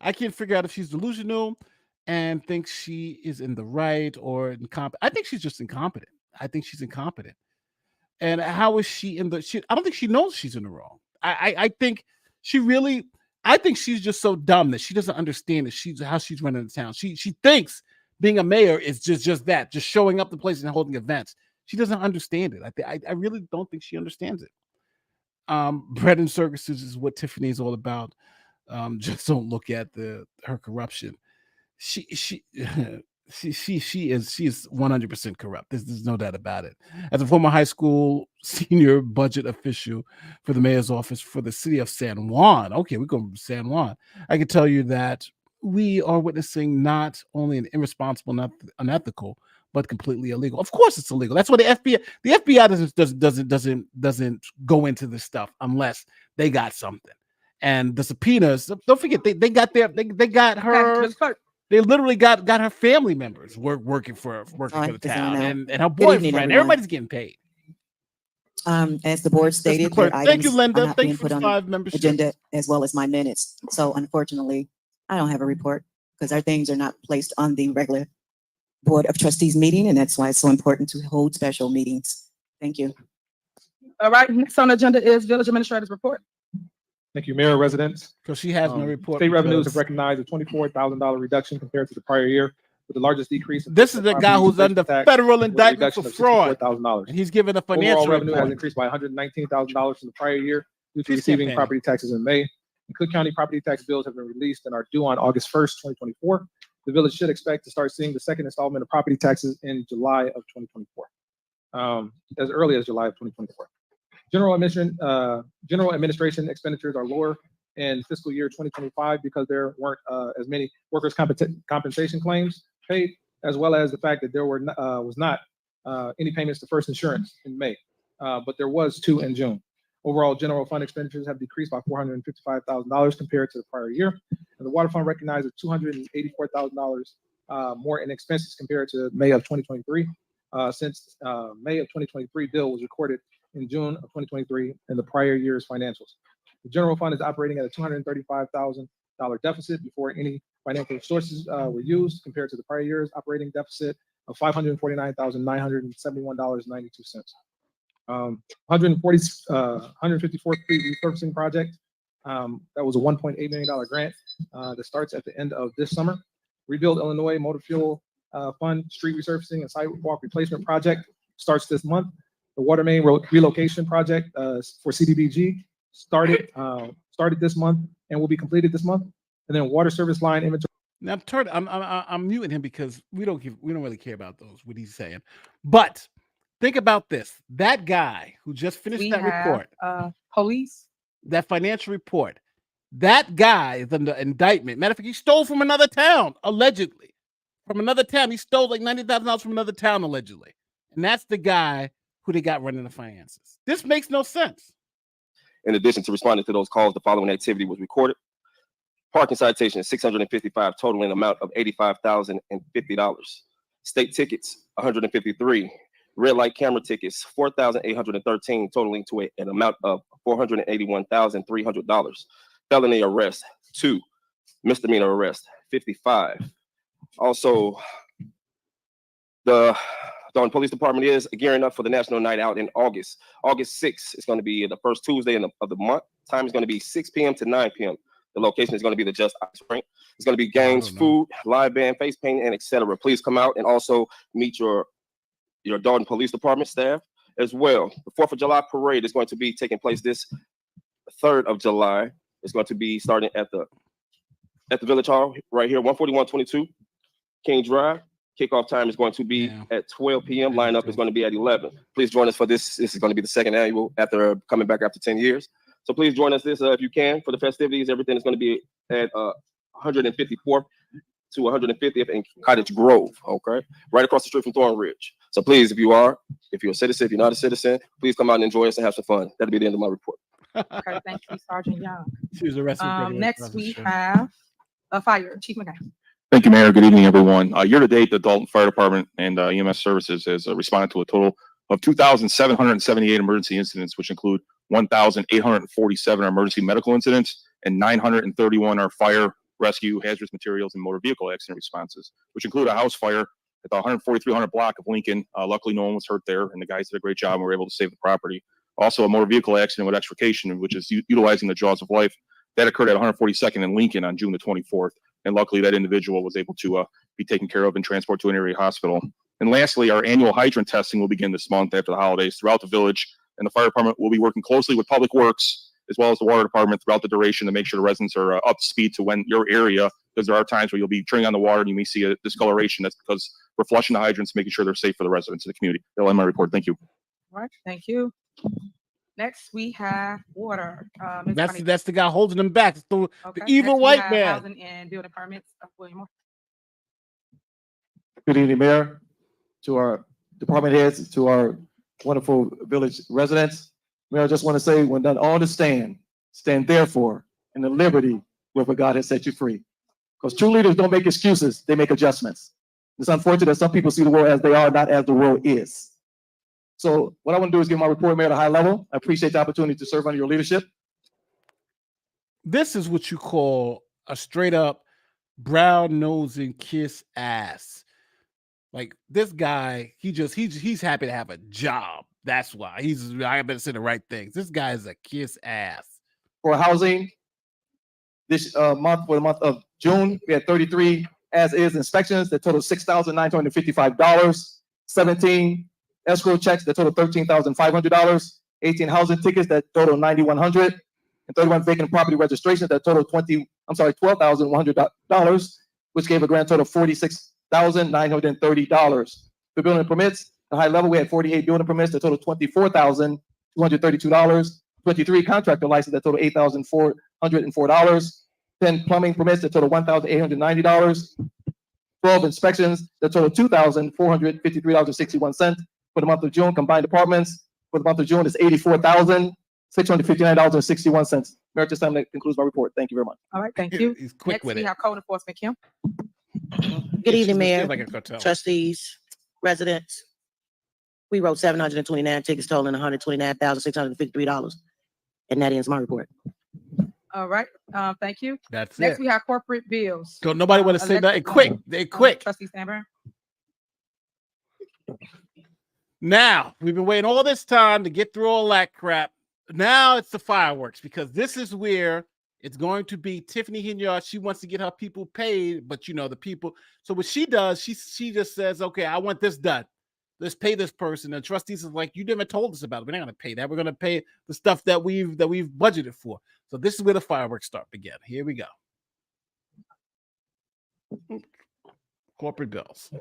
I can't figure out if she's delusional and thinks she is in the right or incompetent. I think she's just incompetent. I think she's incompetent. And how is she in the? I don't think she knows she's in the wrong. I think she really. I think she's just so dumb that she doesn't understand that how she's running the town. She thinks being a mayor is just that, just showing up to places and holding events. She doesn't understand it. I really don't think she understands it. Bread and circuses is what Tiffany is all about. Just don't look at her corruption. She is 100% corrupt. There's no doubt about it. As a former high school senior budget official for the mayor's office for the city of San Juan, okay, we're going to San Juan. I can tell you that we are witnessing not only an irresponsible, not unethical, but completely illegal. Of course, it's illegal. That's why the FBI doesn't go into this stuff unless they got something. And the subpoenas, don't forget, they got her. They literally got her family members working for the town and her boyfriend. Everybody's getting paid. As the board stated, thank you, Linda. Thank you for the 5 membership agenda as well as my minutes. So unfortunately, I don't have a report because our things are not placed on the regular Board of Trustees meeting, and that's why it's so important to hold special meetings. Thank you. All right, next on the agenda is village administrator's report. Thank you, Mayor, residents. Because she has no report. State revenues have recognized a $24,000 reduction compared to the prior year. with the largest decrease. This is the guy who's under federal indictment for fraud. $64,000. And he's given a financial Overall revenue has report. increased by $119,000 from the prior year due to Please receiving campaign. property taxes in May. The Cook County property tax bills have been released and are due on August 1st, 2024. The village should expect to start seeing the second installment of property taxes in July of 2024, as early as July of 2024. General administration expenditures are lower in fiscal year 2025 because there weren't as many workers' compensation claims paid, as well as the fact that there was not any payments to First Insurance in May, but there was 2 in June. Overall, general fund expenditures have decreased by $455,000 compared to the prior year. And the water fund recognized $284,000 more in expenses compared to May of 2023. Since May of 2023 bill was recorded in June of 2023 in the prior year's financials. The general fund is operating at a $235,000 deficit before any financial sources were used compared to the prior year's operating deficit of $549,971.92. 154th Street resurfacing project. That was a $1.8 million grant that starts at the end of this summer. Rebuild Illinois Motor Fuel Fund Street Resurfacing and Sidewalk Replacement Project starts this month. The water main relocation project for CDBG started this month and will be completed this month. And then water service line inventory. Now, I'm muting him because we don't really care about those, what he's saying. But think about this. That guy who just finished report. Police. That financial report. That guy is under indictment. Matter of fact, he stole from another town, allegedly. From another town. He stole like $90,000 from another town, allegedly. And that's the guy who they got running the finances. This makes no sense. In addition to responding to those calls, the following activity was recorded. Parking citation, 655, totaling amount of $85,050. State tickets, 153. Red light camera tickets, 4,813, totaling to an amount of $481,300. Felony arrest, 2. Misdemeanor arrest, 55. Also, the Dolton Police Department is gearing up for the National Night Out in August. August 6th is going to be the first Tuesday of the month. Time is going to be 6 p.m. to 9 p.m. The location is going to be the Just Ice Rink. It's going to be games, food, live band, face painting, and etc. Please come out and also meet your Dolton Police Department staff as well. The 4th of July parade is going to be taking place this 3rd of July. It's going to be starting at the Village Hall right here, 14122 King Drive. Kickoff time is going to be at 12 p.m. Lineup is going to be at 11. Please join us for this. This is going to be the second annual after coming back after 10 years. So please join us this if you can for the festivities. Everything is going to be at 154th to 150th in Cottage Grove. Okay, right across the street from Thorn Ridge. So please, if you're a citizen, if you're not a citizen, please come out and enjoy us and have some fun. That'll be the end of my report. Okay, thank you, Sergeant Young. She was arrested. Next we have Fire Chief McKay. Thank you, Mayor. Good evening, everyone. Year to date, the Dolton Fire Department and EMS Services has responded to a total of 2,778 emergency incidents, which include 1,847 emergency medical incidents and 931 are fire, rescue, hazardous materials, and motor vehicle accident responses, which include a house fire at the 14300 block of Lincoln. Luckily, no one was hurt there, and the guys did a great job and were able to save the property. Also, a motor vehicle accident with extrication, which is utilizing the jaws of life. That occurred at 142nd and Lincoln on June the 24th. And luckily, that individual was able to be taken care of and transported to an area hospital. And lastly, our annual hydrant testing will begin this month after the holidays throughout the village. And the fire department will be working closely with Public Works as well as the water department throughout the duration to make sure the residents are up to speed to when your area, because there are times where you'll be turning on the water and you may see a discoloration. That's because we're flushing the hydrants, making sure they're safe for the residents of the community. That'll end my report. Thank you. All right, thank you. Next we have water. That's the guy holding them back. The evil white man. Housing and building permits. William Moore. Good evening, Mayor, to our department heads, to our wonderful village residents. Mayor, I just want to say, when done all to stand therefore in the liberty whereby God has set you free. Because true leaders don't make excuses, they make adjustments. It's unfortunate that some people see the world as they are, not as the world is. So what I want to do is give my report, Mayor, at a high level. I appreciate the opportunity to serve under your leadership. This is what you call a straight up brown nose and kiss ass. Like this guy, he's happy to have a job. That's why I better say the right things. This guy is a kiss ass. For housing, this month, for the month of June, we had 33 as is inspections that total $6,955, 17 escrow checks that total $13,500, 18 housing tickets that total $9,100, and 31 vacant property registrations that total $12,100, which gave a grand total of $46,930. For building permits, the high level, we had 48 building permits that total $24,232, 23 contractor licenses that total $8,404, 10 plumbing permits that total $1,890, 12 inspections that total $2,453.61. For the month of June, combined departments for the month of June is $84,659.61. Mayor, at this time, that concludes my report. Thank you very much. All right, thank you. He's quick Next, with we it. have code enforcement, Kim. Good evening, It Mayor, feels like a cartel. trustees, residents. We wrote 729 tickets totaling $129,653. And that ends my report. All right, thank you. That's Next, it. we have corporate bills. So nobody want to say Electric nothing. Quick. bill. They quick. Trustee Sandberg. Now, we've been waiting all this time to get through all that crap. Now it's the fireworks, because this is where it's going to be Tiffany Henyard. She wants to get her people paid, but you know, the people. So what she does, she just says, okay, I want this done. Let's pay this person. And trustees is like, you never told us about it. We're not going to pay that. We're going to pay the stuff that we've budgeted for. So this is where the fireworks start begin. Here we go. Corporate bills.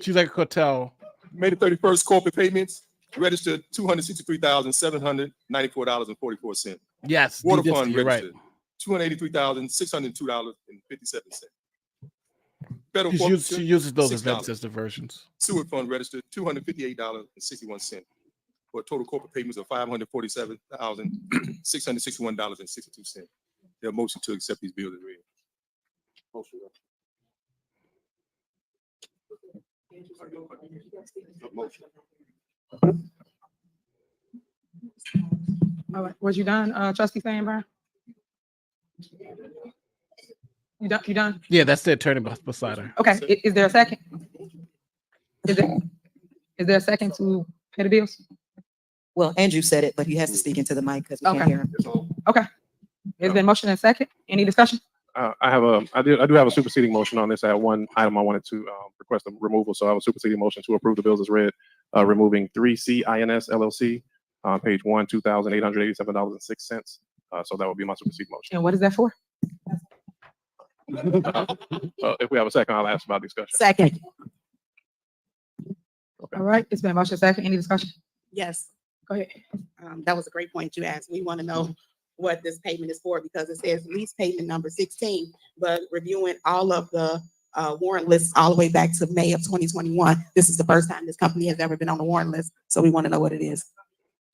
She's like a cartel. May the 31st, corporate payments registered $263,794.44. Yes. Water you fund you're right. registered $283,602.57. Federal She forfeiture, uses those as $6. the versions. Sewer fund registered $258.61 for a total corporate payments of $547,661.62. Their motion to accept these bills is read. Motion. All right, was you done, Trustee Sandberg? You done? You done? Yeah, that's the attorney beside her. Okay, is there a second? Is there a second to pay the bills? Well, Andrew said it, but he has to speak into the mic because we can't Okay. hear him. Okay. There's been motion and second. Any discussion? I do have a superseding motion on this. I had one item I wanted to request a removal, so I have a superseding motion to approve the bills as read, removing 3C INS LLC, page 1, $2,887.06. So that would be my superseding motion. And what is that for? If we have a second, I'll ask about discussion. Second. All right, it's been motion second. Any discussion? Yes, Go ahead. that was a great point you asked. We want to know what this payment is for because it says lease payment number 16, but reviewing all of the warrant lists all the way back to May of 2021, this is the first time this company has ever been on the warrant list. So we want to know what it is.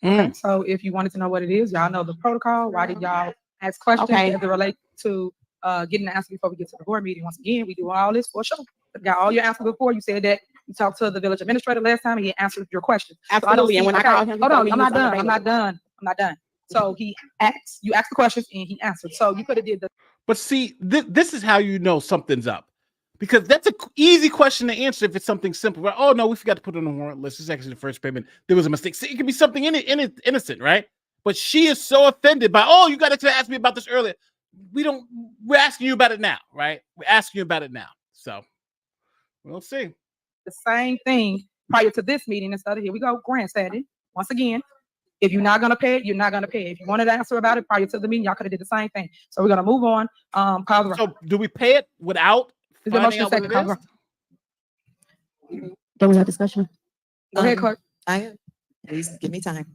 Okay, so if you wanted to know what it is, y'all know the protocol. Why did y'all ask questions Okay. as it relate to getting the answer before we get to the board meeting? Once again, we do all this for a show. Got all your answers before. You said that you talked to the village administrator last time and he answered your question. So I don't Absolutely, and see- when I okay, called him, he hold told on, me I'm he was not done. I'm unavailable. not done. So you asked the questions and he answered. So you could have did the But see, this is how you know something's up, because that's an easy question to answer if it's something simple. Right? Oh no, we forgot to put it on the warrant list. This is actually the first payment. There was a mistake. See, it could be something innocent, right? But she is so offended by, oh, you got to ask me about this earlier. We're asking you about it now, right? We're asking you about it now. So we'll see. the same thing prior to this meeting instead of here we go grandstanding. Once again, if you're not gonna pay it, you're not gonna pay it. If you wanted to answer about it prior to the meeting, y'all could have did the same thing. So we're gonna move on. Call the roll. So do we pay it without Is there finding motion out what second? it Call the is? roll. Can we have discussion? Go ahead, clerk. I am. Please give me time.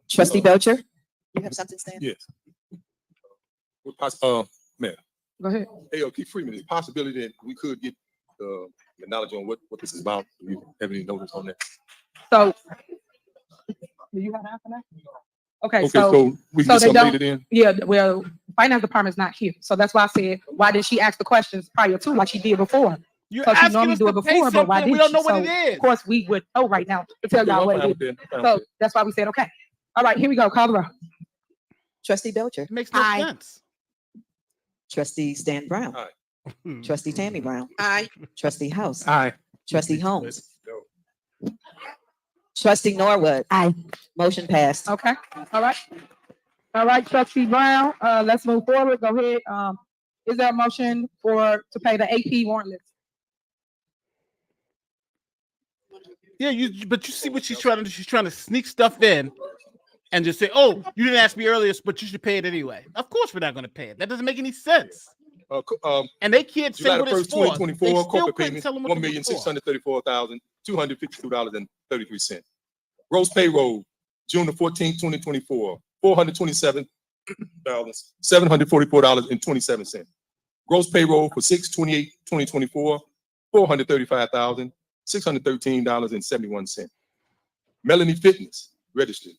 Trustee Belcher, you have something to say? Yes. Mayor. Go ahead. Hey, Keith Freeman, is a possibility that we could get the knowledge on what this is about? Do you have any notice on that? So do you have an answer now? Okay, Okay, so so we can get they something don't- later then? Yeah, well, finance department's not here. So that's why I said, why did she ask the questions prior to like she did before? You're So she asking normally us do it to pay before, but why something, we didn't don't know she? what So, it is. Of course, we would know right now to tell y'all what it is. So that's why we said, okay. All right, here we go. Call the roll. Trustee Belcher. It makes no sense. Trustee Stan Brown. Aye. Trustee Tammy Brown. Aye. Trustee House. Aye. Trustee Holmes. Trustee Norwood. Aye. Motion passed. Okay, all right. All right, Trustee Brown, let's move forward. Go ahead. Is there a motion to pay the AP warrant list? Yeah, but you see what she's trying to do? She's trying to sneak stuff in and just say, oh, you didn't ask me earlier, but you should pay it anyway. Of course we're not going to pay it. That doesn't make any sense. And they can't say July what the it's 1st, for. 2024, They still corporate couldn't payment, tell them what it was for. $1,634,252.33. Gross payroll, June the 14th, 2024, $427,744.27. Gross payroll for 6/28/2024, $435,613.71. Melanie Fitness, registered,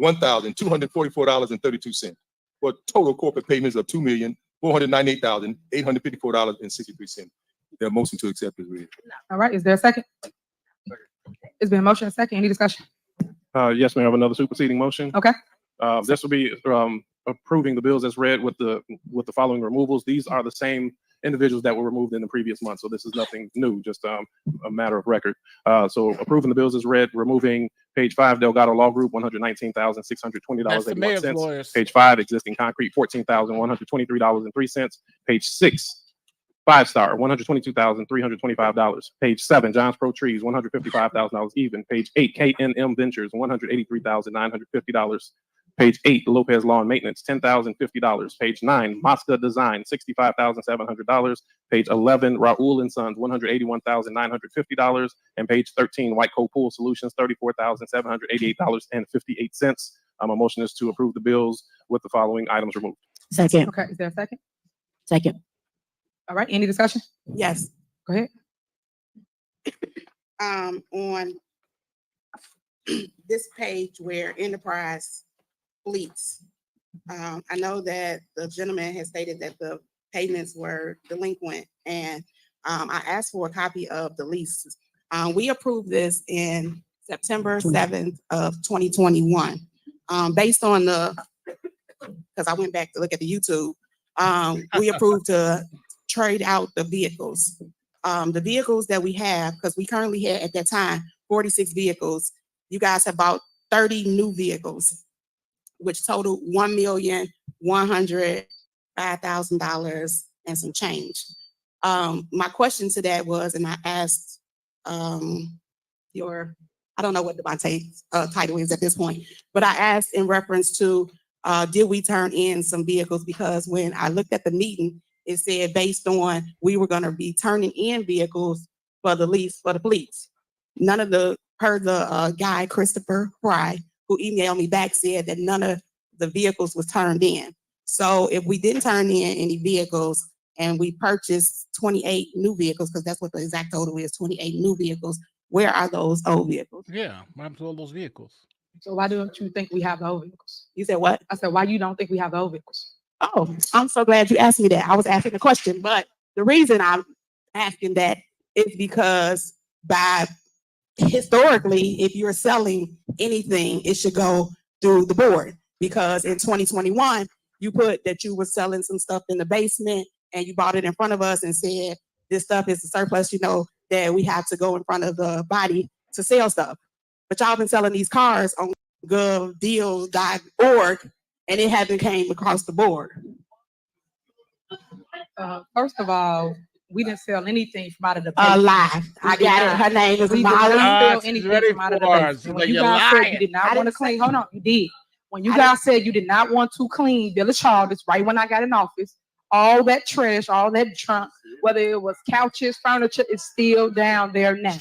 $1,244.32, for total corporate payments of $2,498,854.63. Their motion to accept is read. All right, is there a second? It's been a motion and a second. Any discussion? Yes, ma'am. I have another superseding motion. Okay. This will be approving the bills as read with the following removals. These are the same individuals that were removed in the previous month, so this is nothing new, just a matter of record. So approving the bills as read, removing page 5, Delgado Law Group, $119,620.81. Page 5, existing concrete, $14,123.03. Page 6, 5-star, $122,325. Page 7, John's Pro Trees, $155,000 even. Page 8, KNM Ventures, $183,950. Page 8, Lopez Lawn Maintenance, $10,050. Page 9, Mosca Design, $65,700. Page 11, Raul and Sons, $181,950. And page 13, White Coat Pool Solutions, $34,788.58. My motion is to approve the bills with the following items removed. Second. Okay, is there a second? Second. All right, any discussion? Yes. Go ahead. On this page where enterprise fleets, I know that the gentleman has stated that the payments were delinquent, and I asked for a copy of the leases. We approved this in September 7th of 2021. Based on because I went back to look at the YouTube, we approved to trade out the vehicles. The vehicles that we have, because we currently had at that time 46 vehicles. You guys have bought 30 new vehicles, which totaled $1,105,000 and some change. My question to that was, and I asked I don't know what my title is at this point, but I asked in reference to did we turn in some vehicles? Because when I looked at the meeting, it said based on we were going to be turning in vehicles for the lease for the fleets. None of the guy Christopher Fry, who emailed me back, said that none of the vehicles was turned in. So if we didn't turn in any vehicles and we purchased 28 new vehicles, because that's what the exact total is, 28 new vehicles, where are those old vehicles? Yeah, what happened to all those vehicles? So why don't you think we have the old vehicles? You said what? I said, why you don't think we have the old vehicles? Oh, I'm so glad you asked me that. I was asking the question, but the reason I'm asking that is because historically, if you're selling anything, it should go through the board. Because in 2021, you put that you were selling some stuff in the basement and you bought it in front of us and said, this stuff is a surplus, that we have to go in front of the body to sell stuff. But y'all been selling these cars on govdeals.org and it hasn't came across the board. First of all, we didn't sell anything from out of the A lie. I got it. Her name is We did Molly. not sell anything from out of the basement. When you guys said you did not want to clean, hold on, you did. When you guys said you did not want to clean Village Hall, that's right when I got in office, all that trash, all that junk, whether it was couches, furniture, is still down there now.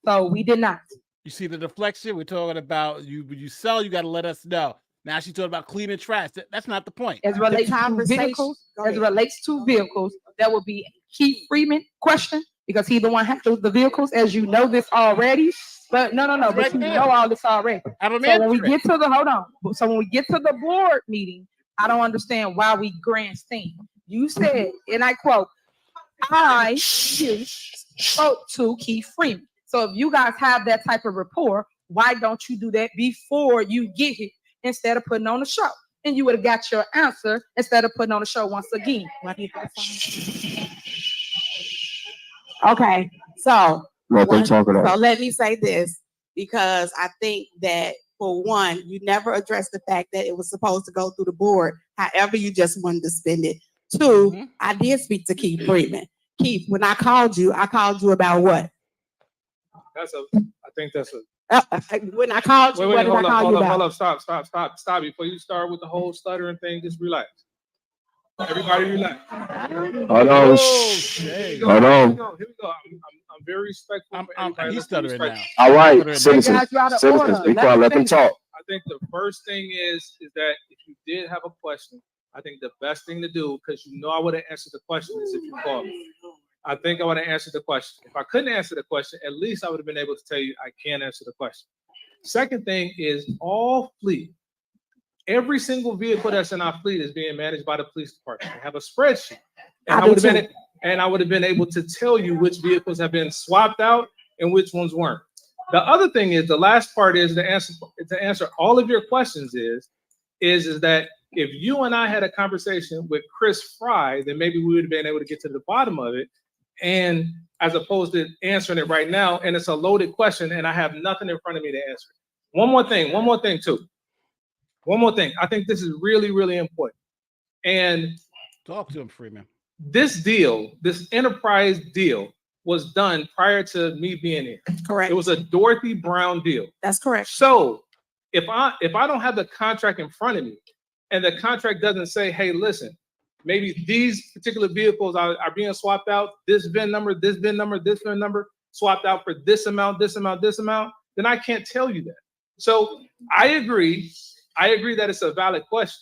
So we did not. You see the deflection? We're talking about you sell, you got to let us know. Now she's talking about cleaning trash. That's not the point. As relates to vehicles, that would be Keith Freeman question, because he the one handles the vehicles, as you know this already. But no, but you know all this already. So when we get to the board meeting, I don't understand why we grandstand. You said, and I quote, I spoke to Keith Freeman. So if you guys have that type of rapport, why don't you do that before you get here instead of putting on a show? And you would have got your answer instead of putting on a show once again. Okay, so Let them talk it out. So let me say this, because I think that for one, you never addressed the fact that it was supposed to go through the board. However, you just wanted to spend it. Two, I did speak to Keith Freeman. Keith, when I called you about what? I think that's a. When I called you, what did I call you about? Hold up, stop. Before you start with the whole stuttering thing, just relax. Everybody relax. Hold on. Here we go. Hold on. Here we go. I'm very respectful. He's stuttering now. All right, Stuttering citizens, now. be quiet, let them talk. I think the first thing is that if you did have a question, I think the best thing to do, because you know I would have answered the question, is if you called me. I think I would have answered the question. If I couldn't answer the question, at least I would have been able to tell you I can't answer the question. Second thing is all fleet. Every single vehicle that's in our fleet is being managed by the police department. They have a spreadsheet. And I would have been able to tell you which vehicles have been swapped out and which ones weren't. The other thing is, the last part is to answer all of your questions is that if you and I had a conversation with Chris Fry, then maybe we would have been able to get to the bottom of it. And as opposed to answering it right now, and it's a loaded question and I have nothing in front of me to answer. One more thing too. One more thing. I think this is really, really important. And talk to him, Freeman. This deal, this enterprise deal, was done prior to me being here. Correct. It was a Dorothy Brown deal. That's correct. So if I don't have the contract in front of me and the contract doesn't say, hey, listen, maybe these particular vehicles are being swapped out, this VIN number, this VIN number, this VIN number, swapped out for this amount, this amount, this amount, then I can't tell you that. So I agree that it's a valid question.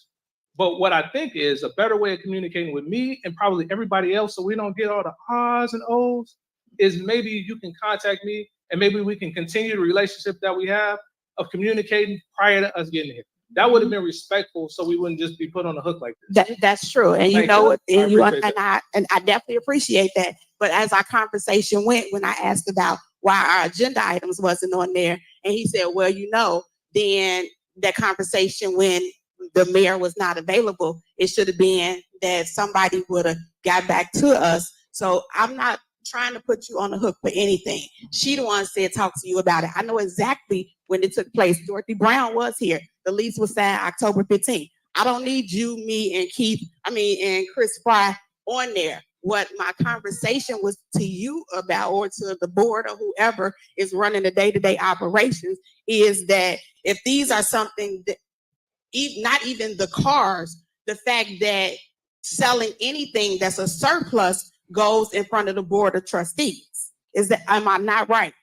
But what I think is a better way of communicating with me and probably everybody else, so we don't get all the ahs and ohs, is maybe you can contact me and maybe we can continue the relationship that we have of communicating prior to us getting here. That would have been respectful, so we wouldn't just be put on the hook like this. That's true, and you know, I definitely appreciate that. But as our conversation went, when I asked about why our agenda items wasn't on there, and he said, "Well, you know," then that conversation when the mayor was not available, it should have been that somebody would have got back to us. So I'm not trying to put you on the hook for anything. She the one said, talk to you about it. I know exactly when it took place. Dorothy Brown was here. The lease was signed October 15th. I don't need you, me, and and Chris Fry on there. What my conversation was to you about, or to the board or whoever is running the day-to-day operations, is that if these are something that, not even the cars, the fact that selling anything that's a surplus goes in front of the board of trustees. Am I not right?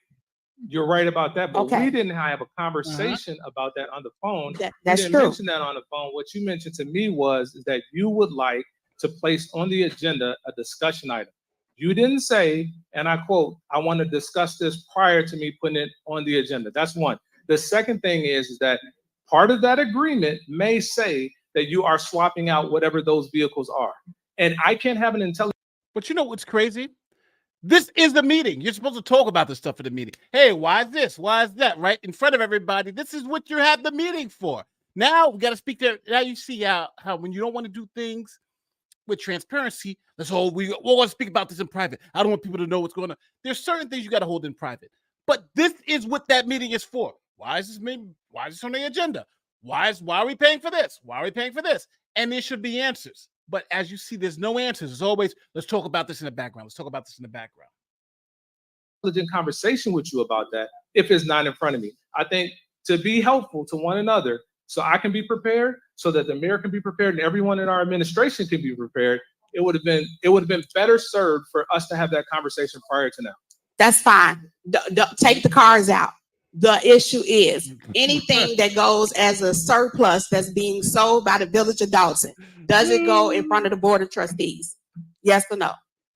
You're right about that, but Okay. we didn't have a conversation about that on the phone. That's you didn't true. mention that on the phone. What you mentioned to me is that you would like to place on the agenda a discussion item. You didn't say, and I quote, I want to discuss this prior to me putting it on the agenda. That's one. The second thing is that part of that agreement may say that you are swapping out whatever those vehicles are. And I can't have an intelligent. But you know what's crazy? This is the meeting. You're supposed to talk about this stuff at the meeting. Hey, why is this? Why is that? Right in front of everybody. This is what you have the meeting for. Now we got to speak there. Now you see how when you don't want to do things with transparency, we want to speak about this in private. I don't want people to know what's going on. There's certain things you got to hold in private. But this is what that meeting is for. Why is this on the agenda? Why are we paying for this? Why are we paying for this? And there should be answers. But as you see, there's no answers. It's always, let's talk about this in the background. Let's talk about this in the background. Conversation with you about that if it's not in front of me. I think to be helpful to one another, so I can be prepared, so that the mayor can be prepared, and everyone in our administration can be prepared, it would have been better served for us to have that conversation prior to now. That's fine. Take the cars out. The issue is anything that goes as a surplus that's being sold by the village of Dolton, does it go in front of the board of trustees? Yes or no?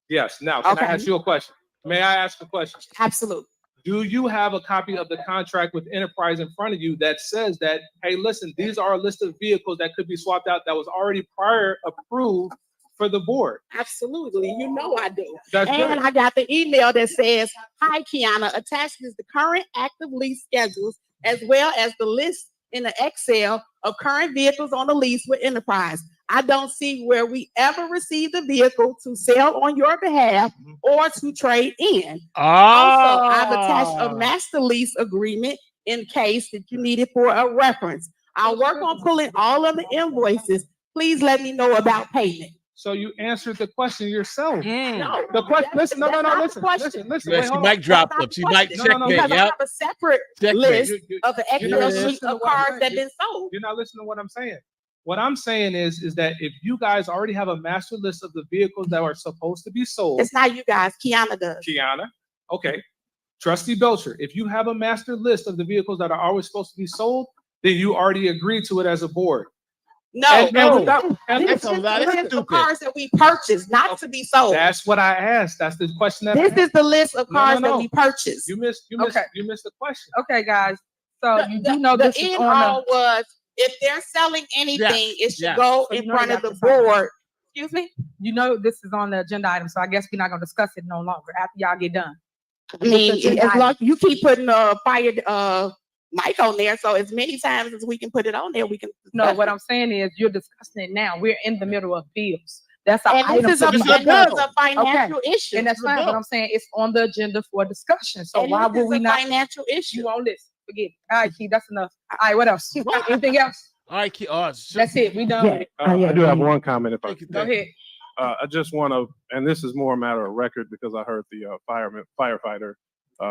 Yes. Now, can I ask you a question? May I ask a question? Absolutely. Do you have a copy of the contract with Enterprise in front of you that says that, hey, listen, these are a list of vehicles that could be swapped out that was already prior approved for the board? Absolutely. You know I do. That's and good. I got the email that says, hi, Kiana, attached is the current active lease schedules, as well as the list in the Excel of current vehicles on the lease with Enterprise. I don't see where we ever received a vehicle to sell on your behalf or to trade in. Also, I've attached a master lease agreement in case that you need it for a reference. I'll work on pulling all of the invoices. Please let me know about payment. So you answered the question yourself. Mm. The question, listen, no, listen. Yeah, Wait, she hold might on. drop them. She might No, no, no, checkmate. because I Yep. have a separate Checkmate. list of the You're not Excel sheet listening to of what I'm cars saying. that been sold. You're not listening to what I'm saying. What I'm saying is that if you guys already have a master list of the vehicles that are supposed to be sold. It's not you guys, Kiana does. Kiana, okay. Trustee Belcher, if you have a master list of the vehicles that are always supposed to be sold, then you already agreed to it as a board. No, This is the list of cars that we purchased, not to be sold. That's what I asked. That's the question. This is the list of cars that we purchased. You missed the question. Okay, guys. So you do know the this is end on all was if they're selling anything, it should go So in you know front you of the have to sign it. board. Excuse me? You know this is on the agenda item, so I guess we're not gonna discuss it no longer after y'all get done. I mean, as long you keep putting mic on there, so as many times as we can put it on there, we can. No, what I'm saying is you're discussing it now. We're in the middle of bills. That's an And item. this is to be a discussed. financial issue. And that's fine, but I'm saying it's on the agenda for discussion. So And why this would is we a not? financial issue. You on this? Forget it. All right, Keith, that's enough. All right, what else? Anything else? All right, Keith. That's it. We done. I do have one comment. If I Go ahead. I just want to, and this is more a matter of record because I heard the firefighter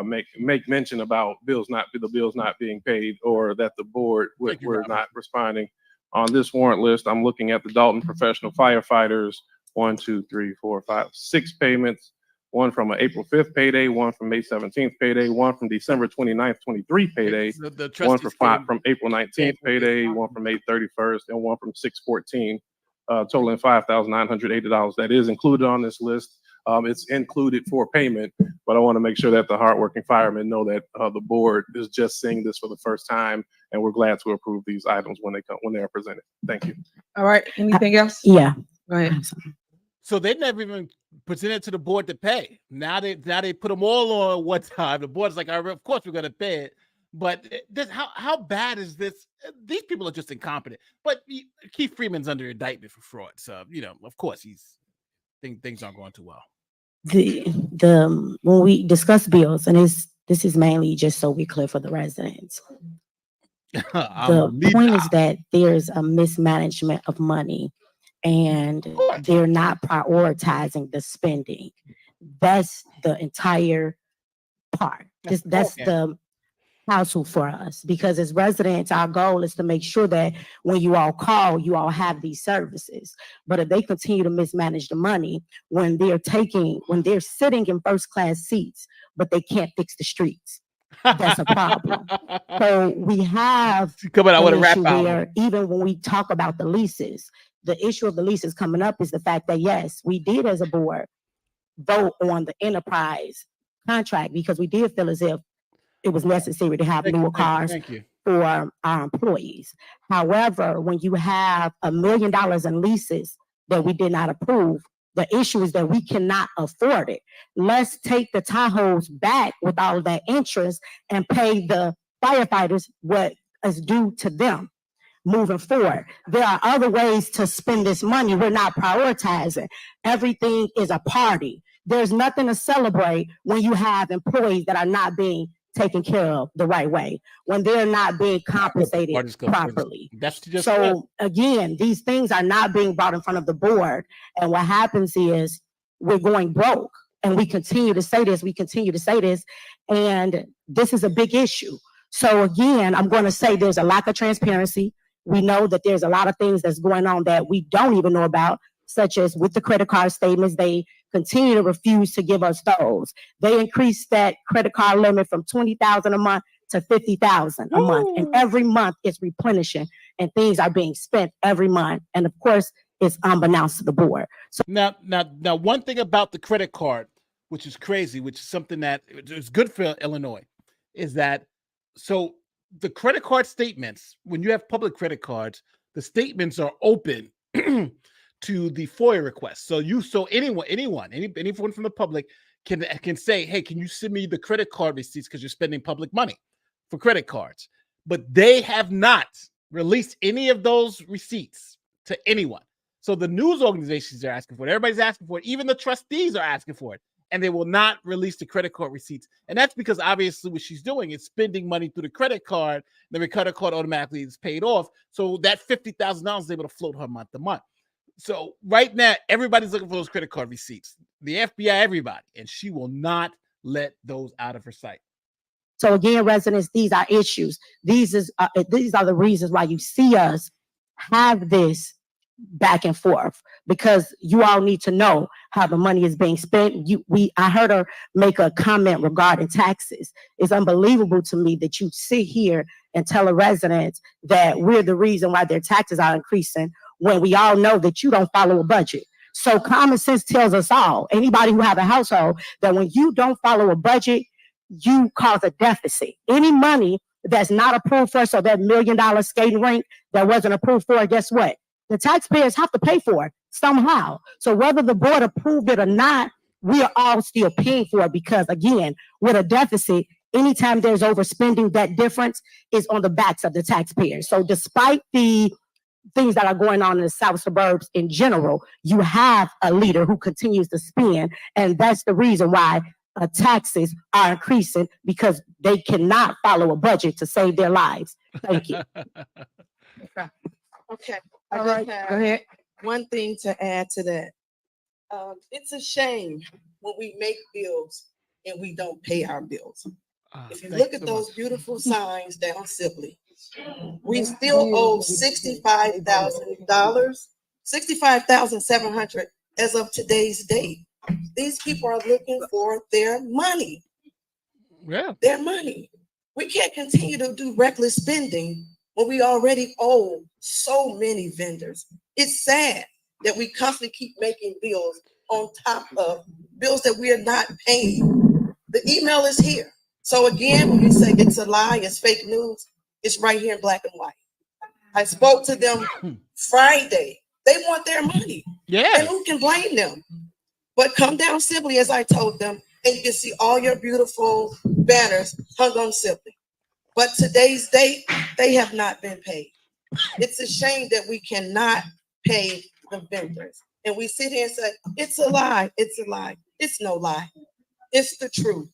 make mention about the bills not being paid, or that the board were not responding. On this warrant list, I'm looking at the Dolton professional firefighters, 1, 2, 3, 4, 5, 6 payments, one from an April 5th payday, one from May 17th payday, one from December 29th, 23 payday, one from April 19th payday, one from May 31st, and one from 6/14, totaling $5,980. That is included on this list. It's included for payment, but I want to make sure that the hardworking firemen know that the board is just seeing this for the first time, and we're glad to approve these items when they are presented. Thank you. All right. Anything else? Yeah. Go ahead. So they never even presented to the board to pay. Now they put them all on at one time. The board's like, all right, of course we're going to pay it. But this, how bad is this? These people are just incompetent. But Keith Freeman's under indictment for fraud. So, of course things aren't going too well. The when we discuss bills, and this is mainly just so we're clear for the residents. The point is that there's a mismanagement of money, and they're not prioritizing the spending. That's the entire part. That's the hassle for us, because as residents, our goal is to make sure that when you all call, you all have these services. But if they continue to mismanage the money, when they're sitting in first class seats, but they can't fix the streets, that's a problem. So we have coming out with a rap issue album. where even when we talk about the leases, the issue of the leases coming up is the fact that, yes, we did as a board vote on the enterprise contract because we did feel as if it was necessary to have newer cars for our employees. However, when you have $1 million in leases that we did not approve, the issue is that we cannot afford it. Let's take the Tahoes back with all of that interest and pay the firefighters what is due to them moving forward. There are other ways to spend this money. We're not prioritizing. Everything is a party. There's nothing to celebrate when you have employees that are not being taken care of the right way, when they're not being compensated properly. So again, these things are not being brought in front of the board. And what happens is we're going broke, and we continue to say this, and this is a big issue. So again, I'm going to say there's a lack of transparency. We know that there's a lot of things that's going on that we don't even know about, such as with the credit card statements. They continue to refuse to give us those. They increased that credit card limit from $20,000 a month to $50,000 a month. And every month it's replenishing, and things are being spent every month. And of course, it's unbeknownst to the board. So Now, one thing about the credit card, which is crazy, which is something that is good for Illinois, is that so the credit card statements, when you have public credit cards, the statements are open to the FOIA request. So anyone from the public can say, hey, can you send me the credit card receipts because you're spending public money for credit cards? But they have not released any of those receipts to anyone. So the news organizations are asking for it. Everybody's asking for it. Even the trustees are asking for it. And they will not release the credit card receipts. And that's because obviously what she's doing is spending money through the credit card. The credit card automatically is paid off. So that $50,000 is able to float her month to month. So right now, everybody's looking for those credit card receipts. The FBI, everybody, and she will not let those out of her sight. So again, residents, these are issues. These are the reasons why you see us have this back and forth, because you all need to know how the money is being spent. I heard her make a comment regarding taxes. It's unbelievable to me that you sit here and tell a resident that we're the reason why their taxes are increasing when we all know that you don't follow a budget. So common sense tells us all, anybody who have a household, that when you don't follow a budget, you cause a deficit. Any money that's not approved for, so that $1 million skating rink that wasn't approved for, guess what? The taxpayers have to pay for it somehow. So whether the board approved it or not, we are all still paying for it, because again, with a deficit, anytime there's overspending, that difference is on the backs of the taxpayers. So despite the things that are going on in the South suburbs in general, you have a leader who continues to spend, and that's the reason why taxes are increasing, because they cannot follow a budget to save their lives. Thank you. Okay. All right, go ahead. One thing to add to that. It's a shame when we make bills and we don't pay our bills. If you look at those beautiful signs down Sibley, we still owe $65,000, $65,700 as of today's date. These people are looking for their money. Yeah. Their money. We can't continue to do reckless spending when we already owe so many vendors. It's sad that we constantly keep making bills on top of bills that we are not paying. The email is here. So again, when you say it's a lie, it's fake news, it's right here in black and white. I spoke to them Friday. They want their money. Yeah. And who can blame them? But come down Sibley, as I told them, and you can see all your beautiful banners hung on Sibley. But today's date, they have not been paid. It's a shame that we cannot pay the vendors. And we sit here and say, it's a lie, it's a lie. It's no lie. It's the truth.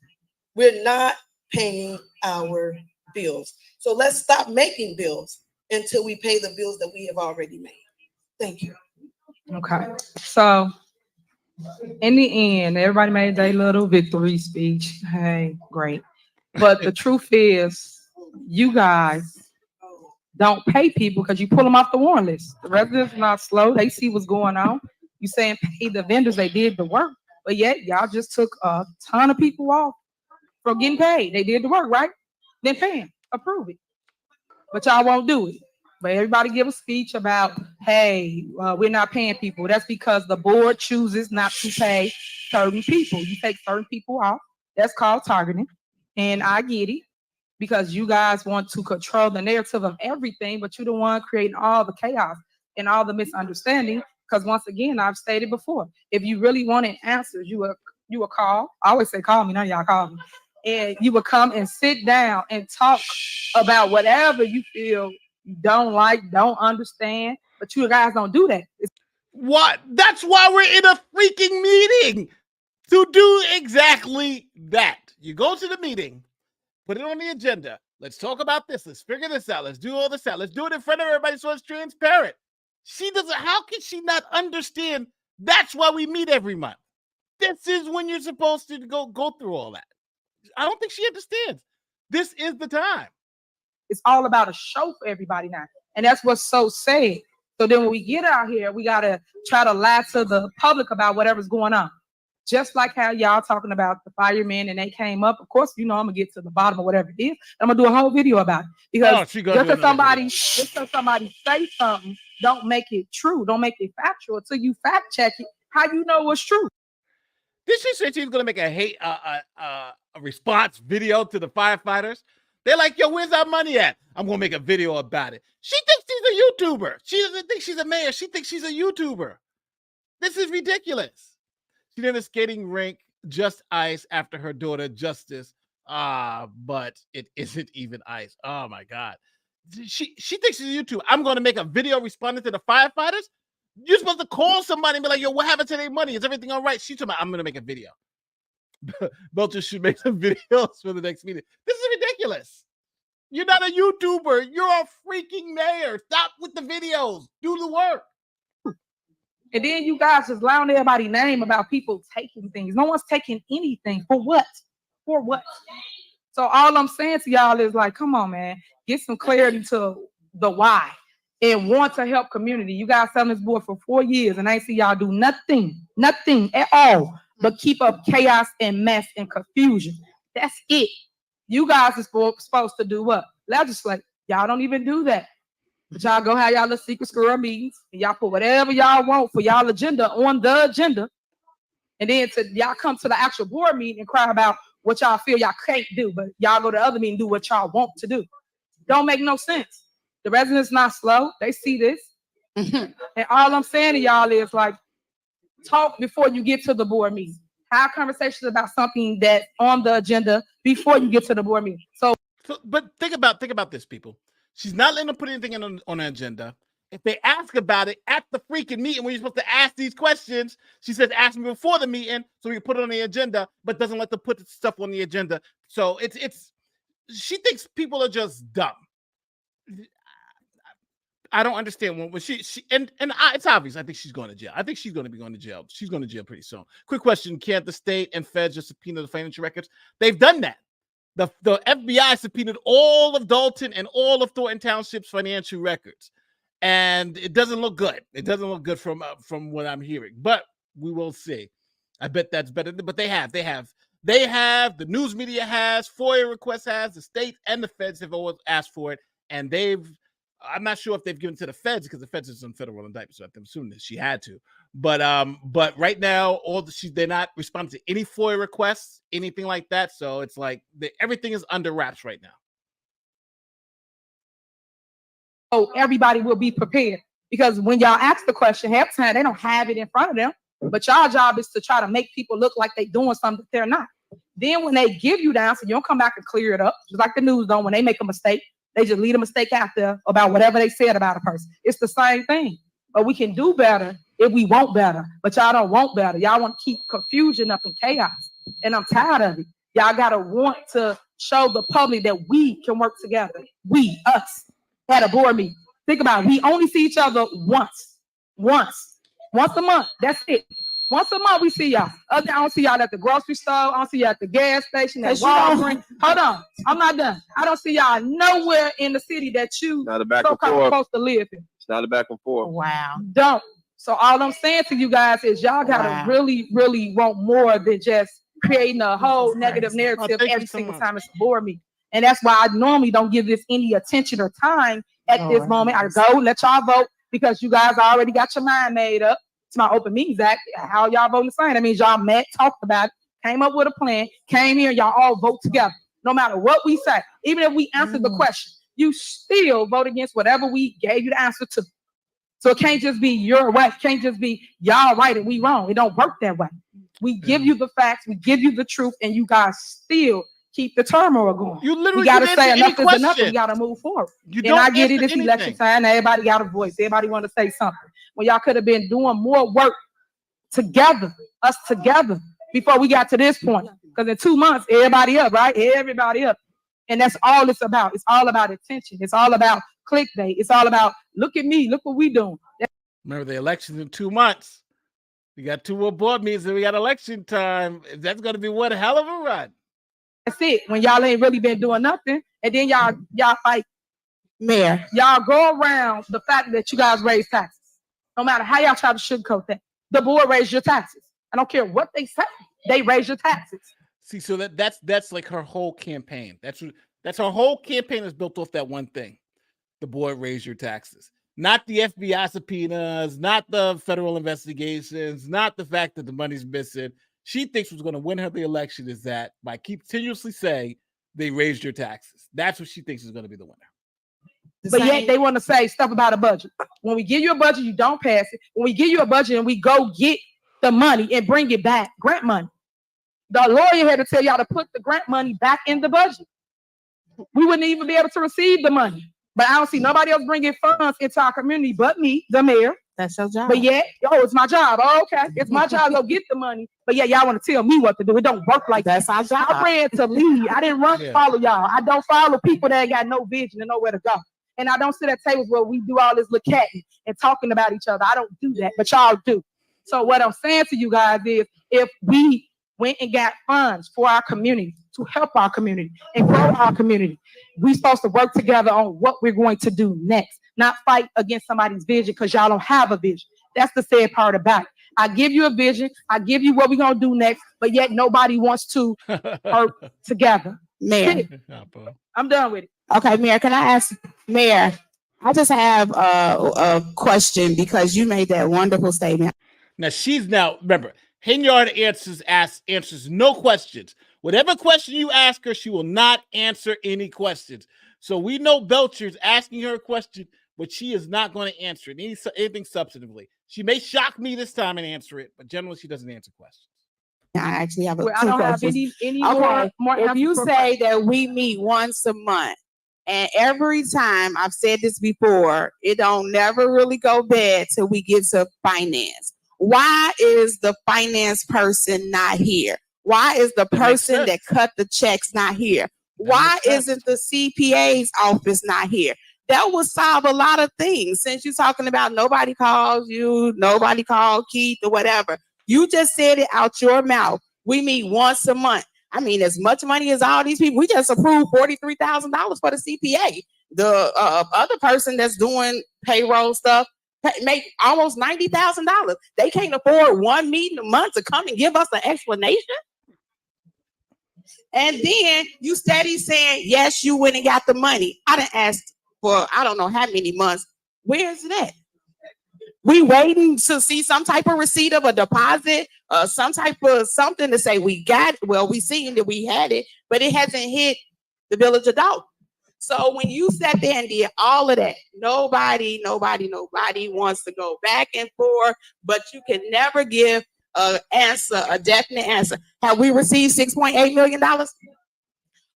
We're not paying our bills. So let's stop making bills until we pay the bills that we have already made. Thank you. Okay. So in the end, everybody made their little victory speech. Hey, great. But the truth is, you guys don't pay people because you pull them off the warrant list. The residents are not slow. They see what's going on. You saying pay the vendors, they did the work. But yet y'all just took a ton of people off from getting paid. They did the work, right? Then pay them, approve it. But y'all won't do it. But everybody give a speech about, hey, we're not paying people. That's because the board chooses not to pay certain people. You take certain people off. That's called targeting. And I get it, because you guys want to control the narrative of everything, but you're the one creating all the chaos and all the misunderstanding. Because once again, I've stated before, if you really wanted answers, you would call. I always say call me, none of y'all call me. And you would come and sit down and talk about whatever you feel you don't like, don't understand, but you guys don't do that. What? That's why we're in a freaking meeting, to do exactly that. You go to the meeting, put it on the agenda. Let's talk about this. Let's figure this out. Let's do all this out. Let's do it in front of everybody so it's transparent. She doesn't, how can she not understand? That's why we meet every month. This is when you're supposed to go through all that. I don't think she understands. This is the time. It's all about a show for everybody now. And that's what's so sad. So then when we get out here, we got to try to lie to the public about whatever's going on. Just like how y'all talking about the firemen and they came up. Of course, you know, I'm going to get to the bottom of whatever it is. I'm going to do a whole video about it. Because just because somebody say something, don't make it true. Don't make it factual until you fact check it. How you know what's true? Did she say she's going to make a response video to the firefighters? They're like, yo, where's our money at? I'm going to make a video about it. She thinks she's a YouTuber. She doesn't think she's a mayor. She thinks she's a YouTuber. This is ridiculous. She did a skating rink, just ice, after her daughter, Justice. But it isn't even ice. Oh, my God. She thinks she's a YouTuber. I'm going to make a video responding to the firefighters? You're supposed to call somebody and be like, yo, what happened to their money? Is everything all right? She's talking about, I'm going to make a video. Belcher should make some videos for the next meeting. This is ridiculous. You're not a YouTuber. You're a freaking mayor. Stop with the videos. Do the work. And then you guys just allowing everybody's name about people taking things. No one's taking anything. For what? For what? So all I'm saying to y'all is like, come on, man, get some clarity to the why and want to help community. You guys on this board for 4 years and I ain't see y'all do nothing at all, but keep up chaos and mess and confusion. That's it. You guys are supposed to do what? Legislate. Y'all don't even do that. But y'all go have y'all little secret squirrel meetings and y'all put whatever y'all want for y'all agenda on the agenda. And then y'all come to the actual board meeting and cry about what y'all feel y'all can't do, but y'all go to the other meeting and do what y'all want to do. Don't make no sense. The residents not slow. They see this. And all I'm saying to y'all is like, talk before you get to the board meeting. Have conversations about something that's on the agenda before you get to the board meeting. But think about this, people. She's not letting them put anything on the agenda. If they ask about it at the freaking meeting when you're supposed to ask these questions, she says, ask me before the meeting so we can put it on the agenda, but doesn't let them put stuff on the agenda. So she thinks people are just dumb. I don't understand when it's obvious. I think she's going to jail. I think she's going to be going to jail. She's going to jail pretty soon. Quick question. Can't the state and feds just subpoena the financial records? They've done that. The FBI subpoenaed all of Dolton and all of Thornton Township's financial records. And it doesn't look good. It doesn't look good from what I'm hearing, but we will see. I bet that's better. But they have, the news media has, FOIA requests has, the state and the feds have always asked for it. And I'm not sure if they've given to the feds because the feds is on federal indictment. So I'm assuming that she had to, but right now, they're not responding to any FOIA requests, anything like that. So it's like everything is under wraps right now. So everybody will be prepared because when y'all ask the question, half the time they don't have it in front of them. But y'all job is to try to make people look like they're doing something that they're not. Then when they give you the answer, you don't come back and clear it up. Just like the news don't. When they make a mistake, they just leave a mistake out there about whatever they said about a person. It's the same thing. But we can do better if we want better. But y'all don't want better. Y'all want to keep confusion up and chaos. And I'm tired of it. Y'all got to want to show the public that we can work together. We, us. At a board meeting. Think about it. We only see each other once a month. That's it. Once a month we see y'all. I don't see y'all at the grocery store. I don't see y'all at the gas station, at Walgreens. Hold on. I'm not done. I don't see y'all nowhere in the city that you supposed to live in. It's not a back and forth. Wow. Don't. So all I'm saying to you guys is y'all gotta really, really want more than just creating a whole negative narrative every single time it's a board meeting. And that's why I normally don't give this any attention or time at this moment. I go let y'all vote because you guys already got your mind made up. It's my Open Meetings Act. How y'all voting the same? That means y'all met, talked about it, came up with a plan, came here, y'all all vote together. No matter what we say, even if we answer the question, you still vote against whatever we gave you the answer to. So it can't just be your way. It can't just be y'all right and we wrong. It don't work that way. We give you the facts, we give you the truth, and you guys still keep the turmoil going. You literally got to say enough is enough. question. We got to move forward. You And don't I get it. answer It's election anything. time. Everybody got a voice. Everybody want to say something. When y'all could have been doing more work together, us together, before we got to this point. Because in 2 months, everybody up, right? Everybody up. And that's all it's about. It's all about attention. It's all about clickbait. It's all about, look at me. Look what we doing. Remember the elections in 2 months. We got 2 more board meetings and we got election time. That's going to be one hell of a run. That's it. When y'all ain't really been doing nothing, and then y'all fight. Mayor, y'all go around the fact that you guys raise taxes. No matter how y'all try to sugarcoat that, the board raised your taxes. I don't care what they say. They raise your taxes. See, so that's like her whole campaign. That's her whole campaign is built off that one thing. The board raised your taxes. Not the FBI subpoenas, not the federal investigations, not the fact that the money's missing. She thinks what's going to win her the election is that by continuously saying they raised your taxes. That's what she thinks is going to be the winner. But yet they want to say stuff about a budget. When we give you a budget, you don't pass it. When we give you a budget and we go get the money and bring it back, grant money. The lawyer had to tell y'all to put the grant money back in the budget. We wouldn't even be able to receive the money. But I don't see nobody else bringing funds into our community but me, the mayor. That's your job. But yet, it's my job. Oh, okay. It's my job to go get the money. But yeah, y'all want to tell me what to do. It don't work like that. That's our job. I ran to lead. I didn't run Yeah. follow y'all. I don't follow people that ain't got no vision and nowhere to go. And I don't sit at tables where we do all this little catting and talking about each other. I don't do that, but y'all do. So what I'm saying to you guys is, if we went and got funds for our community to help our community and grow our community, we're supposed to work together on what we're going to do next, not fight against somebody's vision because y'all don't have a vision. That's the sad part about it. I give you a vision, I give you what we're gonna do next, but yet nobody wants to work together. Mayor. I'm done with it. Okay, Mayor, can I ask, Mayor, I just have a question because you made that wonderful statement. Now remember, Henyard answers no questions. Whatever question you ask her, she will not answer any questions. So we know Belcher's asking her a question, but she is not going to answer it, anything substantively. She may shock me this time and answer it, but generally she doesn't answer questions. I actually have I don't have any okay. more If you answers for say that we meet once a month, and every time, I've said this before, it don't never really go bad till we get to finance. Why is the finance person not here? Why is the person that cut the checks not here? Why isn't the CPA's office not here? That would solve a lot of things. Since you're talking about nobody calls you, nobody called Keith or whatever. You just said it out your mouth. We meet once a month. I mean, as much money as all these people, we just approved $43,000 for the CPA. The other person that's doing payroll stuff make almost $90,000. They can't afford one meeting a month to come and give us an explanation. And then you steady saying, yes, you went and got the money. I done asked for, I don't know how many months. Where's it at? We waiting to see some type of receipt of a deposit, some type of something to say we got it. Well, we seen that we had it, but it hasn't hit the village of Dolton. So when you sat there and did all of that, nobody wants to go back and forth, but you can never give an answer, a definite answer. Have we received $6.8 million?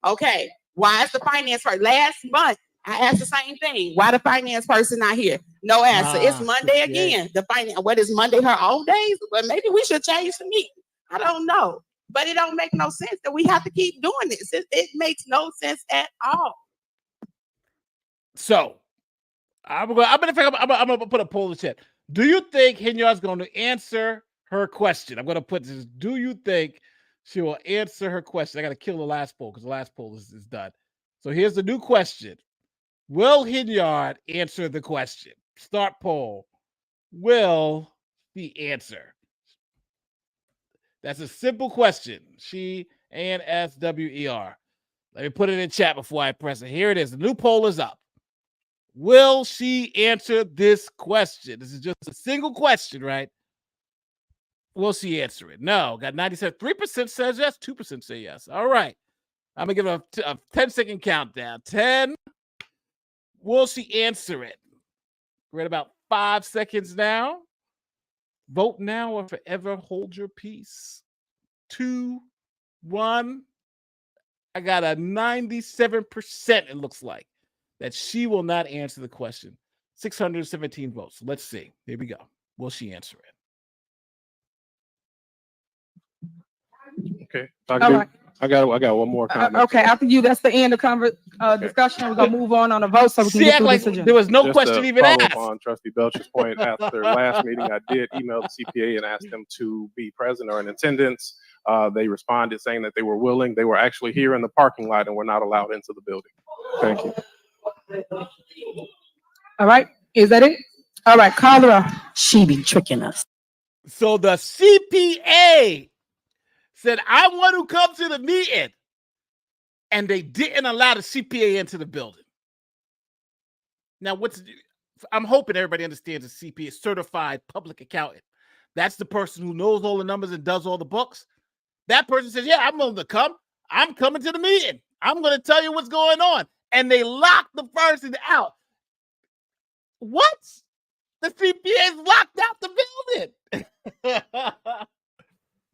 Okay, why is the finance person? Last month, I asked the same thing. Why the finance person not here? No answer. It's Monday again. The finance, what is Monday, her off days? Well, maybe we should change the meeting. I don't know. But it don't make no sense that we have to keep doing this. It makes no sense at all. So I'm gonna put a poll in the chat. Do you think Henyard's going to answer her question? I'm gonna put this. Do you think she will answer her question? I gotta kill the last poll because the last poll is done. So here's the new question. Will Henyard answer the question? Start poll. Will he answer? That's a simple question. She ANSWER. Let me put it in chat before I press it. Here it is. The new poll is up. Will she answer this question? This is just a single question, right? Will she answer it? No. Got 97. 3% says yes. 2% say yes. All right. I'm going to give a 10-second countdown. 10. Will she answer it? We're at about 5 seconds now. Vote now or forever hold your peace. 2, 1. I got a 97%, it looks like, that she will not answer the question. 617 votes. Let's see. Here we go. Will she answer it? Okay. All right. I got one more comment. Okay, after you, that's the end of discussion. We're gonna move on a vote so we can get through this agenda. There was no Just question to even follow asked. up on Trustee Belcher's point, after last meeting, I did email the CPA and ask them to be present or in attendance. They responded saying that they were willing. They were actually here in the parking lot and were not allowed into the building. Thank you. All right, is that it? All right, call her up. She be tricking us. So the CPA said, I want to come to the meeting. And they didn't allow the CPA into the building. Now, I'm hoping everybody understands the CPA, certified public accountant. That's the person who knows all the numbers and does all the books. That person says, yeah, I'm willing to come. I'm coming to the meeting. I'm going to tell you what's going on. And they locked the person out. What? The CPA's locked out the building.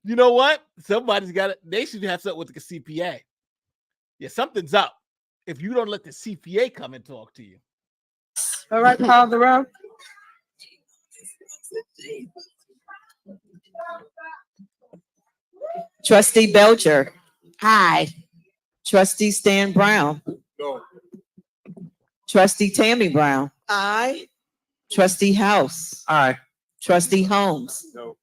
You know what? Somebody's got it. They should have something with the CPA. Yeah, something's up if you don't let the CPA come and talk to you. All right, call the roll. Trustee Belcher. Aye. Trustee Stan Brown. No. Trustee Tammy Brown. Aye. Trustee House. Aye. Trustee Holmes. No.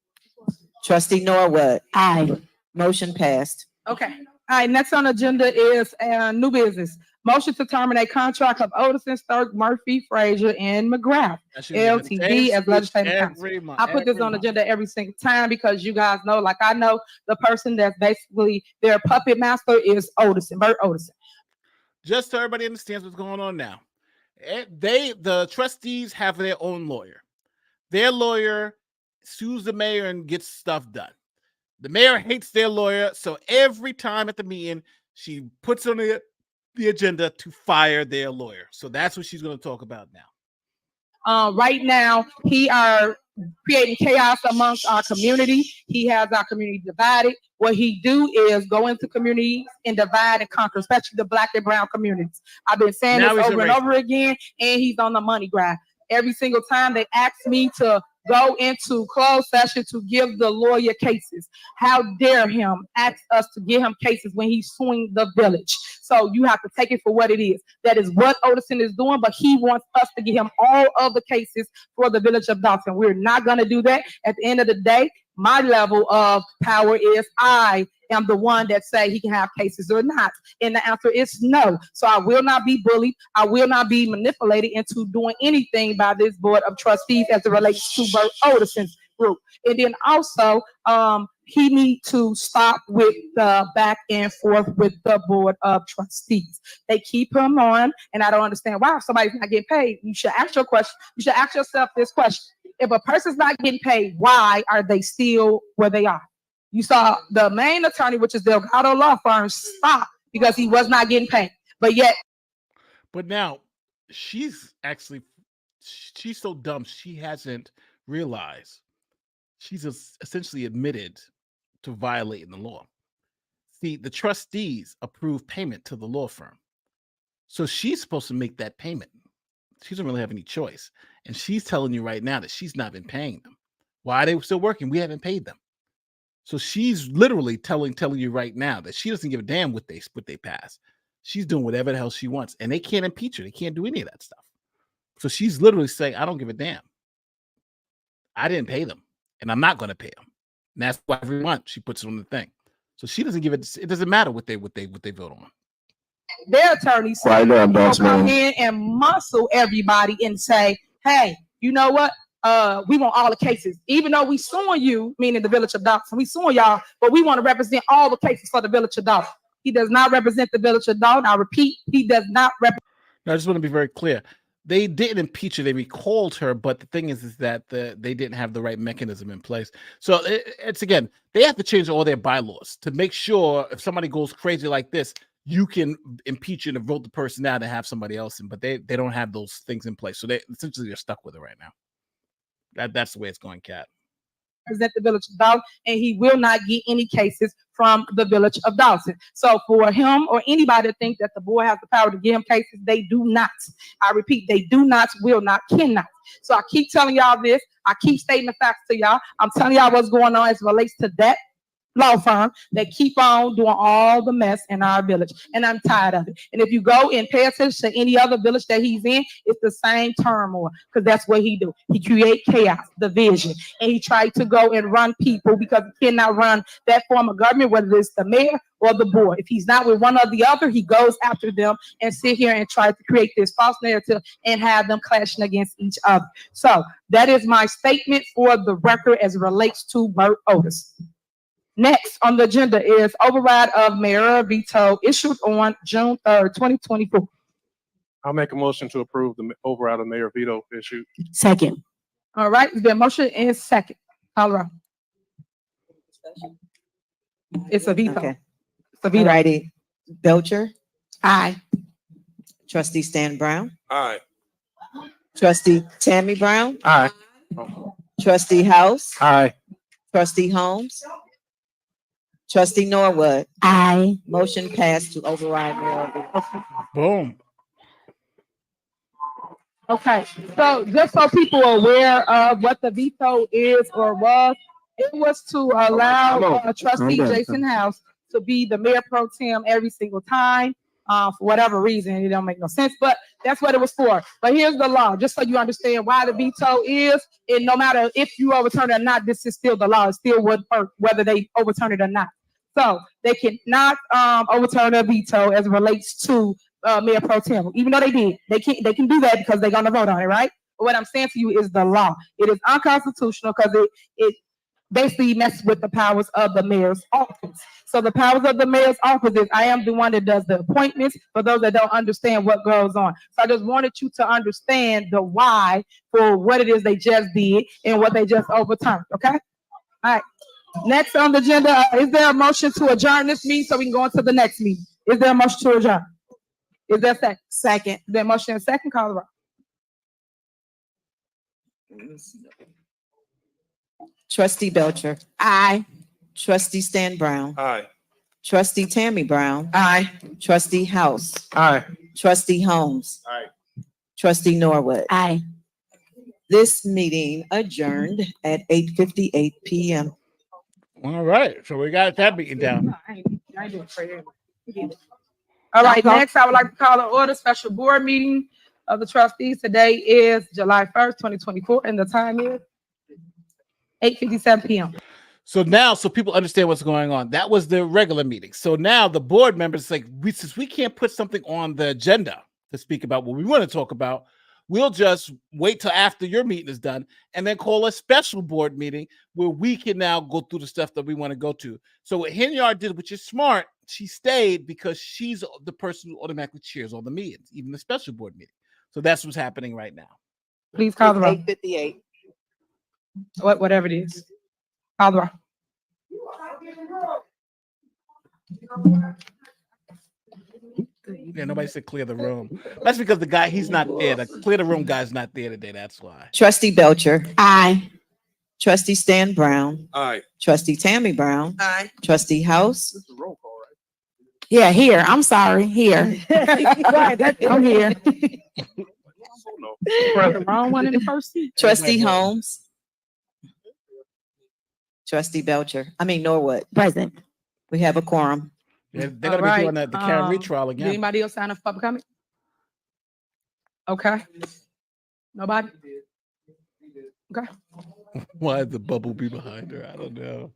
Trustee Norwood. Aye. Motion passed. Okay. All right, next on the agenda is new business. Motion to terminate contract of Odison, Stark, Murphy, Frazier, and McGrath, LTD as legislative counsel. I put this on the agenda every single time because you guys know, like I know, the person that's basically their puppet master is Odison, Bert Odison. Just so everybody understands what's going on now. The trustees have their own lawyer. Their lawyer sues the mayor and gets stuff done. The mayor hates their lawyer, so every time at the meeting, she puts on the agenda to fire their lawyer. So that's what she's going to talk about now. Right now, he are creating chaos amongst our community. He has our community divided. What he do is go into communities and divide and conquer, especially the Black and brown communities. I've been saying this over and over again, and he's on the money grab. Every single time they ask me to go into closed session to give the lawyer cases. How dare him ask us to give him cases when he's suing the village? So you have to take it for what it is. That is what Odison is doing, but he wants us to give him all of the cases for the village of Dolton. We're not going to do that. At the end of the day, my level of power is I am the one that say he can have cases or not. And the answer is no. So I will not be bullied. I will not be manipulated into doing anything by this board of trustees as it relates to Bert Odison's group. And then also, he need to stop with the back and forth with the board of trustees. They keep him on, and I don't understand why. If somebody's not getting paid, you should ask your question. You should ask yourself this question. If a person's not getting paid, why are they still where they are? You saw the main attorney, which is the Delgado law firm, stop because he was not getting paid. But yet. But now she's so dumb. She hasn't realized she's essentially admitted to violating the law. See, the trustees approve payment to the law firm. So she's supposed to make that payment. She doesn't really have any choice. And she's telling you right now that she's not been paying them. Why are they still working? We haven't paid them. So she's literally telling you right now that she doesn't give a damn what they pass. She's doing whatever the hell she wants. And they can't impeach her. They can't do any of that stuff. So she's literally saying, I don't give a damn. I didn't pay them. And I'm not going to pay them. And that's why every month she puts it on the thing. So she doesn't give it. It doesn't matter what they vote on. Their attorneys come in and muscle everybody and say, hey, you know what? We want all the cases. Even though we suing you, meaning the village of Dolton, we suing y'all, but we want to represent all the cases for the village of Dolton. He does not represent the village of Dolton. I repeat, he does not represent. Now, I just want to be very clear. They didn't impeach her. They recalled her. But the thing is that they didn't have the right mechanism in place. So it's again, they have to change all their bylaws to make sure if somebody goes crazy like this, you can impeach and vote the person out and have somebody else in. But they don't have those things in place. So they're stuck with it right now. That's the way it's going, Kat. Represent the village of Dolton, and he will not get any cases from the village of Dolton. So for him or anybody to think that the board has the power to give him cases, they do not. I repeat, they do not, will not, cannot. So I keep telling y'all this. I keep stating the facts to y'all. I'm telling y'all what's going on as it relates to that law firm that keep on doing all the mess in our village, and I'm tired of it. And if you go and pay attention to any other village that he's in, it's the same turmoil, because that's what he do. He create chaos, division, and he tried to go and run people because he cannot run that form of government, whether it's the mayor or the board. If he's not with one or the other, he goes after them and sit here and try to create this false narrative and have them clashing against each other. So that is my statement for the record as it relates to Bert Otis. Next on the agenda is override of mayor veto issued on June 3rd, 2024. I'll make a motion to approve the override of mayor veto issued. Second. All right, the motion is second. Colorado. It's a veto. Okay. It's a veto. Alrighty. Belcher. Aye. Trustee Stan Brown. Aye. Trustee Tammy Brown. Aye. Trustee House. Aye. Trustee Holmes. Trustee Norwood. Aye. Motion passed to override mayor veto. Boom. Okay, so just so people are aware of what the veto is or was, it was to allow Trustee Jason House to be the mayor pro tem every single time. For whatever reason, it don't make no sense, but that's what it was for. But here's the law, just so you understand why the veto is, and no matter if you overturn it or not, this is still the law. It still would work whether they overturn it or not. So they cannot overturn a veto as it relates to Mayor Pro Tem, even though they did. They can do that because they're gonna vote on it, right? But what I'm saying to you is the law. It is unconstitutional because it basically messes with the powers of the mayor's office. So the powers of the mayor's office is I am the one that does the appointments for those that don't understand what goes on. So I just wanted you to understand the why for what it is they just did and what they just overturned, okay? All right. Next on the agenda, is there a motion to adjourn this meeting so we can go into the next meeting? Is there a motion to adjourn? Is there a second? Second. Is there a motion and a second? Call the roll. Trustee Belcher. Aye. Trustee Stan Brown. Aye. Trustee Tammy Brown. Aye. Trustee House. Aye. Trustee Holmes. Aye. Trustee Norwood. Aye. This meeting adjourned at 8:58 p.m. All right, so we got that meeting down. All right, next I would like to call to order special board meeting of the trustees. Today is July 1st, 2024, and the time is 8:57 p.m. So now, so people understand what's going on. That was the regular meeting. So now the board members like, since we can't put something on the agenda to speak about what we want to talk about, we'll just wait till after your meeting is done and then call a special board meeting where we can now go through the stuff that we want to go to. So what Henyard did, which is smart, she stayed because she's the person who automatically chairs all the meetings, even the special board meeting. So that's what's happening right now. Please call the roll. 8:58. Whatever it is. Call the roll. Yeah, nobody said clear the room. That's because the guy, he's not there. The clear the room guy's not there today. That's why. Trustee Belcher. Aye. Trustee Stan Brown. Aye. Trustee Tammy Brown. Aye. Trustee House. Yeah, here. I'm sorry. Here. I'm here. The wrong one in the first seat. Trustee Holmes. Trustee Belcher. Norwood. Present. We have a quorum. Yeah, they're gonna be doing the Karen retrial Did again. anybody else sign up for public comment? Okay. Nobody? Okay. Why is the bubble be behind her? I don't know.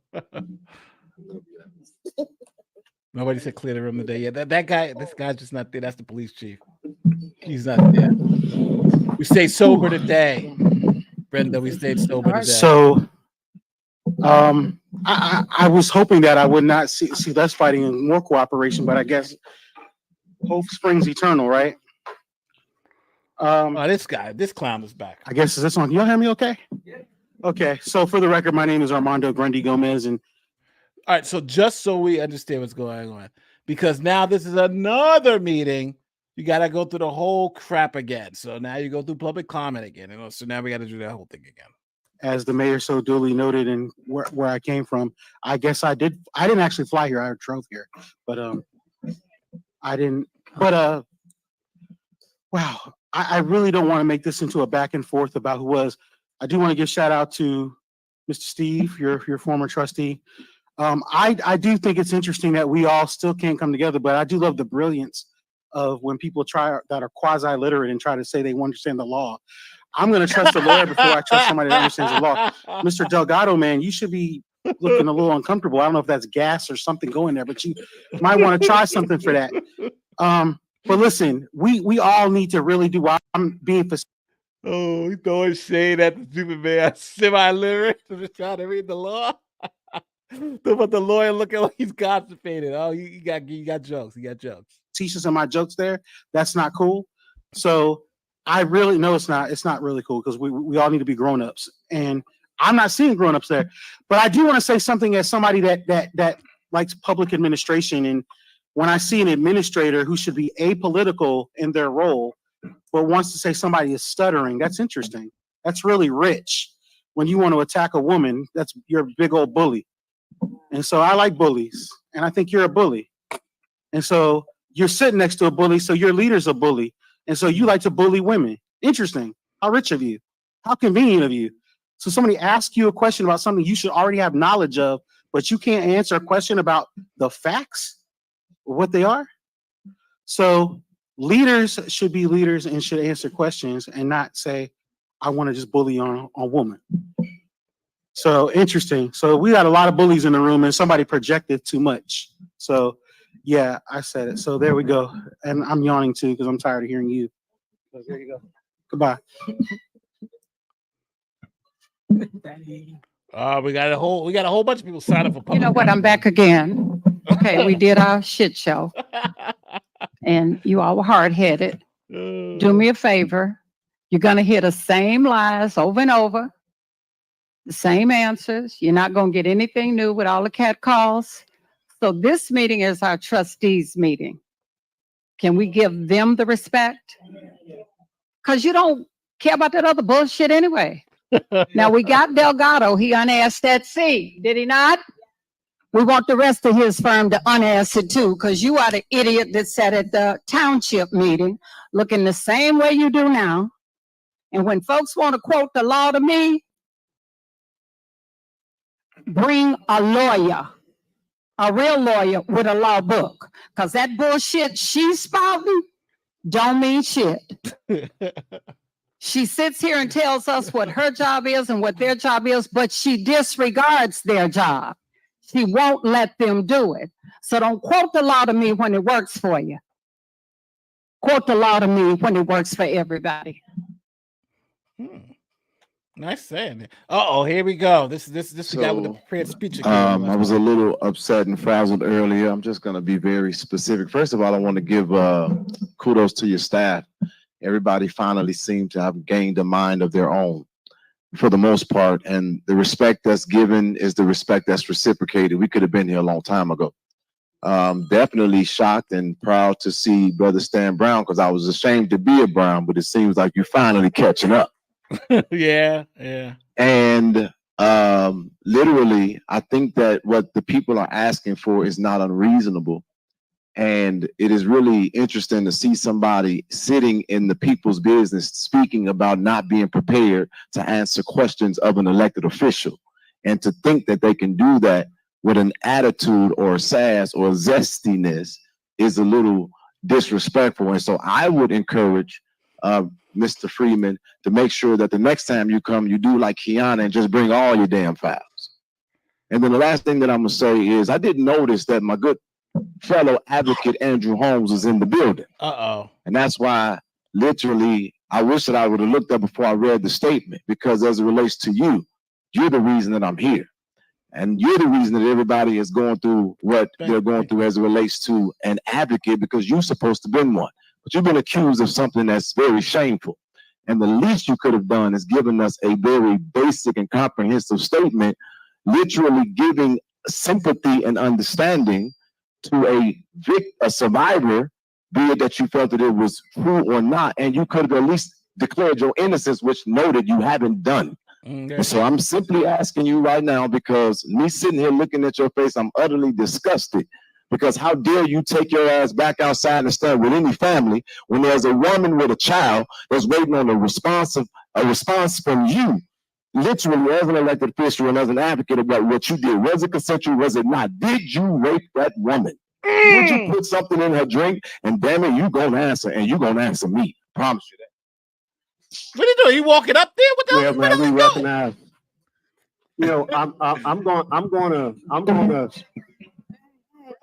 Nobody said clear the room today. Yeah, that guy, this guy's just not there. That's the police chief. He's not there. We stayed sober today, Brenda. We stayed sober today. So, I was hoping that I would not see less fighting and more cooperation, but I guess hope springs eternal, right? Oh, this clown is back. I guess is this on? Y'all hear me okay? Yeah. Okay. So for the record, my name is Armando Grundy Gomez, and all right. So just so we understand what's going on, because now this is another meeting, you got to go through the whole crap again. So now you go through public comment again. So now we got to do that whole thing again. as the mayor so duly noted, and where I came from, I guess I didn't actually fly here. I drove here, but I didn't. But wow, I really don't want to make this into a back and forth about who was. I do want to give shout out to Mr. Steve, your former trustee. I do think it's interesting that we all still can't come together, but I do love the brilliance of when people that are quasi-literate and try to say they understand the law. I'm going to trust a lawyer before I trust somebody that understands the law. Mr. Delgado, man, you should be looking a little uncomfortable. I don't know if that's gas or something going there, but you might want to try something for that. But listen, we all need to really do. I'm being facetious. Oh, he's throwing shade at the stupid man. Semi-literate, just trying to read the law. But the lawyer looking like he's constipated. Oh, you got jokes. You got jokes. Teachers and my jokes there. That's not cool. So I really know it's not really cool, because we all need to be grown-ups. And I'm not seeing grown-ups there. But I do want to say something as somebody that likes public administration. And when I see an administrator who should be apolitical in their role, but wants to say somebody is stuttering, that's interesting. That's really rich. When you want to attack a woman, you're a big old bully. And so I like bullies, and I think you're a bully. And so you're sitting next to a bully, so your leader's a bully. And so you like to bully women. Interesting. How rich of you. How convenient of you. So somebody asks you a question about something you should already have knowledge of, but you can't answer a question about the facts or what they are. So leaders should be leaders and should answer questions and not say, I want to just bully on woman. So interesting. So we got a lot of bullies in the room and somebody projected too much. So yeah, I said it. So there we go. And I'm yawning too because I'm tired of hearing you. So there you go. Goodbye. We got a whole bunch of people sign up for public. You know what? I'm back again. Okay, we did our shit show, and you all were hard headed. Do me a favor. You're gonna hear the same lies over and over, the same answers. You're not gonna get anything new with all the cat calls. So this meeting is our trustees meeting. Can we give them the respect? Because you don't care about that other bullshit anyway. Now we got Delgado. He unasked that C, did he not? We want the rest of his firm to unask it too, because you are the idiot that sat at the township meeting looking the same way you do now. And when folks want to quote the law to me, bring a lawyer, a real lawyer with a law book, because that bullshit she's spouting don't mean shit. She sits here and tells us what her job is and what their job is, but she disregards their job. She won't let them do it. So don't quote the law to me when it works for you. Quote the law to me when it works for everybody. Nice saying it. Uh-oh, here we go. This the guy with the prepared speech. I was a little upset and frazzled earlier. I'm just going to be very specific. First of all, I want to give kudos to your staff. Everybody finally seemed to have gained a mind of their own for the most part. And the respect that's given is the respect that's reciprocated. We could have been here a long time ago. Definitely shocked and proud to see Brother Stan Brown, because I was ashamed to be a Brown, but it seems like you're finally catching up. Yeah. And literally, I think that what the people are asking for is not unreasonable. And it is really interesting to see somebody sitting in the people's business speaking about not being prepared to answer questions of an elected official. And to think that they can do that with an attitude or a sass or a zestiness is a little disrespectful. And so I would encourage Mr. Freeman to make sure that the next time you come, you do like Kiana and just bring all your damn files. And then the last thing that I'm gonna say is I didn't notice that my good fellow advocate Andrew Holmes was in the building. Uh-oh. And that's why literally I wish that I would have looked up before I read the statement, because as it relates to you, you're the reason that I'm here. And you're the reason that everybody is going through what they're going through as it relates to an advocate, because you're supposed to be one. But you've been accused of something that's very shameful. And the least you could have done is given us a very basic and comprehensive statement, literally giving sympathy and understanding to a survivor, be it that you felt that it was true or not, and you could have at least declared your innocence, which noted you haven't done. And so I'm simply asking you right now, because me sitting here looking at your face, I'm utterly disgusted. Because how dare you take your ass back outside and stand with any family when there's a woman with a child that's waiting on a response from you, literally as an elected official and as an advocate about what you did. Was it consensual? Was it not? Did you rape that woman? Did you put something in her drink? And damn it, you gonna answer, and you gonna answer me. Promise you that. What are you doing? You walking up there? What the hell? Man, we recognize. You know, I'm gonna.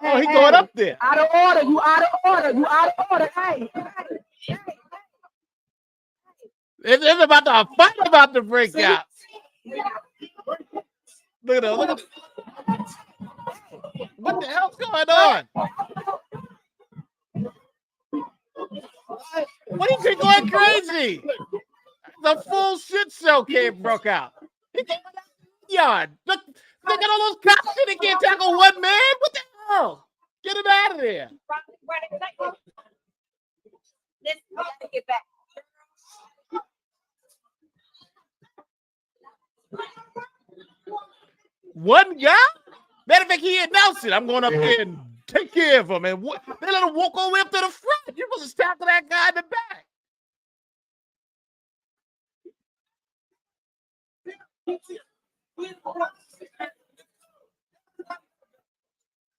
Oh, he going up there. Out of order. You out of order. You out of order. Hey. It's about to, a fight about to break out. Look at that. Look at that. What the hell's going on? What do you think going crazy? The full shit show broke out. He came out of the yard. Look at all those cops and he can't tackle one man. What the hell? Get him out of there. Let's get back. One guy? Matter of fact, he announced it. I'm going up there and take care of him. And they let him walk all the way up to the front. You're supposed to tackle that guy in the back.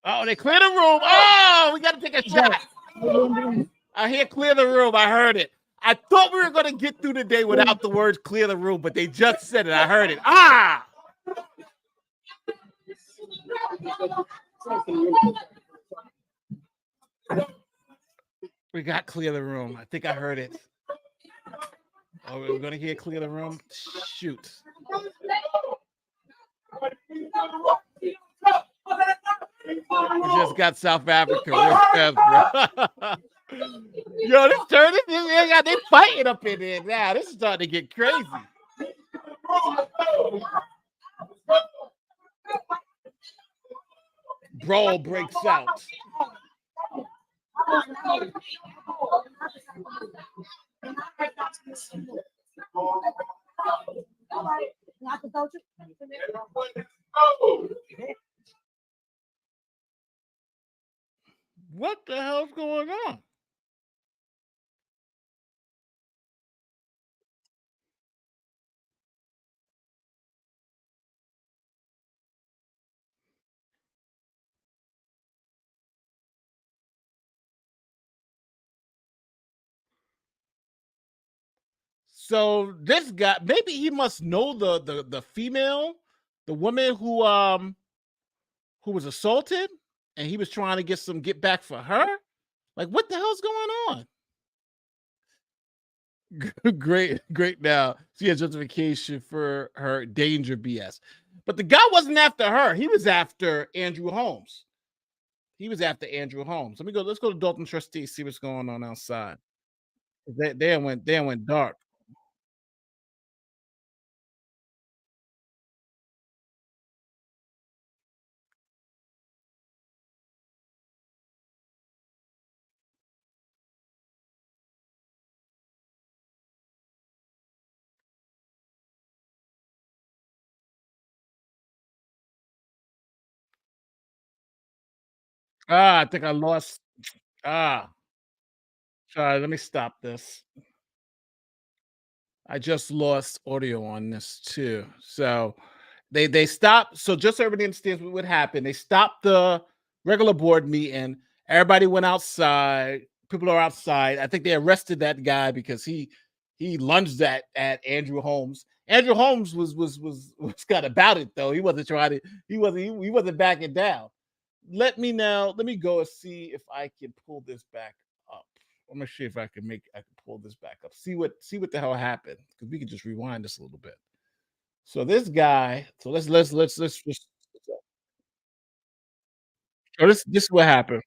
Oh, they cleared the room. Oh, we got to take a shot. I hear clear the room. I heard it. I thought we were going to get through the day without the words clear the room, but they just said it. I heard it. Ah! We got clear the room. I think I heard it. Oh, we're going to hear clear the room? Shoot. We just got South Africa. Yo, this turn, they fighting up in there now. This is starting to get crazy. Brawl breaks out. What the hell's going on? So this guy, maybe he must know the female, the woman who was assaulted, and he was trying to get back for her. Like, what the hell's going on? Great. Now she has justification for her danger BS, but the guy wasn't after her. He was after Andrew Holmes. Let's go to Dolton Trustee, see what's going on outside. They went dark. I think I lost. Sorry, let me stop this. I just lost audio on this too. So they stopped. So just so everybody understands what would happen, they stopped the regular board meeting. Everybody went outside. People are outside. I think they arrested that guy because he lunged at Andrew Holmes. Andrew Holmes was kind of about it though. He wasn't backing down. Let me go and see if I can pull this back up. I'm gonna see if I can pull this back up. See what the hell happened, because we can just rewind this a little bit. So this guy. So let's just. So this is what happened.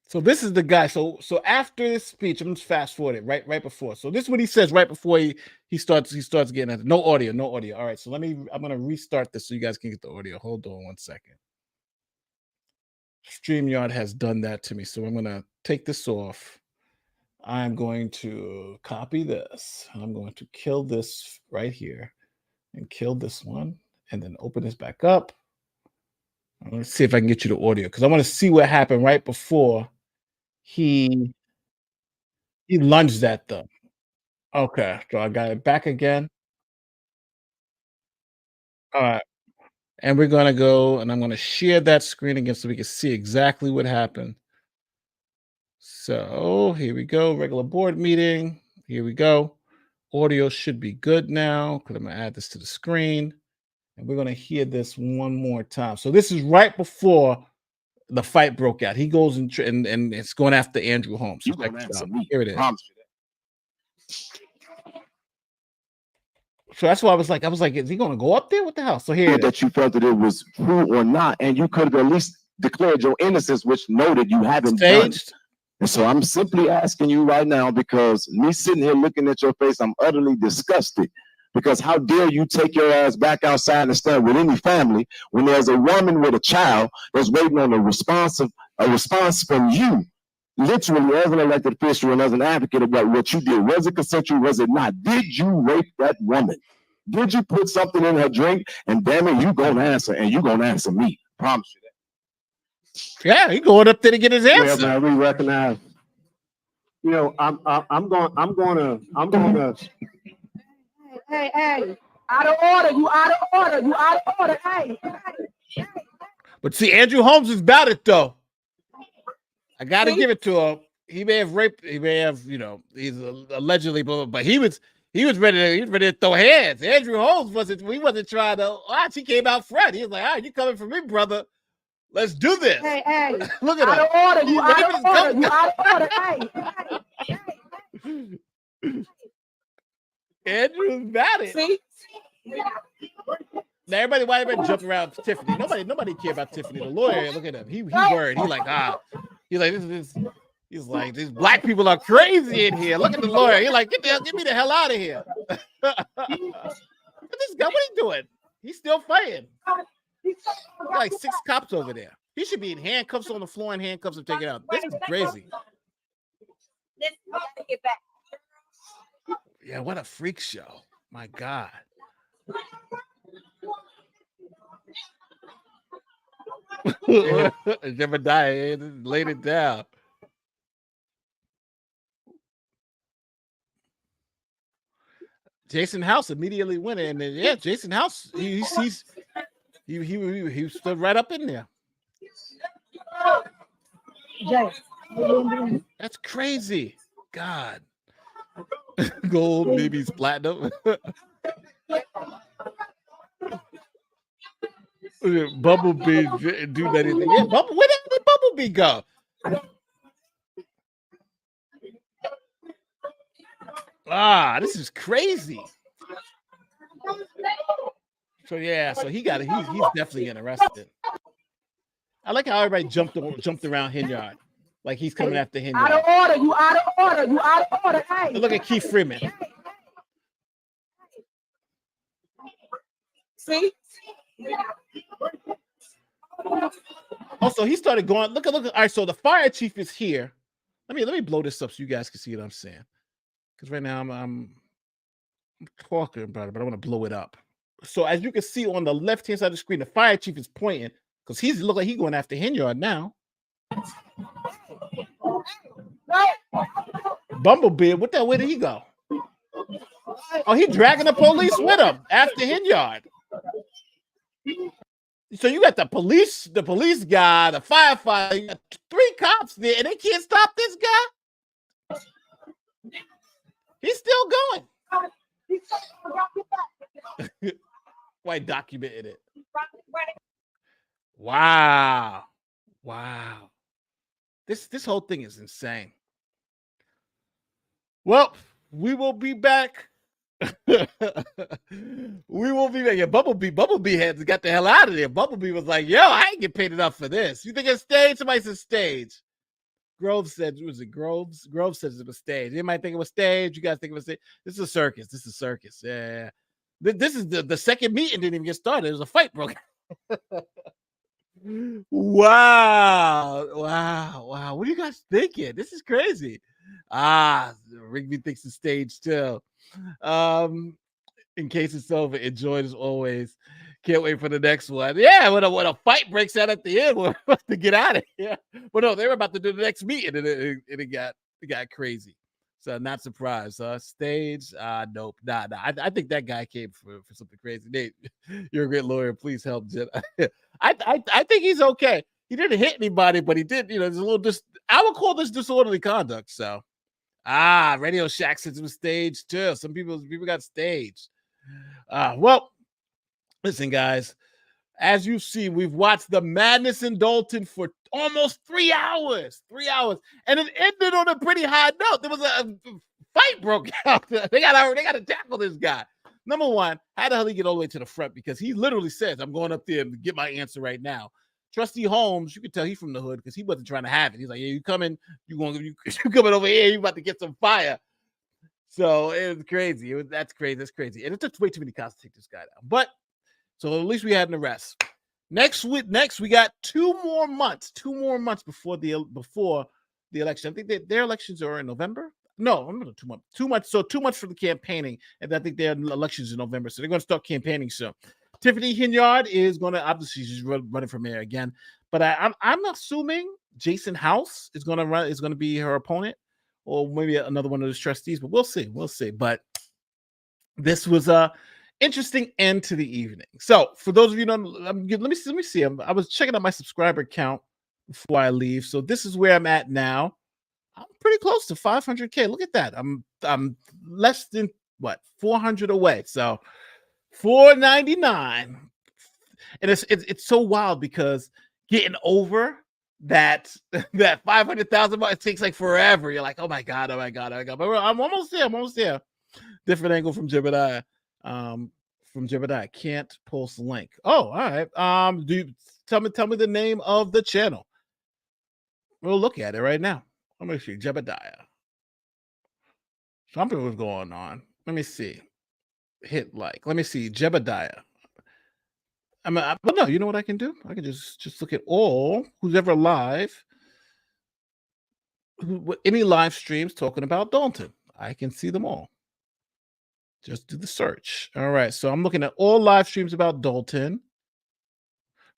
So this is the guy. So after this speech, I'm just fast forwarding right before. So this is what he says right before he starts getting it. No audio. All right. So I'm gonna restart this so you guys can get the audio. Hold on one second. StreamYard has done that to me. So I'm gonna take this off. I'm going to copy this. I'm going to kill this right here and kill this one, and then open this back up. Let's see if I can get you the audio, because I want to see what happened right before he lunged at them. Okay, so I got it back again. All right. And we're going to go, and I'm going to share that screen again so we can see exactly what happened. So here we go, regular board meeting. Here we go. Audio should be good now, because I'm going to add this to the screen. And we're going to hear this one more time. So this is right before the fight broke out. He goes and it's going after Andrew Holmes. You gonna answer me. Here it is. Promise you that. So that's why I was like, is he going to go up there? What the hell? So here that you felt that it was true or not, and you could have at least declared your innocence, which noted you haven't done it. And so I'm simply asking you right now, because me sitting here looking at your face, I'm utterly disgusted. Because how dare you take your ass back outside and stand with any family when there's a woman with a child that's waiting on a response from you, literally as an elected official and as an advocate about what you did. Was it consensual? Was it not? Did you rape that woman? Did you put something in her drink? And damn it, you gonna answer, and you gonna answer me. Promise you that. Yeah, he going up there to get his answer. Yeah, man, we recognize you know, I'm gonna. Hey, out of order, you out of order, you out of order, hey. But see, Andrew Holmes is about it though. I got to give it to him. He may have raped. He may have, you know, he's allegedly, but he was ready to throw hands. Andrew Holmes wasn't. We wasn't trying to watch. He came out front. He was like, "All right, you coming for me, brother? Let's do this." Hey, look at out him. of order, you out of order, you out of order, hey. Andrew's about it. See? Now why everybody jumping around Tiffany? Nobody care about Tiffany. The lawyer, look at him. He worried. He like, he's like, these black people are crazy in here. Look at the lawyer. He's like, get me the hell out of here. Look at this guy. What are you doing? He's still fighting. Like 6 cops over there. He should be in handcuffs on the floor and handcuffs and taken out. This is crazy. Yeah, what a freak show. My God. Never die. Laid it down. Jason House immediately went in, and yeah, Jason House, he stood right up in there. That's crazy. God. Gold, maybe platinum. Bumblebee do that anything. Yeah, where did Bumblebee go? This is crazy. So yeah, so he's definitely getting arrested. I like how everybody jumped around Henyard, like he's coming after Henyard. Out of order, you out of order, you out of order, hey. Look at Keith Freeman. See? Also, he started going. Look. All right, so the fire chief is here. Let me blow this up so you guys can see what I'm saying. Because right now I'm talking about it, but I want to blow it up. So as you can see on the left-hand side of the screen, the fire chief is pointing because he's look like he's going after Henyard now. Bumblebee, where did he go? Oh, he's dragging the police with him after Henyard. So you got the police guy, the firefighter, you got 3 cops there, and they can't stop this guy. He's still going. Why documented it? Wow. This whole thing is insane. Well, we will be back. We will be back. Yeah, Bumblebee had got the hell out of there. Bumblebee was like, yo, I ain't get paid enough for this. You think it's stage? Somebody said stage. Groves said, was it Groves? Groves says it was stage. You might think it was stage. You guys think it was stage. This is a circus. Yeah. This is the second meeting didn't even get started. It was a fight broke. Wow. What are you guys thinking? This is crazy. Rigby thinks it's stage too. In case it's over, enjoy it as always. Can't wait for the next one. Yeah, when a fight breaks out at the end, we're about to get out of here. Well, no, they were about to do the next meeting, and it got crazy. So not surprised. Stage, nope, nah. I think that guy came for something crazy. Nate, you're a great lawyer. Please help Jen. I think he's okay. He didn't hit anybody, but he did. There's a little I would call this disorderly conduct. So, Radio Shack says it was staged too. Some people got staged. Well, listen, guys. As you see, we've watched the madness in Dolton for almost 3 hours. 3 hours, and it ended on a pretty high note. There was a fight broke out. They got to tackle this guy. Number one, how the hell he get all the way to the front? Because he literally says, "I'm going up there to get my answer right now." Trustee Holmes, you could tell he's from the hood because he wasn't trying to have it. He's like, "Yeah, you coming? You coming over here? You about to get some fire?" So it was crazy. That's crazy, and it took way too many cops to take this guy down. But so at least we had an arrest. Next we got 2 more months before the election. I think their elections are in November. No, I'm not 2 months. 2 months. So 2 months for the campaigning, and I think their elections in November. So they're going to start campaigning soon. Tiffany Henyard is going to obviously she's running for mayor again, but I'm assuming Jason House is going to be her opponent, or maybe another one of those trustees, but we'll see. We'll see. But this was a interesting end to the evening. So for those of you who don't, let me see. I was checking out my subscriber count before I leave. So this is where I'm at now. I'm pretty close to 500K. Look at that. I'm less than 400 away. So 499. And it's so wild because getting over that 500,000 it takes like forever. You're like, oh my god. But I'm almost there. Different angle from Jebediah. Can't post link. Oh, all right. Do you tell me the name of the channel? We'll look at it right now. Let me see. Jebediah. Something was going on. Let me see. Hit like. Let me see. Jebediah. But no, you know what I can do? I can just look at all who's ever live. Any live streams talking about Dolton. I can see them all. Just do the search. All right. So I'm looking at all live streams about Dolton.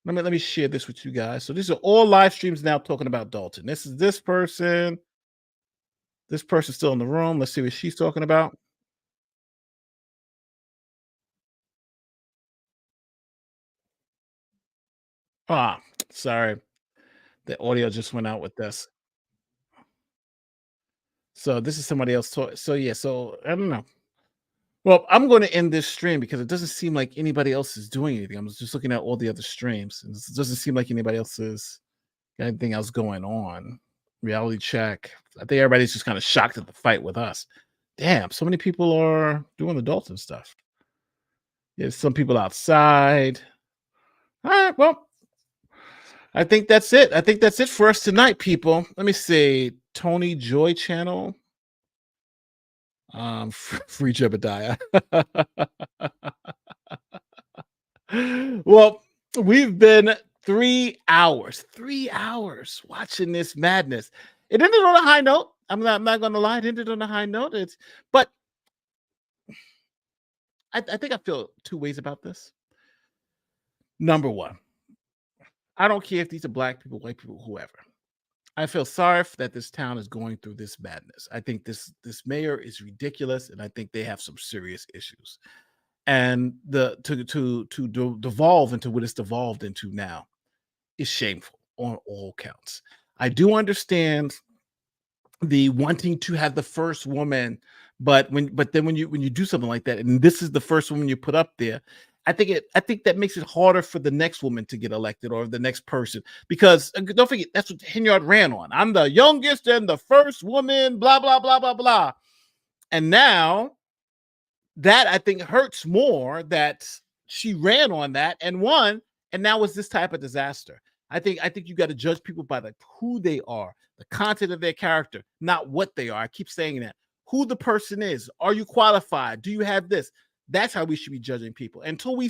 Let me share this with you guys. So these are all live streams now talking about Dolton. This is this person. This person's still in the room. Let's see what she's talking about. Sorry. The audio just went out with this. So this is somebody else. So yeah, so I don't know. Well, I'm going to end this stream because it doesn't seem like anybody else is doing anything. I'm just looking at all the other streams. And it doesn't seem like anybody else is got anything else going on. Reality check. I think everybody's just kind of shocked at the fight with us. Damn, so many people are doing the Dolton stuff. Yeah, some people outside. All right, well, I think that's it. I think that's it for us tonight, people. Let me see. Tony Joy channel. Free Jebediah. Well, we've been 3 hours watching this madness. It ended on a high note. I'm not gonna lie, it ended on a high note. But I think I feel two ways about this. Number one, I don't care if these are black people, white people, whoever. I feel sorry that this town is going through this madness. I think this mayor is ridiculous, and I think they have some serious issues. And to devolve into what it's devolved into now is shameful on all counts. I do understand the wanting to have the first woman, but then when you do something like that, and this is the first woman you put up there, I think that makes it harder for the next woman to get elected or the next person, because don't forget that's what Henyard ran on. I'm the youngest and the first woman, blah blah blah blah blah. And now that I think hurts more that she ran on that and won, and now it's this type of disaster. I think you got to judge people by who they are, the content of their character, not what they are. I keep saying that. Who the person is. Are you qualified? Do you have this? That's how we should be judging people. Until we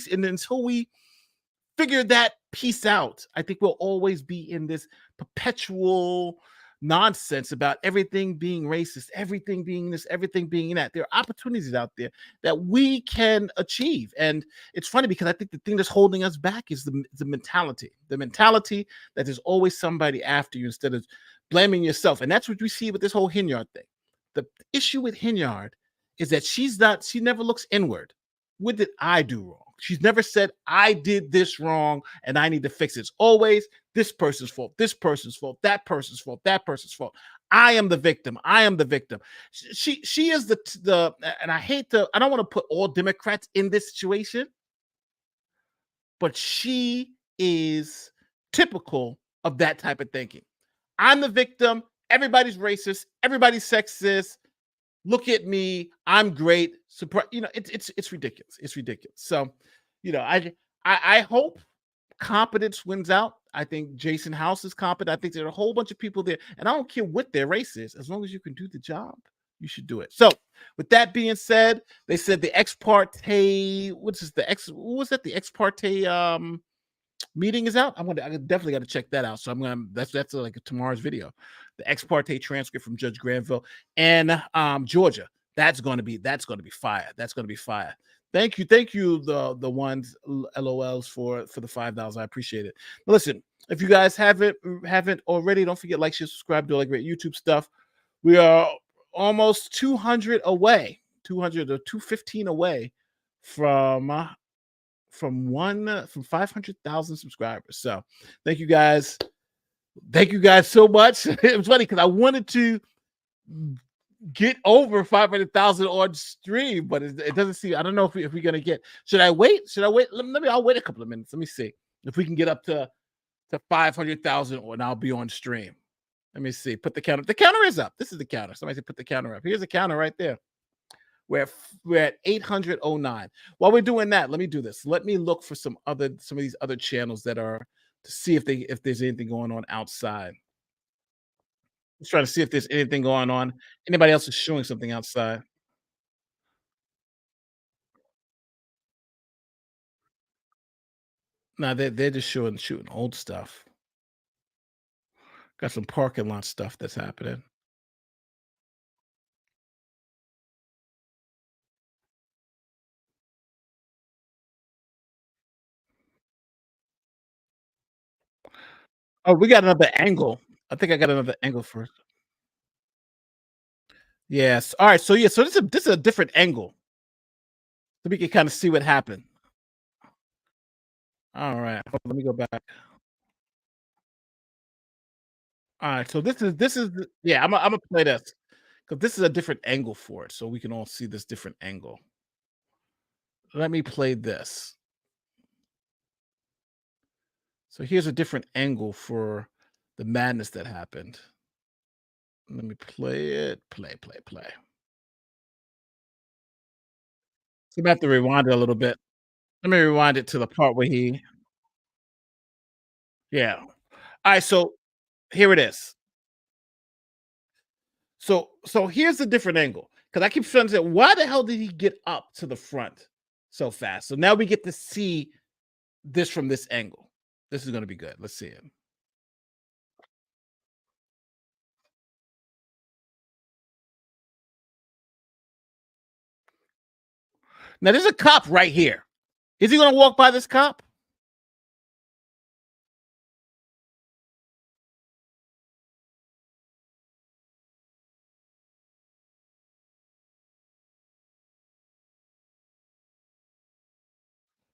figure that piece out, I think we'll always be in this perpetual nonsense about everything being racist, everything being this, everything being that. There are opportunities out there that we can achieve. And it's funny because I think the thing that's holding us back is the mentality that there's always somebody after you instead of blaming yourself. And that's what we see with this whole Henyard thing. The issue with Henyard is that she never looks inward. What did I do wrong? She's never said, I did this wrong and I need to fix it. It's always this person's fault, this person's fault, that person's fault, that person's fault. I am the victim. I am the victim. She is the and I don't want to put all Democrats in this situation, but she is typical of that type of thinking. I'm the victim. Everybody's racist. Everybody's sexist. Look at me. I'm great. Surprise. It's ridiculous. It's ridiculous. So, I hope competence wins out. I think Jason House is competent. I think there are a whole bunch of people there, and I don't care what their race is. As long as you can do the job, you should do it. So, with that being said, they said the ex parte. The ex parte meeting is out. I definitely got to check that out. So that's like tomorrow's video. The ex parte transcript from Judge Granville and Georgia. That's going to be fire. That's going to be fire. Thank you, the ones LOLs for the $5. I appreciate it. But listen, if you guys haven't already, don't forget like, share, subscribe, do all that great YouTube stuff. We are almost 200 away, 200 or 215 away from 500,000 subscribers. So thank you guys. Thank you guys so much. It was funny because I wanted to get over 500,000 on stream, but it doesn't seem. I don't know if we're gonna get. Should I wait? Should I wait? I'll wait a couple of minutes. Let me see if we can get up to 500,000, and I'll be on stream. Let me see. Put the counter. The counter is up. This is the counter. Somebody said put the counter up. Here's the counter right there. We're at 809. While we're doing that, let me do this. Let me look for some of these other channels that are to see if there's anything going on outside. Let's try to see if there's anything going on. Anybody else is showing something outside? No, they're just shooting old stuff. Got some parking lot stuff that's happening. Oh, we got another angle. I think I got another angle first. Yes. All right. So yeah. So this is a different angle. So we can kind of see what happened. All right. Let me go back. All right. So this is yeah. I'm gonna play this because this is a different angle for it, so we can all see this different angle. Let me play this. So here's a different angle for the madness that happened. Let me play it. Play. So I have to rewind it a little bit. Let me rewind it to the part where he. Yeah. All right. So here it is. So here's a different angle because I keep trying to say, why the hell did he get up to the front so fast? So now we get to see this from this angle. This is going to be good. Let's see it. Now there's a cop right here. Is he going to walk by this cop?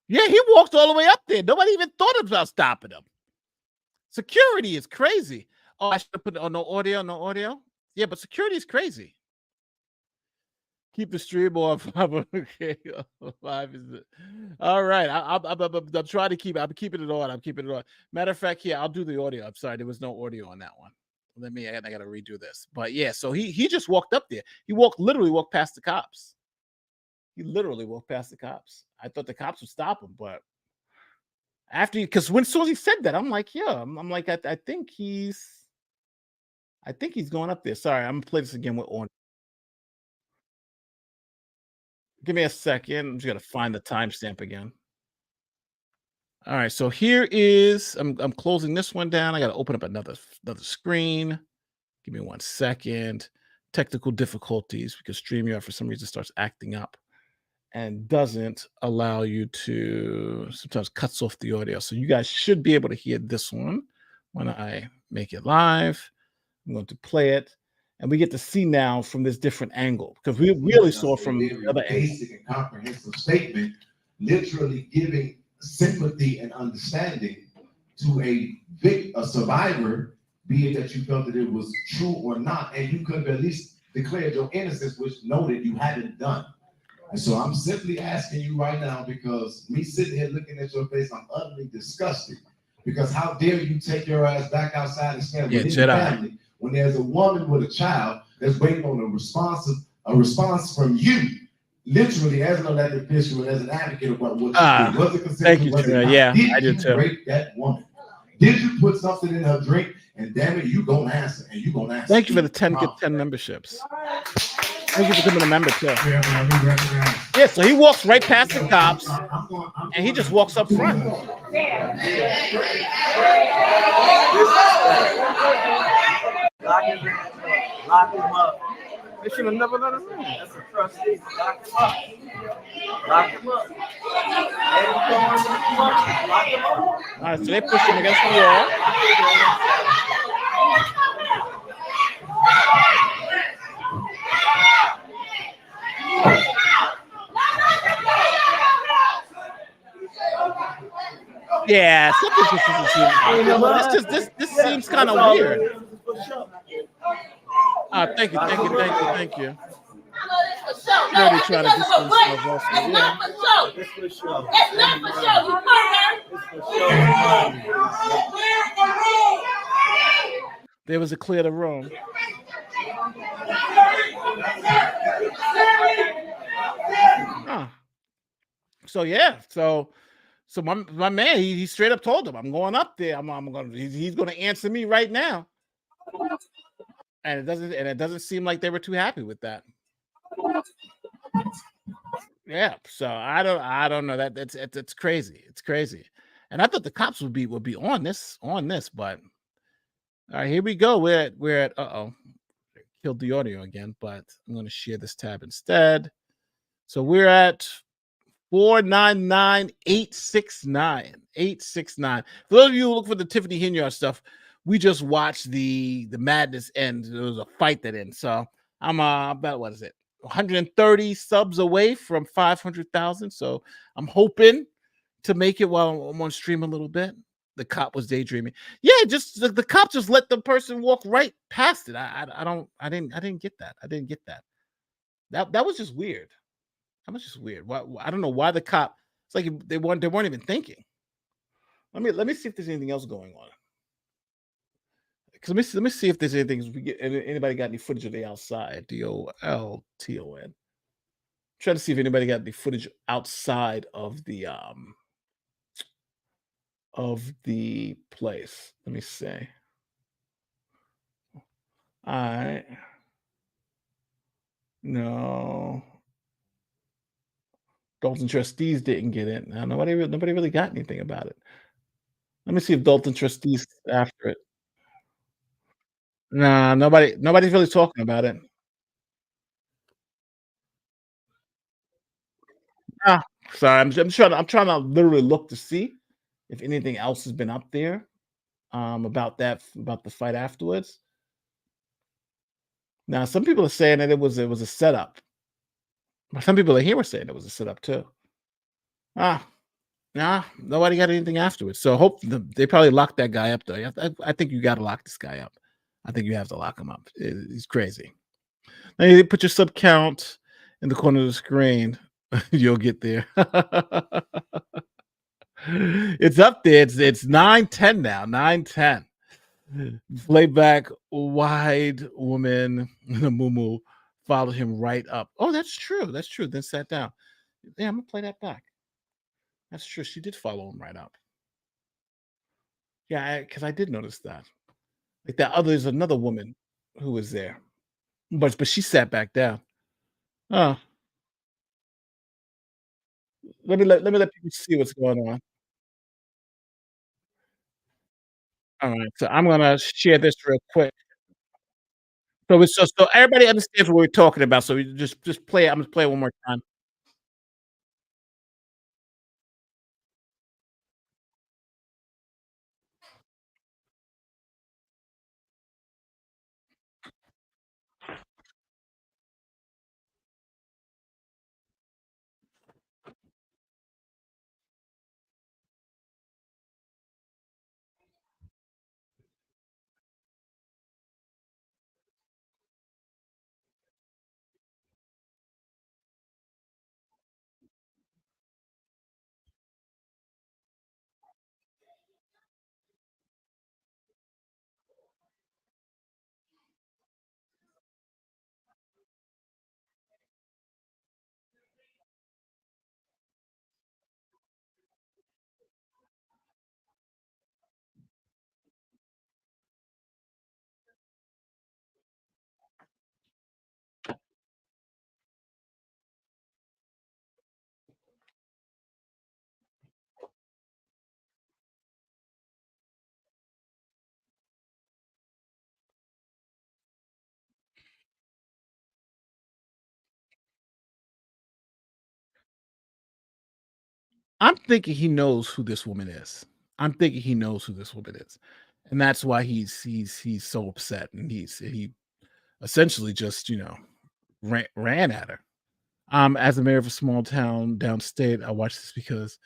Yeah, he walked all the way up there. Nobody even thought about stopping him. Security is crazy. Oh, I should have put no audio. Yeah, but security is crazy. Keep the stream off. Okay, live is it? All right. I'm trying to keep. I'm keeping it on. Matter of fact, yeah, I'll do the audio. I'm sorry, there was no audio on that one. I got to redo this. But yeah, so he just walked up there. He literally walked past the cops. I thought the cops would stop him, but because as soon as he said that, I'm like, yeah, I'm like, I think he's going up there. Sorry, I'm gonna play this again with on. Give me a second. I'm just gonna find the timestamp again. All right, so here is I'm closing this one down. I got to open up another screen. Give me 1 second. Technical difficulties because StreamYard for some reason starts acting up and doesn't allow you to, sometimes cuts off the audio. So you guys should be able to hear this one when I make it live. I'm going to play it. And we get to see now from this different angle because we really saw from the other basic and comprehensive statement, literally giving sympathy and understanding to a survivor, be it that you felt that it was true or not, and you could have at least declared your innocence, which noted you hadn't done. And so I'm simply asking you right now, because me sitting here looking at your face, I'm utterly disgusted. Because how dare you take your ass back outside and stand with your family when there's a woman with a child that's waiting on a response from you, literally as an elected official and as an advocate about what you do. Was it consensual? Thank you, Trina. Yeah, I did too. Rape that woman? Did you put something in her drink? And damn it, you gonna answer, and you gonna answer. Thank you for the 10 memberships. Thank you for becoming a member too. Yeah, so he walks right past the cops, and he just walks up front. Lock him up. They should have never let him in. That's a trustee. Lock him up. Lock him up. Lock him up. All right, so they push him against the wall. Yeah, something just doesn't seem. This seems kind of weird. Thank you. Really trying to distance themselves also. Yeah. There was a clear the room. Huh. So yeah, so my man, he straight up told him, I'm going up there. He's gonna answer me right now. And it doesn't seem like they were too happy with that. Yeah, so I don't know, it's crazy. It's crazy. And I thought the cops would be on this, but all right, here we go. We're at killed the audio again, but I'm going to share this tab instead. So we're at 499-869. 869. For those of you who look for the Tiffany Henyard stuff, we just watched the madness end. There was a fight that ended. So I'm about, what is it, 130 subs away from 500,000. So I'm hoping to make it while I'm on stream a little bit. The cop was daydreaming. Yeah, just the cop just let the person walk right past it. I didn't get that. I didn't get that. That was just weird. That was just weird. Why, I don't know why the cop. It's like they weren't even thinking. Let me see if there's anything else going on. Because let me see if there's anything. Anybody got any footage of the outside? DOLTON. Trying to see if anybody got any footage outside of the place. Let me see. All right. No. Dolton Trustees didn't get it. Now nobody really got anything about it. Let me see if Dolton Trustees after it. Nah, nobody's really talking about it. Sorry, I'm trying to literally look to see if anything else has been up there about the fight afterwards. Now, some people are saying that it was a setup. But some people here were saying it was a setup too. Nah, nobody got anything afterwards. So they probably locked that guy up though. I think you got to lock this guy up. I think you have to lock him up. He's crazy. Now you put your sub count in the corner of the screen. You'll get there. It's up there. It's 9:10 now. 9:10. Playback wide woman in a muumuu followed him right up. Oh, that's true. That's true. Then sat down. Yeah, I'm gonna play that back. That's true. She did follow him right up. Yeah, because I did notice that. Like there's another woman who was there, but she sat back down. Oh, let me let people see what's going on. All right, so I'm gonna share this real quick. So everybody understands what we're talking about. So we just play it. I'm gonna play it one more time. I'm thinking he knows who this woman is. I'm thinking he knows who this woman is, and that's why he's so upset, and he essentially just ran at her. As a mayor of a small town downstate, I watch this because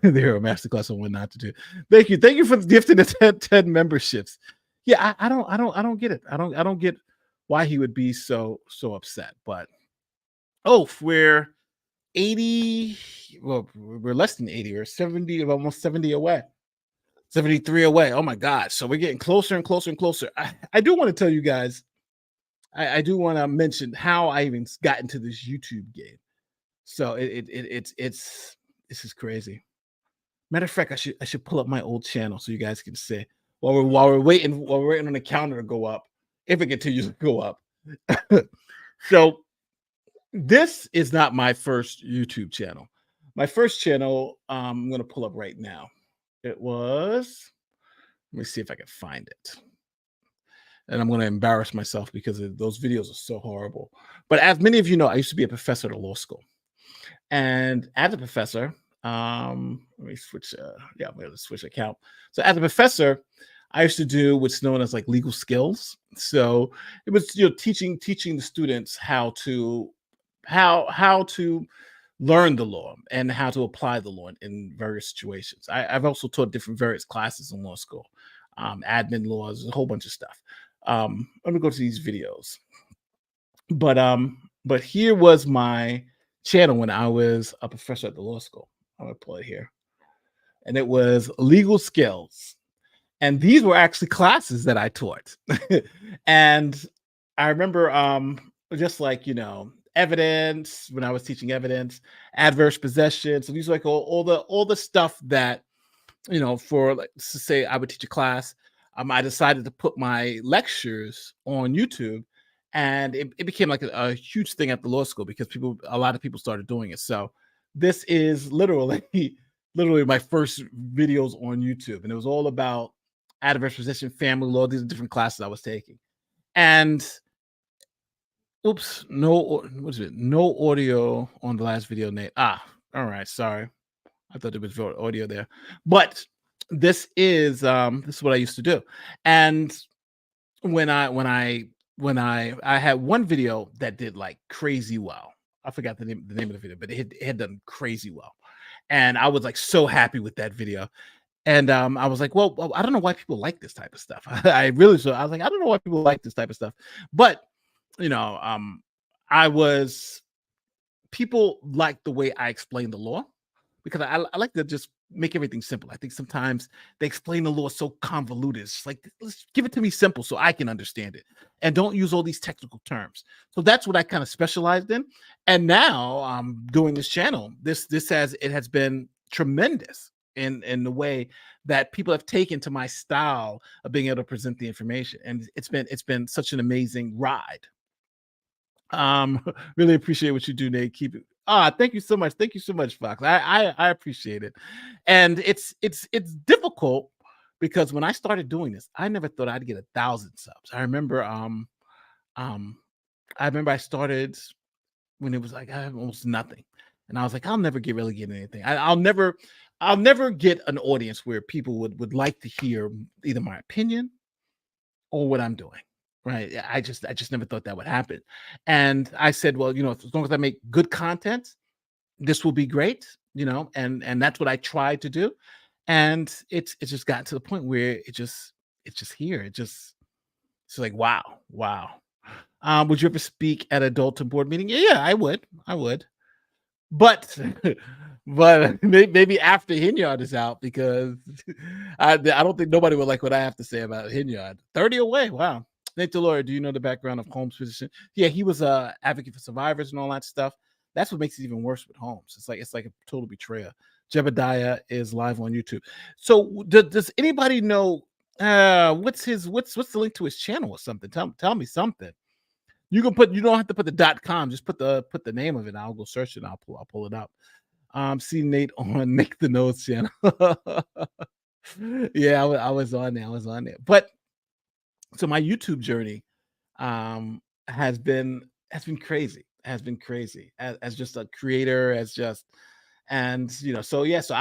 They're a masterclass on what not to do. Thank you for gifting the 10 memberships. Yeah, I don't get it. I don't get why he would be so upset. But we're 80. Well, we're less than 80 or 70, almost 70 away. 73 away. Oh my God. So we're getting closer and closer and closer. I do want to tell you guys, I do want to mention how I even got into this YouTube game. So it's this is crazy. Matter of fact, I should pull up my old channel so you guys can see while we're waiting on the counter to go up, if it continues to go up. So this is not my first YouTube channel. My first channel, I'm going to pull up right now. It was, let me see if I can find it. And I'm going to embarrass myself because those videos are so horrible. But as many of you know, I used to be a professor at a law school. And as a professor, let me switch. I'm going to switch account. So as a professor, I used to do what's known as like legal skills. So it was, teaching the students how to learn the law and how to apply the law in various situations. I've also taught various classes in law school, admin laws, a whole bunch of stuff. Let me go to these videos. But here was my channel when I was a professor at the law school. I'm gonna pull it here, and it was legal skills, and these were actually classes that I taught. And I remember just like evidence, when I was teaching evidence, adverse possession. So these are like all the stuff that for, like, to say I would teach a class. I decided to put my lectures on YouTube, and it became like a huge thing at the law school because a lot of people started doing it. So this is literally my first videos on YouTube, and it was all about adverse possession, family law. These are different classes I was taking. And oops, no audio on the last video, Nate. All right, sorry. I thought there was audio there, but this is what I used to do. And when I had one video that did like crazy well. I forgot the name of the video, but it had done crazy well. And I was like so happy with that video. And I was like, well, I don't know why people like this type of stuff. I was like, I don't know why people like this type of stuff. But people like the way I explain the law, because I like to just make everything simple. I think sometimes they explain the law so convoluted. It's like, let's give it to me simple so I can understand it, and don't use all these technical terms. So that's what I kind of specialized in. And now I'm doing this channel. This has been tremendous in the way that people have taken to my style of being able to present the information. And it's been such an amazing ride. Really appreciate what you do, Nate. Keep it. Thank you so much. Thank you so much, Fox. I appreciate it. And it's difficult because when I started doing this, I never thought I'd get 1,000 subs. I remember I started when it was like I had almost nothing. And I was like, I'll never really get anything. I'll never get an audience where people would like to hear either my opinion or what I'm doing. Right. I just never thought that would happen. And I said, well, as long as I make good content, this will be great, and that's what I tried to do. And it's just gotten to the point where it's just here. It's like, wow. Would you ever speak at a Dolton board meeting? Yeah, I would. But maybe after Henyard is out, because I don't think nobody would like what I have to say about Henyard. 30 away. Wow. Nate DeLore, do you know the background of Holmes' position? Yeah, he was a advocate for survivors and all that stuff. That's what makes it even worse with Holmes. It's like a total betrayal. Jebediah is live on YouTube. So does anybody know what's the link to his channel or something? Tell me something. You don't have to put the .com, just put the name of it. I'll go search it and I'll pull it up. See Nate on Nick the Nose channel. Yeah, I was on there. But so my YouTube journey has been crazy. As just a creator, so I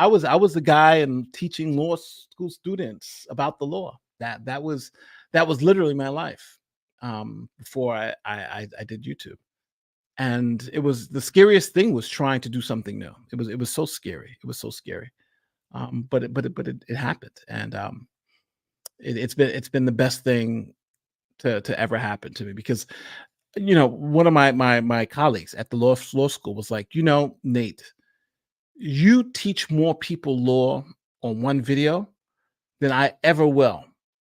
was the guy and teaching law school students about the law. That was literally my life before I did YouTube. And it was the scariest thing was trying to do something new. It was so scary. It happened, and it's been the best thing to ever happen to me, because one of my colleagues at the law school was like, Nate, you teach more people law on one video than I ever will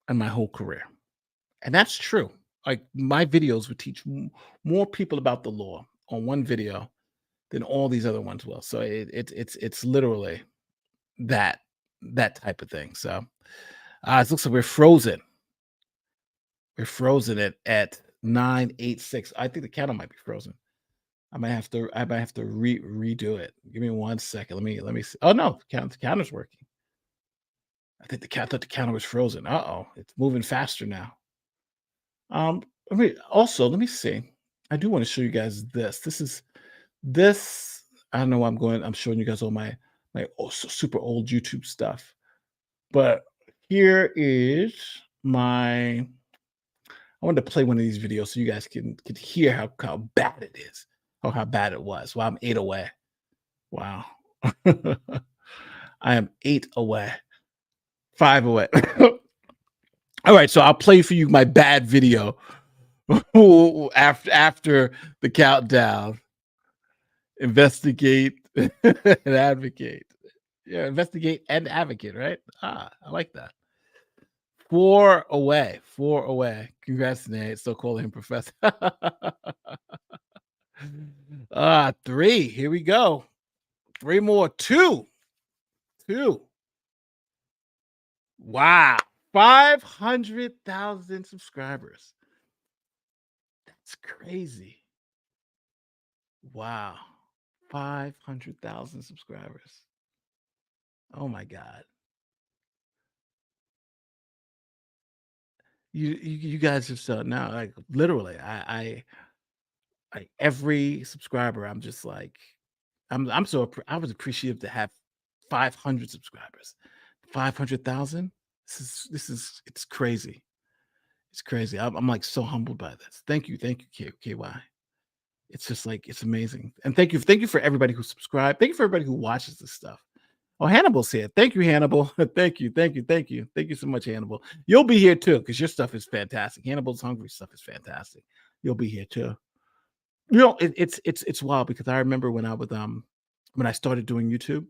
in my whole career. And that's true. Like, my videos would teach more people about the law on one video than all these other ones will. So it's literally that type of thing. So it looks like we're frozen. We're frozen at 986. I think the counter might be frozen. I might have to redo it. Give me 1 second. Let me see. Oh no, the counter's working. I thought the counter was frozen. It's moving faster now. Let me see. I do want to show you guys this. This. I don't know why I'm showing you guys all my super old YouTube stuff. But here is my. I wanted to play one of these videos so you guys can hear how bad it is, or how bad it was. Well, I'm 8 away. Wow. I am 8 away. 5 away. All right, so I'll play for you my bad video after the countdown. Investigate and advocate. Yeah, investigate and advocate, right? I like that. 4 away. 4 away. Congrats, Nate. Still calling him Professor. 3. Here we go. 3 more. 2. Wow. 500,000 subscribers. That's crazy. Wow. 500,000 subscribers. Oh my God. You guys have said now, like, literally, I every subscriber, I'm just like, I was appreciative to have 500 subscribers. 500,000. It's crazy. It's crazy. I'm like so humbled by this. Thank you, KY. It's just like, it's amazing. And thank you for everybody who subscribed. Thank you for everybody who watches this stuff. Oh, Hannibal's here. Thank you, Hannibal. Thank you so much, Hannibal. You'll be here too, because your stuff is fantastic. Hannibal's Hungry stuff is fantastic. You'll be here too. It's wild, because I remember when I started doing YouTube,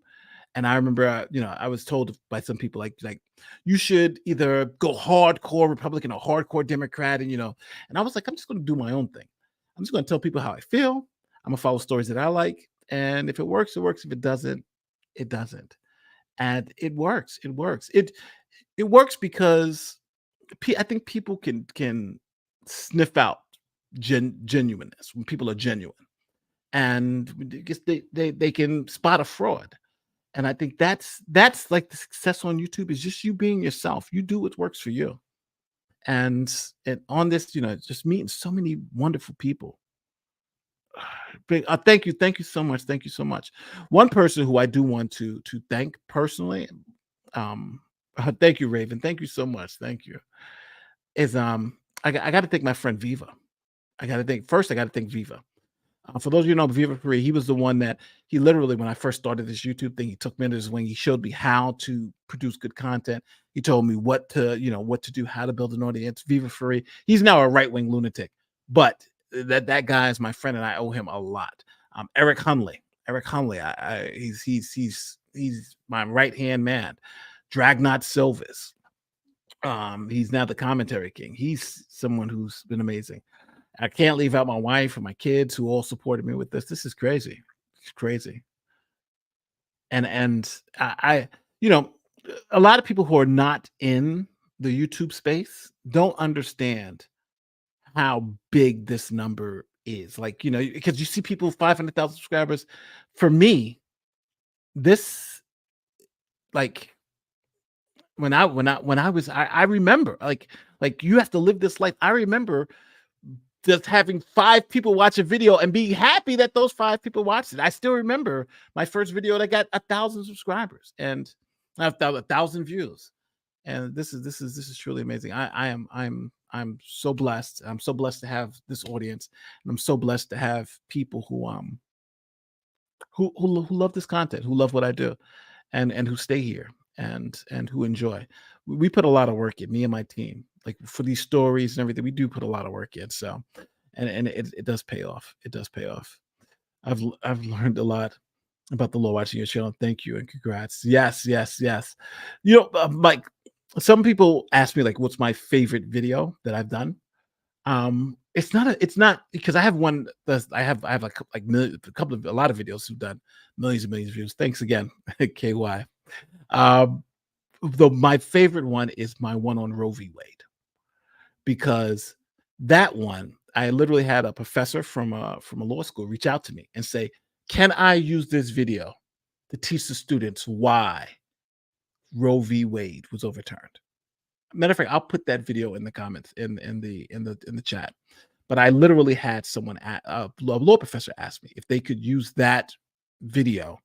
and I remember I was told by some people like you should either go hardcore Republican or hardcore Democrat, and I was like, I'm just going to do my own thing. I'm just going to tell people how I feel. I'm going to follow stories that I like, and if it works, it works. If it doesn't, it doesn't. And it works. It works. It works because I think people can sniff out genuineness when people are genuine, and they can spot a fraud. And I think that's like the success on YouTube, is just you being yourself. You do what works for you. And on this, just meeting so many wonderful people. Thank you so much. Thank you so much. One person who I do want to thank personally, thank you, Raven. Thank you so much. Thank you. Is I got to thank my friend Viva. I got to thank Viva. For those of you who know Viva Free, he was the one that he literally, when I first started this YouTube thing, he took me under his wing. He showed me how to produce good content. He told me what to do, how to build an audience. Viva Free. He's now a right-wing lunatic, but that guy is my friend, and I owe him a lot. Eric Hunley, he's my right-hand man. Dragnot Silvis. He's now the commentary king. He's someone who's been amazing. I can't leave out my wife and my kids, who all supported me with this. This is crazy. It's crazy. And I a lot of people who are not in the YouTube space don't understand how big this number is. Like, because you see people 500,000 subscribers. For me, this, like, when I remember, like you have to live this life. I remember just having 5 people watch a video and be happy that those 5 people watched it. I still remember my first video that got 1,000 subscribers and 1,000 views. And this is truly amazing. I'm so blessed. I'm so blessed to have this audience, and I'm so blessed to have people who love this content, who love what I do. and who stay here and who enjoy. We put a lot of work in, me and my team, like for these stories and everything. We do put a lot of work in. So, and it does pay off. It does pay off. I've learned a lot about the law watching your channel. Thank you and congrats. Yes, yes, yes. You know, like some people ask me like, what's my favorite video that I've done? It's not because I have one that's I have like a lot of videos who've done millions and millions of views. Thanks again, KY. Though my favorite one is my one on Roe v. Wade, because that one I literally had a professor from a law school reach out to me and say, "Can I use this video to teach the students why Roe v. Wade was overturned?" Matter of fact, I'll put that video in the comments in the chat. But I literally had someone a law professor ask me if they could use that video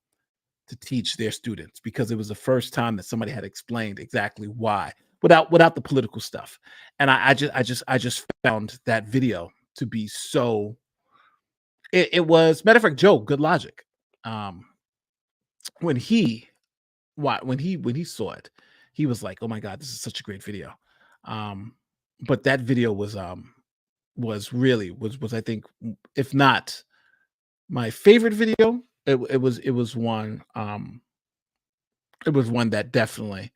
to teach their students, because it was the first time that somebody had explained exactly why without the political stuff. And I just found that video to be so. It was, matter of fact, Joe, good logic. When he saw it, he was like, "Oh my God, this is such a great video." But that video was really I think, if not my favorite video, it was one that definitely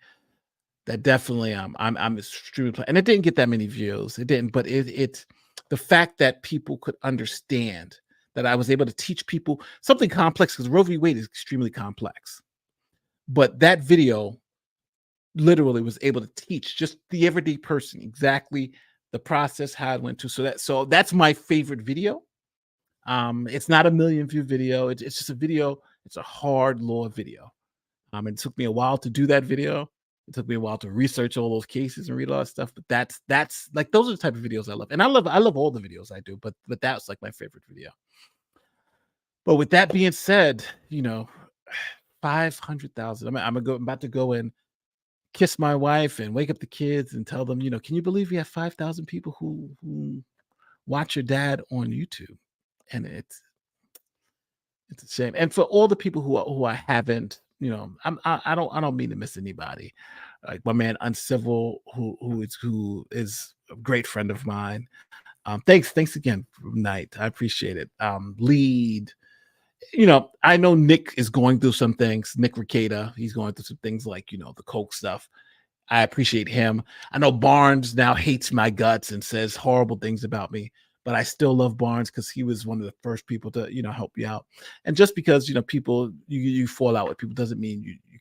I'm extremely proud. And it didn't get that many views. It didn't, but it the fact that people could understand that I was able to teach people something complex, because Roe v. Wade is extremely complex. But that video literally was able to teach just the everyday person exactly the process, how it went to. So that's my favorite video. It's not a million view video. It's just a video. It's a hard law video. It took me a while to do that video. It took me a while to research all those cases and read all that stuff. But that's like, those are the type of videos I love. And I love all the videos I do, but that's like my favorite video. But with that being said, 500,000. I'm about to go and kiss my wife and wake up the kids and tell them, can you believe we have 5,000 people who watch your dad on YouTube? And it's a shame. And for all the people who I haven't, I don't mean to miss anybody. Like my man Uncivil, who is a great friend of mine. Thanks again, Knight. I appreciate it. Lead. I know Nick is going through some things. Nick Ricada, he's going through some things like, the Coke stuff. I appreciate him. I know Barnes now hates my guts and says horrible things about me, but I still love Barnes because he was one of the first people to, help you out. And just because, people, you fall out with people doesn't mean you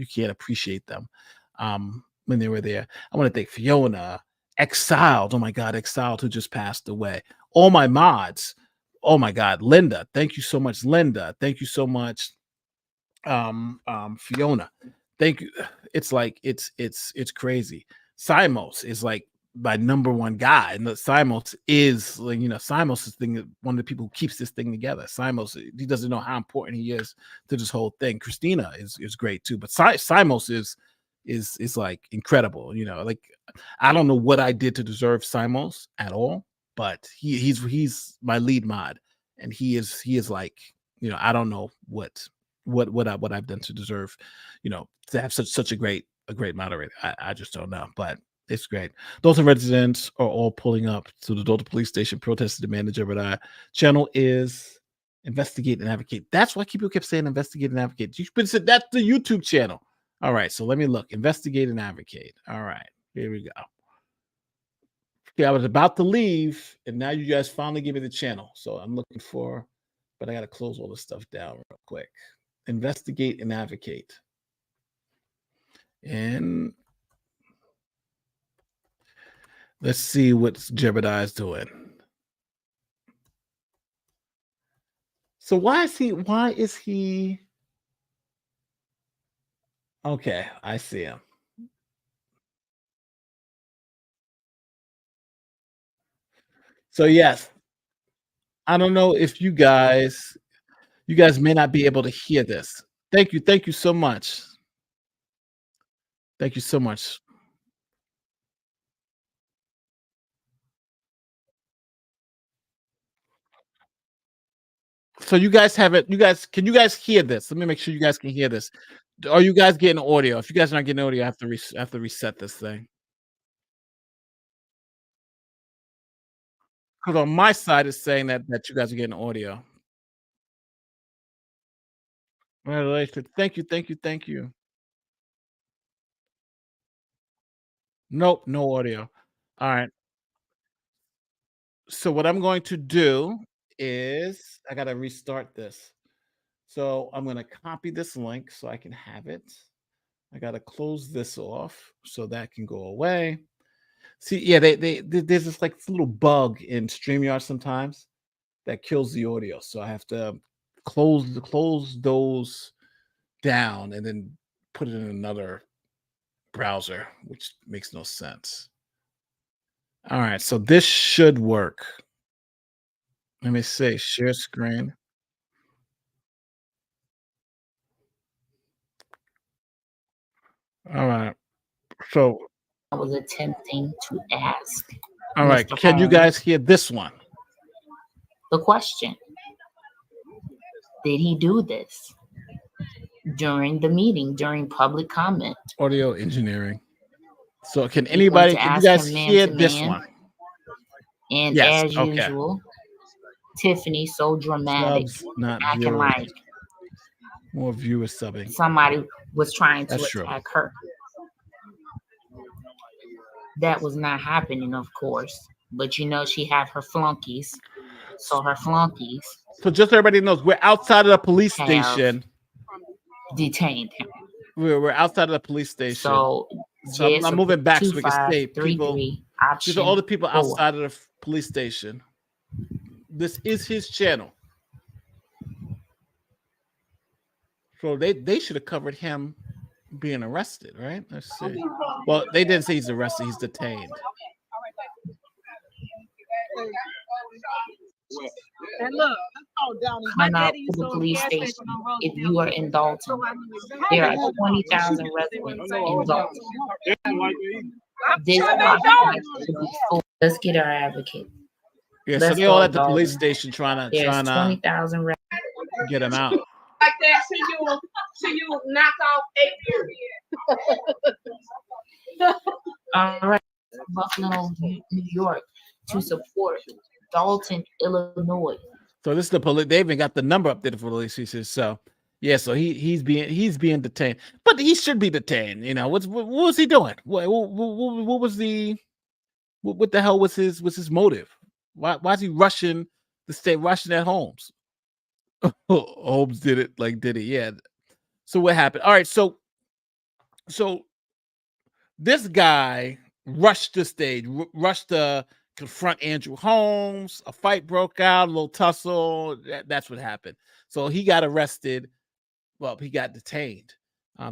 can't appreciate them when they were there. I want to thank Fiona, Exiled. Oh my God, Exiled, who just passed away. All my mods. Oh my God, Linda. Thank you so much, Linda. Thank you so much, Fiona. Thank you. It's like it's crazy. Simos is like my number one guy, and Simos is like, Simos is one of the people who keeps this thing together. Simos, he doesn't know how important he is to this whole thing. Christina is great too, but Simos is like incredible. Like I don't know what I did to deserve Simos at all, but he's my lead mod, and he is like, I don't know what I've done to deserve, to have such a great moderator. I just don't know, but it's great. Dolton residents are all pulling up to the Dolton police station protesting demand the Jeopardy. Channel is Investigate and Advocate. That's why people kept saying Investigate and Advocate. You should say that's the YouTube channel. All right, so let me look. Investigate and Advocate. All right, here we go. Okay, I was about to leave, and now you guys finally give me the channel. So I'm looking for, but I got to close all this stuff down real quick. Investigate and Advocate. And let's see what Jeopardy is doing. So why is he? Okay, I see him. So yes, I don't know if you guys may not be able to hear this. Thank you so much. Thank you so much. So you guys have it. Can you guys hear this? Let me make sure you guys can hear this. Are you guys getting audio? If you guys are not getting audio, I have to reset this thing. Because on my side, it's saying that you guys are getting audio. Congratulations. Thank you, thank you, thank you. Nope, no audio. All right. So what I'm going to do is I gotta restart this. So I'm gonna copy this link so I can have it. I gotta close this off so that can go away. See, yeah, there's this like little bug in StreamYard sometimes that kills the audio. So I have to close those down and then put it in another browser, which makes no sense. All right, so this should work. Let me see, share screen. All right. So I was attempting to ask. all right, Mr. can you Holmes guys hear this one? the question. Did he do this during the meeting, during public comment? Audio engineering. So can You're going anybody, to can you ask guys him man hear to this man. one? And Yes, as okay. usual, Tiffany so dramatic, Subs, not acting viewers. like More viewers subbing. somebody was trying to That's true. attack her. That was not happening, of course. But you know, she had her flunkies. So her flunkies So just so everybody knows, we're outside of the police have station. detained him. We're outside of the police station. So So I'm just moving back so we can stay. People, 2533 these are all the option people 4. outside of the police station. This is his channel. So they should have covered him being arrested, right? Let's see. Well, they didn't say he's arrested, he's detained. And look, Come out to the police station if you are in Dolton. There are 20,000 residents in Dolton. This podcast should be full. Let's get our advocate. Yeah, so Let's they all go, at the police Dolton. station trying There's to 20,000 get him out. like that, till you knock off 8 All right, Buffalo, New York, to support Dolton, Illinois. So this is the police. They even got the number up there for the police. He says so. Yeah, so he's being detained, but he should be detained. You know what was he doing? What was what the hell was his motive? Why is he rushing the state, rushing at Holmes? Holmes did it, did it? Yeah. So what happened? All right, so this guy rushed the stage, rushed to confront Andrew Holmes. A fight broke out, a little tussle. That's what happened. So he got arrested. Well, he got detained.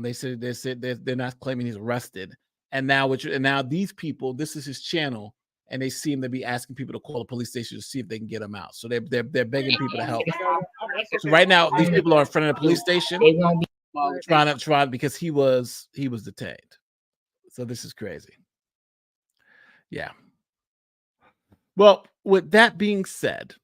They said they're not claiming he's arrested. And now these people, this is his channel, and they seem to be asking people to call the police station to see if they can get him out. So they're begging people to help. So right now, these people are in front of the police station trying because he was detained. So this is crazy. Yeah. Well, with that being said,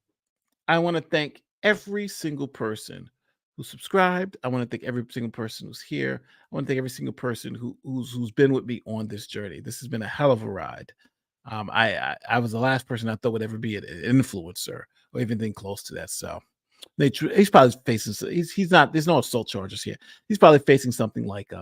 I want to thank every single person who subscribed. I want to thank every single person who's here. I want to thank every single person who's been with me on this journey. This has been a hell of a ride. I was the last person I thought would ever be an influencer or anything close to that. So he's probably facing. He's not. There's no assault charges here. He's probably facing something like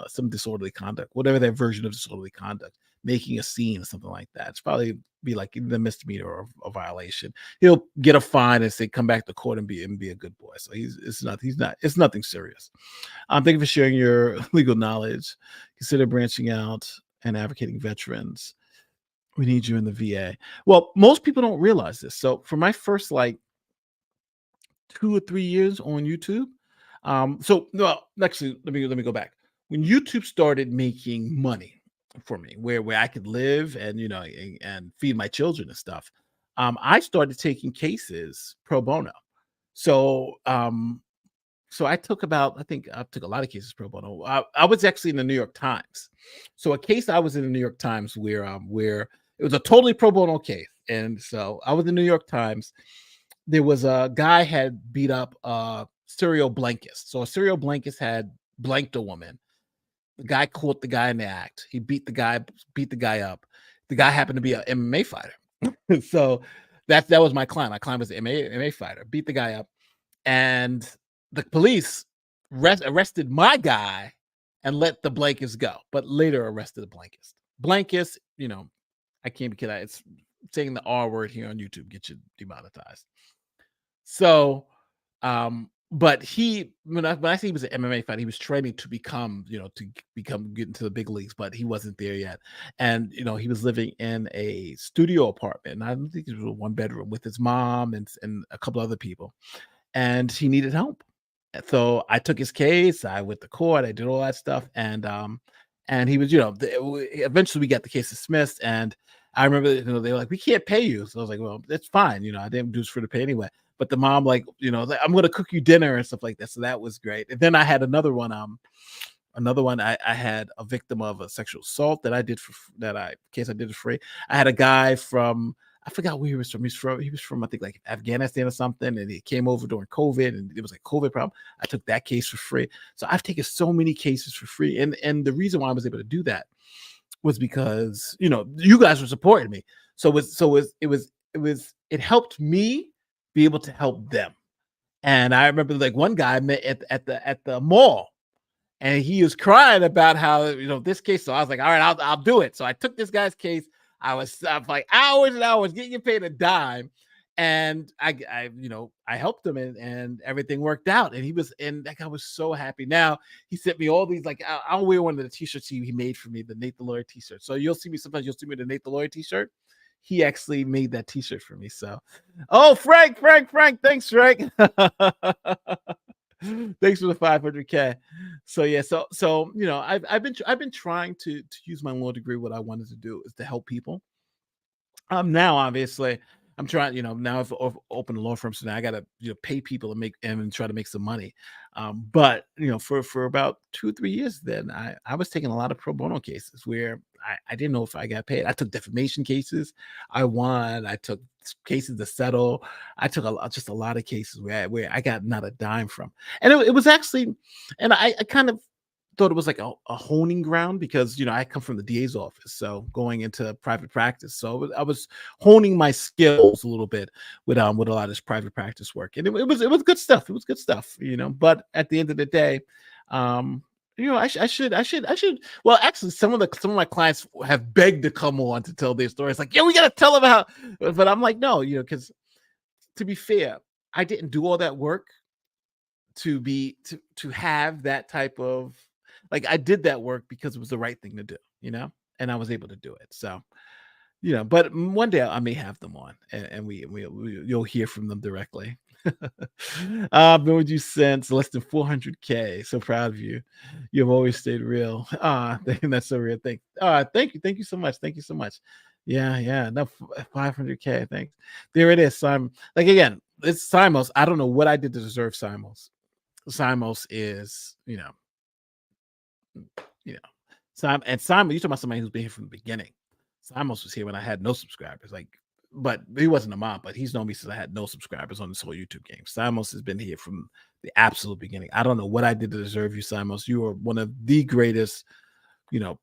some disorderly conduct, whatever their version of disorderly conduct, making a scene or something like that. It's probably be like the misdemeanor or a violation. He'll get a fine and say come back to court and be a good boy. So it's nothing serious. Thank you for sharing your legal knowledge. Consider branching out and advocating veterans. We need you in the VA. Well, most people don't realize this. So for my first 2 or 3 years on YouTube, actually, let me go back. When YouTube started making money for me, where I could live and and feed my children and stuff, I started taking cases pro bono. So I took a lot of cases pro bono. I was actually in the New York Times. So a case I was in the New York Times where it was a totally pro bono case. And so I was in the New York Times. There was a guy had beat up a serial blankist. So a serial blankist had blanked a woman. The guy caught the guy in the act. He beat the guy up. The guy happened to be an MMA fighter. So that was my client. My client was an MMA fighter, beat the guy up. And the police arrested my guy and let the blankest go, but later arrested the blankest. Blankest, I can't be kidding. It's saying the R word here on YouTube, get you demonetized. So, but when I say he was an MMA fighter, he was training to become, get into the big leagues, but he wasn't there yet. And, he was living in a studio apartment. And I don't think it was a 1-bedroom with his mom and a couple other people. And he needed help. So I took his case. I went to court. I did all that stuff. And he was, eventually we got the case dismissed. And I remember, they were like, we can't pay you. So I was like, well, that's fine. I didn't do this for the pay anyway. But the mom, like, I'm going to cook you dinner and stuff like that. So that was great. And then I had another one. I had a victim of a sexual assault that I did case I did it free. I had a guy from, I forgot where he was from. He was from, I think, like Afghanistan or something. And he came over during COVID and it was a COVID problem. I took that case for free. So I've taken so many cases for free. And the reason why I was able to do that was because, you guys were supporting me. It helped me be able to help them. And I remember like one guy I met at the mall and he was crying about how, this case. So I was like, all right, I'll do it. So I took this guy's case. I was like hours and hours getting paid a dime. And I helped him and everything worked out. And that guy was so happy. Now he sent me all these, like, I'll wear one of the t-shirts he made for me, the Nate the Lawyer t-shirt. So sometimes you'll see me the Nate the Lawyer t-shirt. He actually made that t-shirt for me. So, Frank, thanks, Frank. Thanks for the 500K. So yeah, so I've been trying to use my law degree. What I wanted to do is to help people. Now obviously I'm trying, now I've opened a law firm, so now I gotta pay people and try to make some money. But for about 2-3 years, then I was taking a lot of pro bono cases where I didn't know if I got paid. I took defamation cases. I won. I took cases to settle. I took just a lot of cases where I got not a dime from. And it was actually, and I kind of thought it was like a honing ground because, I come from the DA's office. So going into private practice. So I was honing my skills a little bit with a lot of this private practice work. And it was good stuff. It was good stuff, but at the end of the day, I should. Well, actually, some of my clients have begged to come on to tell their stories. Like, we got to tell them how. But I'm like, no, because to be fair, I didn't do all that work to have that type of, like, I did that work because it was the right thing to do, and I was able to do it. So, but one day I may have them on, and you'll hear from them directly. Been with you since less than 400K. So proud of you. You've always stayed real. That's so real. Thank you so much. Thank you so much. Yeah. No, 500K. Thanks. There it is. So I'm like, again, it's Simos. I don't know what I did to deserve Simos. Simos is, Simon. You're talking about somebody who's been here from the beginning. Simos was here when I had no subscribers. But he wasn't a mom, but he's known me since I had no subscribers on this whole YouTube game. Simos has been here from the absolute beginning. I don't know what I did to deserve you, Simos. You are one of the greatest,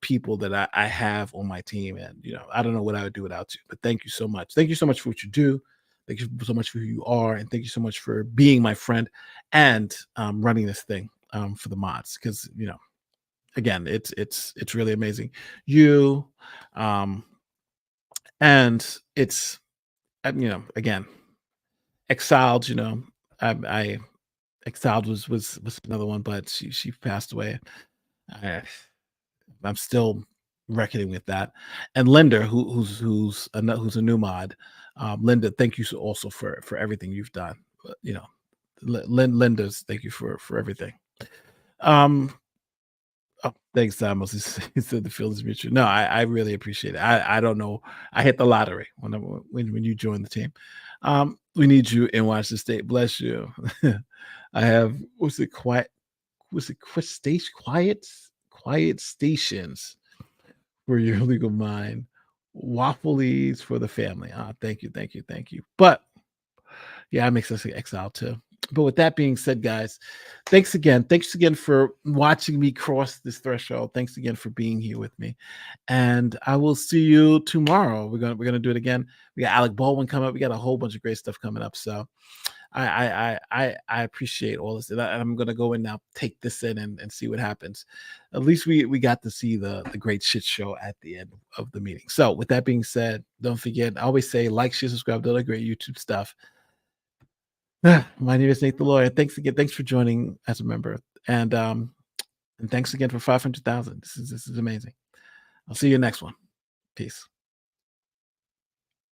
people that I have on my team. And, I don't know what I would do without you, but thank you so much. Thank you so much for what you do. Thank you so much for who you are. And thank you so much for being my friend and running this thing for the mods. Because, again, it's really amazing. You, and it's, again, Exiled, I Exiled was another one, but she passed away. I'm still reckoning with that. And Linda, who's a new mod. Linda, thank you also for everything you've done. Linda's, thank you for everything. Oh, thanks, Simos. He said the field is mutual. No, I really appreciate it. I don't know. I hit the lottery when you joined the team. We need you in Washington State. Bless you. I have quiet stations for your legal mind. Waffles for the family. Thank you. But yeah, I make sense of Exile too. But with that being said, guys, thanks again. Thanks again for watching me cross this threshold. Thanks again for being here with me. And I will see you tomorrow. We're gonna do it again. We got Alec Baldwin coming up. We got a whole bunch of great stuff coming up. So I appreciate all this. And I'm gonna go in now, take this in and see what happens. At least we got to see the great shit show at the end of the meeting. So with that being said, don't forget, I always say like, share, subscribe to all the great YouTube stuff. My name is Nate the Lawyer. Thanks again. Thanks for joining as a member. And thanks again for 500,000. This is amazing. I'll see you next one. Peace.